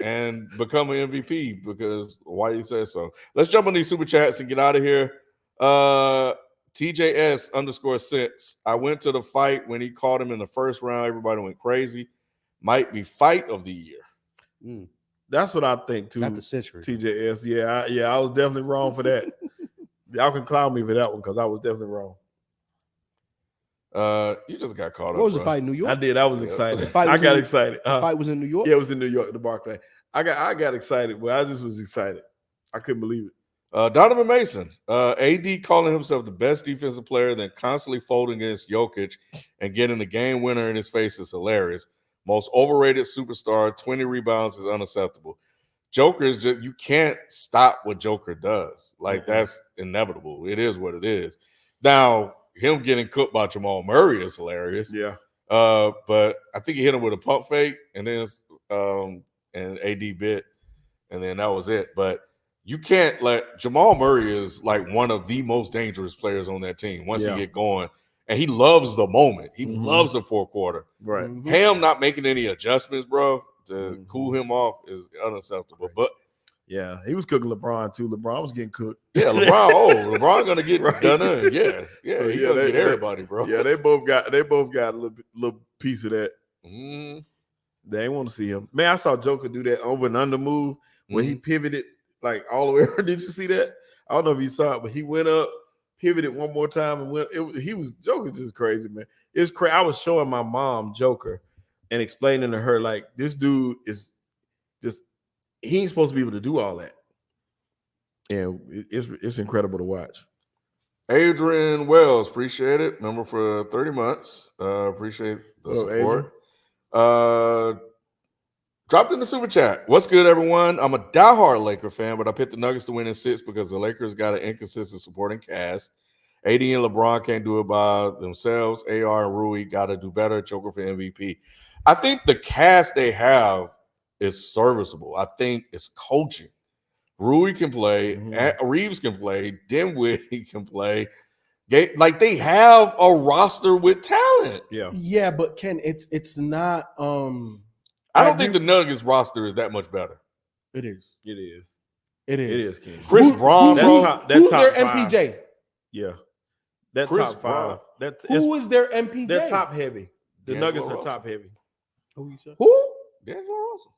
and become an MVP because why he says so. Let's jump on these super chats and get out of here. TJS_6. I went to the fight when he caught him in the first round. Everybody went crazy. Might be fight of the year. That's what I think too. Not the century. TJS. Yeah, I was definitely wrong for that. Y'all can clown me for that one because I was definitely wrong. You just got caught up. What was the bro. fight in New York? I did. I was excited. fight I was got in- excited. The fight was in New York? Yeah, it was in New York, the Barclay. I got excited, but I just was excited. I couldn't believe it. Donovan Mason, AD calling himself the best defensive player, then constantly folding against Jokic and getting the game winner in his face is hilarious. Most overrated superstar, 20 rebounds is unacceptable. Joker is just, you can't stop what Joker does. Like, that's inevitable. It is what it is. Now, him getting cooked by Jamal Murray is hilarious. Yeah. But I think he hit him with a pump fake and then and AD bit, and then that was it. But you can't let Jamal Murray is like one of the most dangerous players on that team once he get going. And he loves the moment. He loves the fourth quarter. Right. Him not making any adjustments, bro, to cool him off is unacceptable. But yeah, he was cooking LeBron too. LeBron was getting cooked. yeah, LeBron gonna get done in. Yeah, So, he gonna get everybody, bro. Yeah, they both got a little piece of that. Mm. They ain't want to see him. Man, I saw Joker do that over and under move when he pivoted like all the way around. Did you see that? I don't know if you saw it, but he went up, pivoted one more time, and Joker just crazy, man. It's crazy. I was showing my mom Joker and explaining to her like this dude is just he ain't supposed to be able to do all that. And it's incredible to watch. Adrian Wells, appreciate it. Member for 30 months. Appreciate the support. Dropped in the super chat. What's good, everyone? I'm a diehard Laker fan, but I picked the Nuggets to win in 6 because the Lakers got an inconsistent supporting cast. AD and LeBron can't do it by themselves. AR and Rui got to do better. Joker for MVP. I think the cast they have is serviceable. I think it's coaching. Rui can play. Reeves can play. Dinwiddie can play. Like they have a roster with talent. Yeah, but Ken, it's not. I don't think the Nuggets roster is that much better. It is. It is. It is. It is, Ken. Chris Brown, bro. Who's top their five. MPJ? Yeah. That Chris top five. Brown. Who is their MPJ? They're top heavy. The D'Angelo Nuggets are Russell. top heavy. Who? D'Angelo Russell.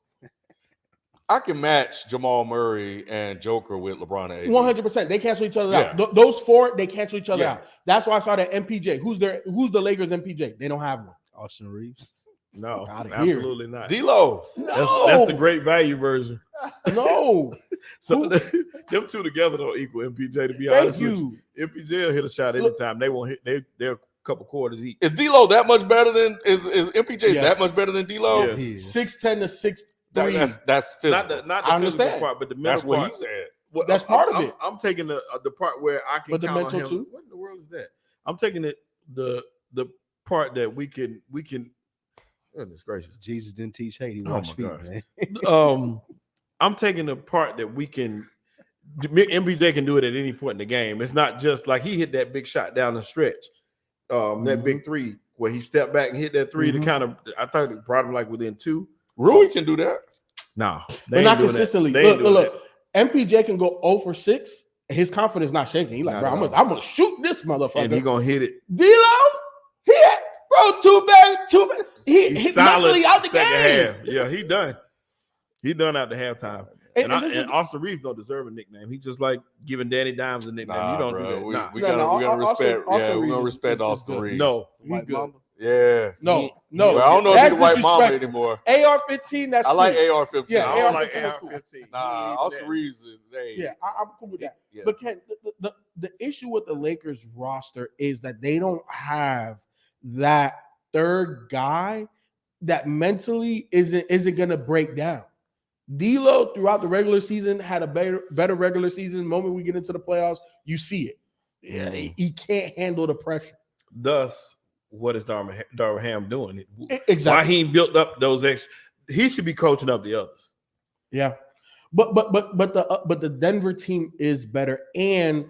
I can match Jamal Murray and Joker with LeBron and AD. 100%. They cancel each other out. Those four, they cancel each other out. That's why I saw that MPJ. Who's the Lakers MPJ? They don't have one. Austin Reeves. No, Outta here. absolutely not. D-Lo. No, That's the great value version. No. So them two together don't equal MPJ. To be Thank honest with you. you, MPJ will hit a shot anytime. They won't hit. They're a couple quarters each. Is D-Lo that much better than is MPJ Yes. that much better than D-Lo? Yeah. 6'10" to 6'3". That's physical. Not I the physical understand. part, but the mental That's what part. he said. Well, That's part of it. I'm taking the part where I can But the count on mental him. too? What in the world is that? I'm taking it the part that we can. Goodness gracious. Jesus didn't teach hate. He Oh washed my feet, God. man. I'm taking the part that we can. MPJ can do it at any point in the game. It's not just like he hit that big shot down the stretch, that big three where he stepped back and hit that 3 to kind of. I thought it brought him like within 2. Rui can do that. No, But not consistently. Look. MPJ can go 0 for 6. His confidence not shaking. He's like, Not bro, at all. I'm gonna shoot this motherfucker. and he gonna hit it. D-Lo, he had, bro, two bad. He He's mentally out the second game. half. Yeah, he done. He done at the halftime. And And, this is- and Austin Reeves don't deserve a nickname. He just like giving Danny Dimes a nickname. Nah, you don't bro. do that. We Nah. gotta Austin- respect. Austin Yeah, we're Reeves gonna is- respect is Austin good. Reeves. No, White good. Mamba. Yeah. No. Well, I don't know if That's he's a white mama disrespectful. anymore. AR-15, that's I like cool. AR-15. Yeah, I don't like AR-15 is cool. AR-15. Nah, Austin Reeves is. Hey, Yeah, I'm cool with that. Yeah. But Ken, the issue with the Lakers roster is that they don't have that third guy that mentally isn't gonna break down. D'Lo throughout the regular season had a better regular season. The moment we get into the playoffs, you see it. Yeah, he can't handle the pressure. Thus, what is Darvin Ham doing? Exactly. Why he built up those extra? He should be coaching up the others. Yeah, but the Denver team is better, and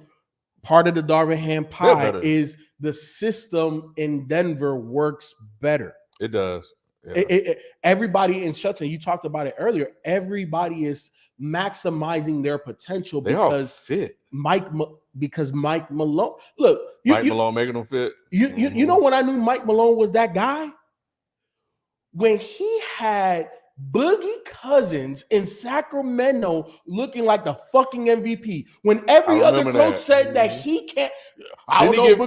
part of the Darvin Ham pie is the system in Denver works better. It does. Yeah. Everybody in Shutton, you talked about it earlier. Everybody is maximizing their potential They all because fit. Mike Malone. Look, Malone making them fit. You know when I knew Mike Malone was that guy? When he had Boogie Cousins in Sacramento looking like the fucking MVP. When every other coach said that he can't.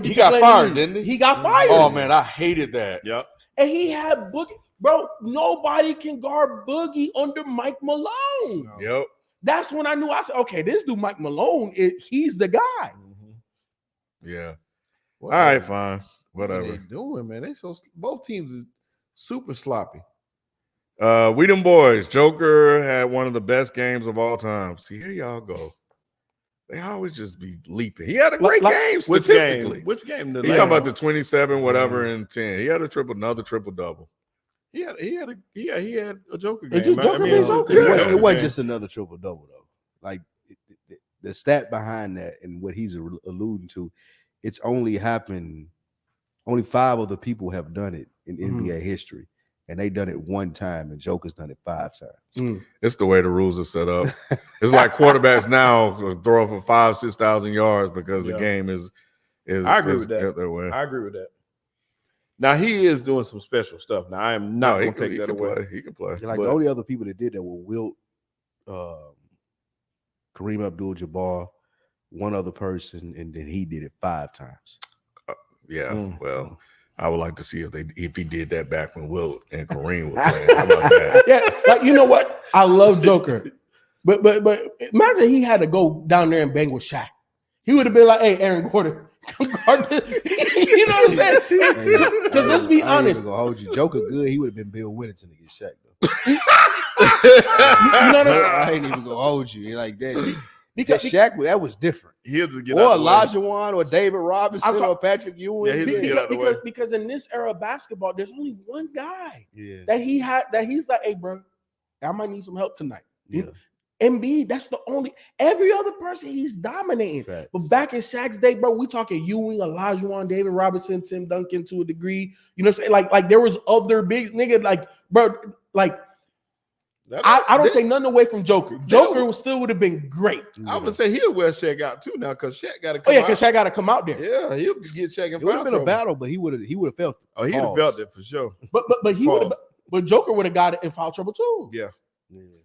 He got fired, didn't he? He got fired. Oh man, I hated that. Yep. And he had Boogie. Bro, nobody can guard Boogie under Mike Malone. Yep. That's when I knew. I said, okay, this dude Mike Malone, he's the guy. Yeah. All right, fine. Whatever. What are they doing, man? They both teams is super sloppy. We them boys. Joker had one of the best games of all time. See, here y'all go. They always just be leaping. He had a great game statistically. Which game? He talking about the 27, whatever, and 10. He had another triple double. He had a Joker game. It's just Joker It game. wasn't just another triple double though. Like the stat behind that and what he's alluding to, it's only happened. Only 5 other people have done it in NBA history, and they done it one time, and Joker's done it 5 times. It's the way the rules are set up. It's like quarterbacks now throw for 5,000-6,000 yards because the game is. I agree with that. That way. I agree with that. Now he is doing some special stuff. Now I am not going to take that away. He can play. Like the only other people that did that were Wilt, Kareem Abdul-Jabbar, one other person, and then he did it 5 times. Well, I would like to see if he did that back when Wilt and Kareem were playing. How about that? Yeah, like you know what? I love Joker, but imagine he had to go down there and bang with Shaq. He would have been like, "Hey, Aaron Gordon, come guard this." You know what I'm saying? Because let's be honest, I'm gonna hold you. Joker good. He would have been Bill Whittington against Shaq though. you know what I'm saying? I ain't even gonna hold you like that. Because Shaq, that was different. He'll just get or out the way. Elijah Wan or David Robinson or Patrick Ewing. Because in this era of basketball, there's only one guy that he's like, "Hey, bro, I might need some help tonight." Yeah. Embiid, that's the only. Every other person he's dominating. Facts. But back in Shaq's day, bro, we talking Ewing, Elijah Wan, David Robinson, Tim Duncan to a degree. You know what I'm saying? Like there was other big nigga, like bro, like. I don't take nothing away from Joker. Joker still would have been great. I would say he'll wear Shaq out too now because Shaq got to come out. Because Shaq got to come out there. Yeah, he'll get Shaq in It would have been a battle, but he would have felt it. Oh, he'd have felt it for sure. But he would have. But Joker would have got it in foul trouble too. Yeah.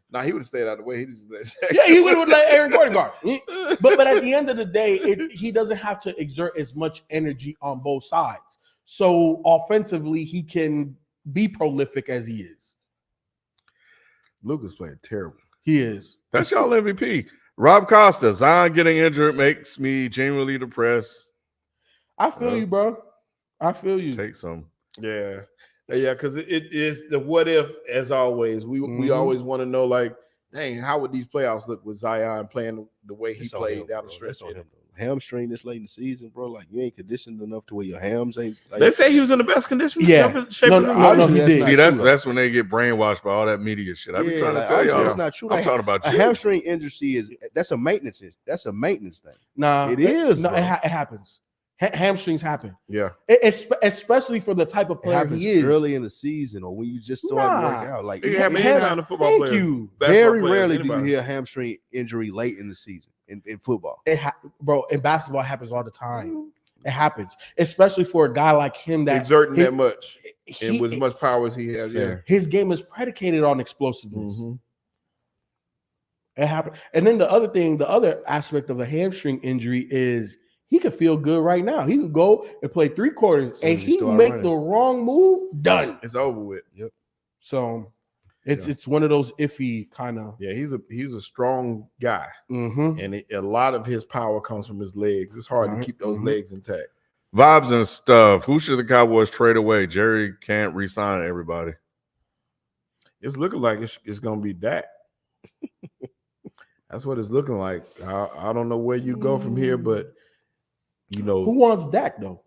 Now he would have stayed out of the way. He just let Shaq. Yeah, he would have let Aaron Gordon guard. But at the end of the day, he doesn't have to exert as much energy on both sides. So offensively, he can be prolific as he is. Luka's playing terrible. He is. That's y'all MVP. Rob Costa, Zion getting injured makes me genuinely depressed. I feel you, bro. I feel you. Take some. Yeah, because it is the what if, as always. We always want to know, like, dang, how would these playoffs look with Zion playing the way he played down the stretch? Hamstring this late in the season, bro. Like you ain't conditioned enough to where your hams ain't. Like, they say he was in the best condition. Yeah, no, he did. See, that's when they get brainwashed by all that media shit. I've been trying to tell y'all. That's not true. I'm talking about a hamstring injury that's a maintenance. That's a maintenance thing. Nah, it is. No, it happens. Hamstrings happen. Yeah, especially for the type of player he is. Early in the season, or when you just start to work out. Like it happens anytime the football player. Thank you. Very rarely do you hear a hamstring injury late in the season in football. Bro, in basketball, it happens all the time. It happens, especially for a guy like him that exerting that much and with as much power as he has. Yeah, his game is predicated on explosiveness. It happened, and then the other aspect of a hamstring injury is he could feel good right now. He could go and play 3 quarters, and he make the wrong move, done. It's over with. Yep. So it's one of those iffy kind of. Yeah, he's a strong guy, and a lot of his power comes from his legs. It's hard to keep those legs intact. Vibes and stuff. Who should the Cowboys trade away? Jerry can't re-sign everybody. It's looking like it's gonna be Dak. That's what it's looking like. I don't know where you go from here, but you know Who wants Dak though?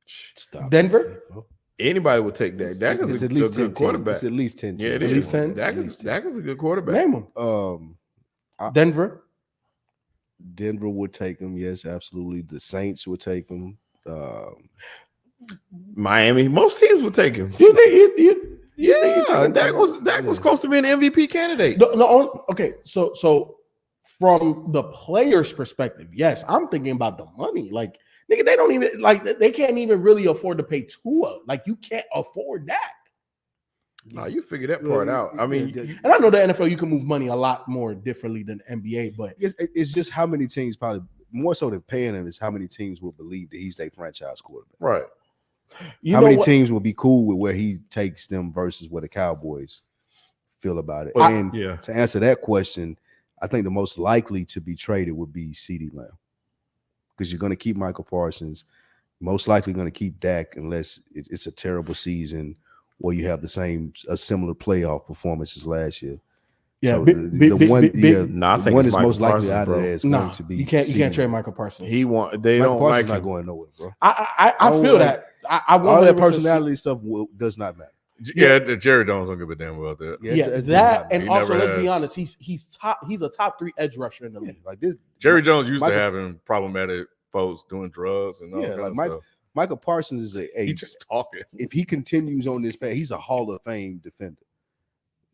Stop. Denver? anybody would take Dak. Dak is a good quarterback. It's at least 10. Yeah, it At is. least 10? Dak is a good quarterback. Name them. I- Denver. Denver would take him. Yes, absolutely. The Saints would take him. Miami. Most teams would take him. You think you Yeah, Dak was close to being an MVP candidate. Okay, so from the player's perspective, yes, I'm thinking about the money. Like, nigga, they don't even they can't even really afford to pay Tua. Like, you can't afford that. No, you figure that part out. I mean, And I know the NFL, you can move money a lot more differently than NBA, but it's just how many teams, probably more so than paying him, is how many teams will believe that he's their franchise quarterback. right. How many teams will be cool with where he takes them versus what the Cowboys feel about it? And to answer that question, I think the most likely to be traded would be CeeDee Lamb, because you're going to keep Michael Parsons, most likely going to keep Dak unless it's a terrible season or you have a similar playoff performance as last year. Yeah, so the one is most likely out of there is going to be. You can't trade Michael Parsons. Michael Parsons not going nowhere, bro. I feel that. All that personality stuff does not matter. Yeah, Jerry Jones don't give a damn about that. That and also let's be honest, he's a top 3 edge rusher in the league. Like this, Jerry Jones used to having problematic folks doing drugs and all that kind of stuff. Michael Parsons is he just talking. If he continues on this path, he's a Hall of Fame defender.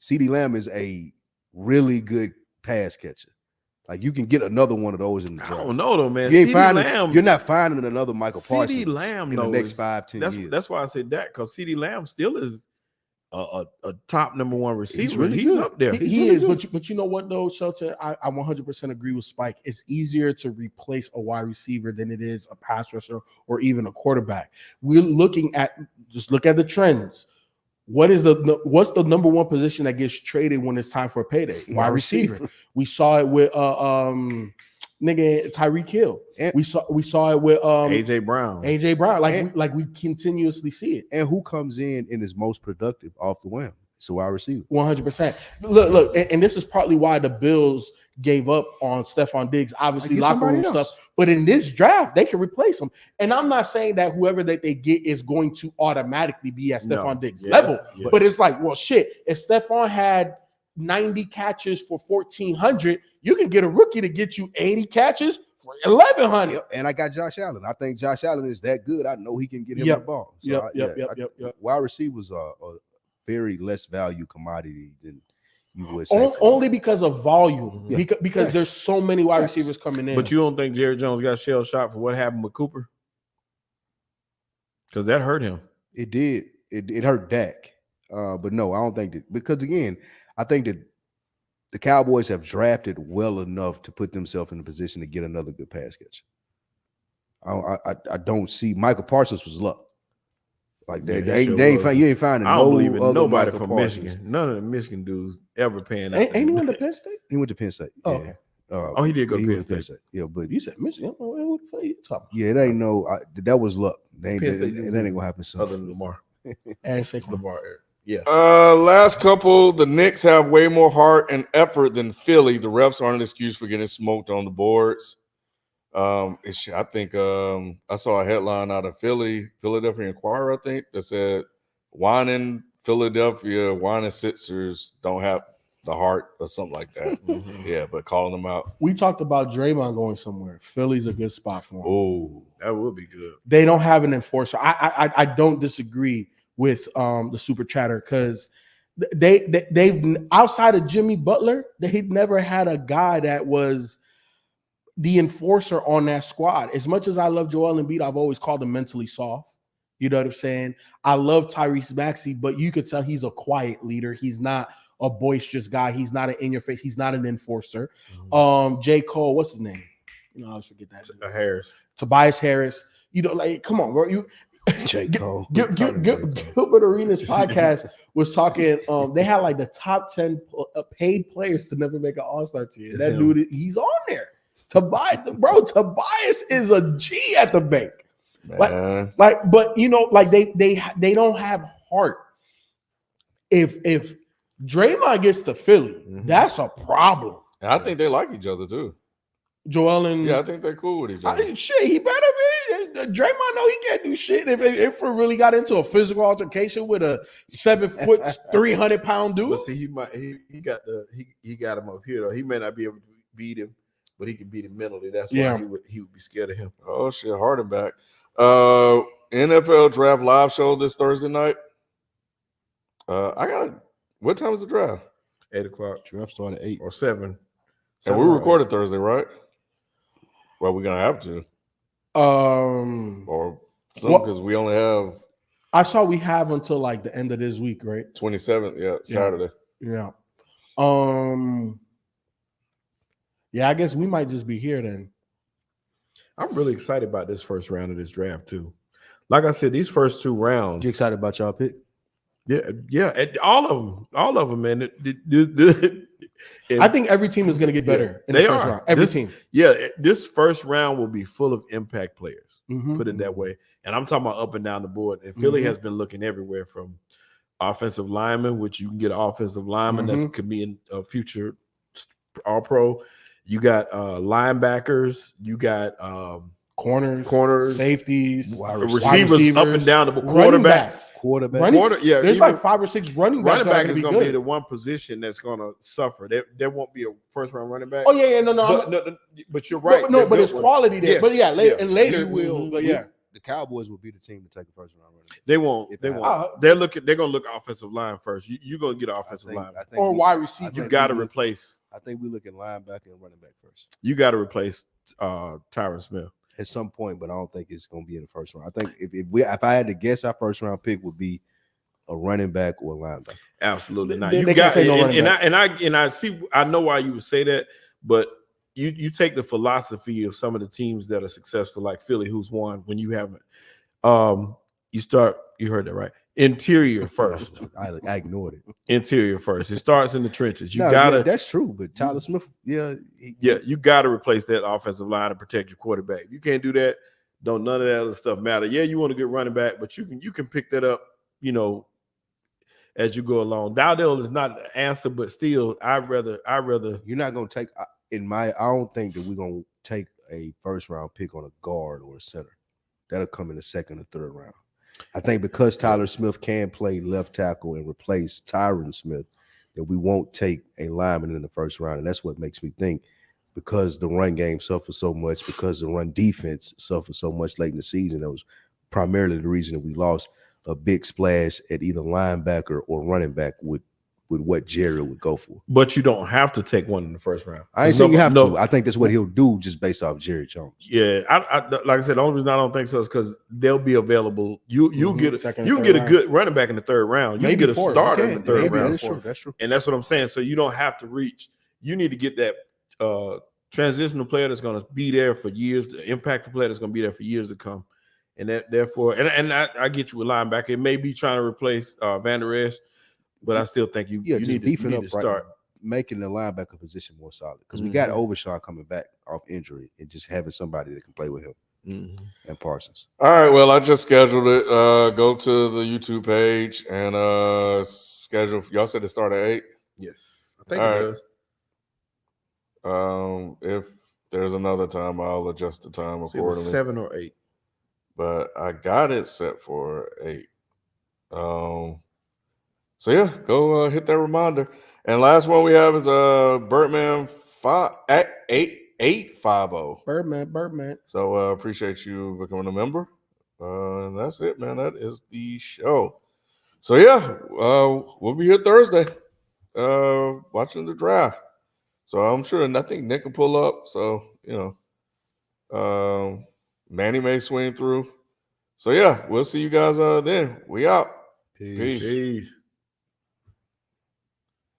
CeeDee Lamb is a really good pass catcher. Like, you can get another one of those in the draft. I don't know though, man. You're not finding another Michael Parsons CeeDee Lamb in the next 5-10 years. That's why I said that, because CeeDee Lamb still is a top number 1 receiver. Really He's good. up there. He is, but you know what though, Shelton? I 100% agree with Spike. It's easier to replace a wide receiver than it is a pass rusher or even a quarterback. We're looking at look at the trends. What's the number 1 position that gets traded when it's time for a payday? Wide receiver. We saw it with Tyreek Hill. And we saw it with AJ Brown. Like we continuously see it. And who comes in and is most productive off the whim? It's a wide receiver. 100%. Look, and this is partly why the Bills gave up on Stephon Diggs. Obviously, locker room stuff. But in this draft, they can replace him. And I'm not saying that whoever that they get is going to automatically be at Stephon Diggs' level. Yes. But it's like, well, shit. If Stephon had 90 catches for 1,400, you can get a rookie to get you 80 catches for 1,100. Yep. And I got Josh Allen. I think Josh Allen is that good. I know he can get him the ball. So wide receivers are a very less value commodity than you would say. Only because of volume. Yeah. Because there's so many wide receivers coming in. But you don't think Jerry Jones got shell shocked for what happened with Cooper? Because that hurt him. It did. It hurt Dak. But no, I don't think that, because again, I think that the Cowboys have drafted well enough to put themselves in a position to get another good pass catcher. I don't see Michael Parsons was luck. Like you ain't finding I don't believe in nobody Michael from Parsons. Michigan. None of the Michigan dudes ever paying out. Ain't he went to Penn State? He went to Penn State. Oh, yeah. Okay. He did go to Penn State. Yeah, but You said Michigan. What the fuck are you talking about? yeah, it ain't that was luck. That ain't gonna happen soon. Other than Lamar. And say Lamar. Yeah. Last couple, the Knicks have way more heart and effort than Philly. The refs aren't an excuse for getting smoked on the boards. I think I saw a headline out of Philadelphia Inquirer, I think, that said whining Sixers don't have the heart or something like that. Yeah, but calling them out. We talked about Draymond going somewhere. Philly's a good spot for him. Oh, that would be good. They don't have an enforcer. I don't disagree with the super chatter, because they've outside of Jimmy Butler, they've never had a guy that was the enforcer on that squad. As much as I love Joel Embiid, I've always called him mentally soft. You know what I'm saying? I love Tyrese Maxey, but you could tell he's a quiet leader. He's not a boisterous guy. He's not an in-your-face. He's not an enforcer. J. Cole, what's his name? I always forget that. Tobias Harris. Like, come on, bro. J. Cole. Gilbert Arenas podcast was talking. They had like the top 10 paid players to never make an All-Star team. That dude, he's on there. Tobias is a G at the bank. Man. But they don't have heart. If Draymond gets to Philly, that's a problem. And I think they like each other too. Joel and I think they're cool with each other. He better be. Draymond know he can't do shit if it really got into a physical altercation with a 7 foot 300-pound dude. But see, he got him up here though. He may not be able to beat him, but he can beat him mentally. That's why he would be scared of him. Oh shit, Harden back. NFL Draft Live show this Thursday night. What time is the draft? 8:00. Draft start at 8 or 7. And we recorded Thursday, right? Well, we're gonna have to. Or because we only have. I saw we have until like the end of this week, right? 27th, yeah, Saturday. Yeah. Yeah, I guess we might just be here then. I'm really excited about this first round of this draft too. Like I said, these first 2 rounds. You excited about y'all pick? Yeah, and all of them, man. I think every team is going to get better in the first round. Every team. Yeah, this first round will be full of impact players. Mm-hmm. Put it that way. And I'm talking about up and down the board. And Philly has been looking everywhere from offensive linemen, which you can get an offensive lineman that could be in a future All-Pro. You got linebackers. You got corners, safeties, receivers up and down the quarterbacks. There's like 5 or 6 running backs. Running back is going to be the one position that's going to suffer. There won't be a first round running back. Oh yeah, no. But you're right. But it's quality there. Yes, but later will. But the Cowboys will be the team to take a first round running back. They won't. They won't. They're going to look offensive line first. You're going to get an offensive line or wide receiver. You got to replace. I think we look at linebacker and running back first. You got to replace Tyron Smith at some point, but I don't think it's going to be in the first round. I think if I had to guess, our first round pick would be a running back or a linebacker. Absolutely not. You got and I see. I know why you would say that, but you take the philosophy of some of the teams that are successful, like Philly, who's won when you haven't. You heard that right. Interior first. I ignored it. Interior first. It starts in the trenches. That's true. But Tyler Smith, you gotta replace that offensive line and protect your quarterback. You can't do that. None of that other stuff matter. Yeah, you want a good running back, but you can pick that up, as you go along. Dowdell is not the answer, but still, I'd rather. You're not gonna take I don't think that we're gonna take a first round pick on a guard or a center. That'll come in the second or third round. I think because Tyler Smith can play left tackle and replace Tyron Smith, that we won't take a lineman in the first round. And that's what makes me think, because the run game suffers so much, because the run defense suffers so much late in the season, that was primarily the reason that we lost a big splash at either linebacker or running back with what Jerry would go for. But you don't have to take one in the first round. I ain't saying you have to. I think that's what he'll do just based off Jerry Jones. Yeah, I like I said, the only reason I don't think so is because they'll be available. You'll get a good running back in the third round. You can get a starter in the third round. That's true. And that's what I'm saying. So you don't have to reach. You need to get that transitional player that's going to be there for years, the impactful player that's going to be there for years to come. And that therefore, and I get you with linebacker. It may be trying to replace Van Der Esch, but I still think you need to start making the linebacker position more solid, because we got Overshawn coming back off injury and just having somebody that can play with him and Parsons. All right, well, I just scheduled it. Go to the YouTube page and schedule. Y'all said it start at 8? Yes, I think it does. If there's another time, I'll adjust the time accordingly. 7 or 8. But I got it set for 8. So yeah, go hit that reminder. And last one we have is Birdman 850. Birdman. So appreciate you becoming a member. And that's it, man. That is the show. So yeah, we'll be here Thursday, watching the draft. So I'm sure nothing Nick can pull up. So Manny may swing through. So yeah, we'll see you guys then. We out. Peace.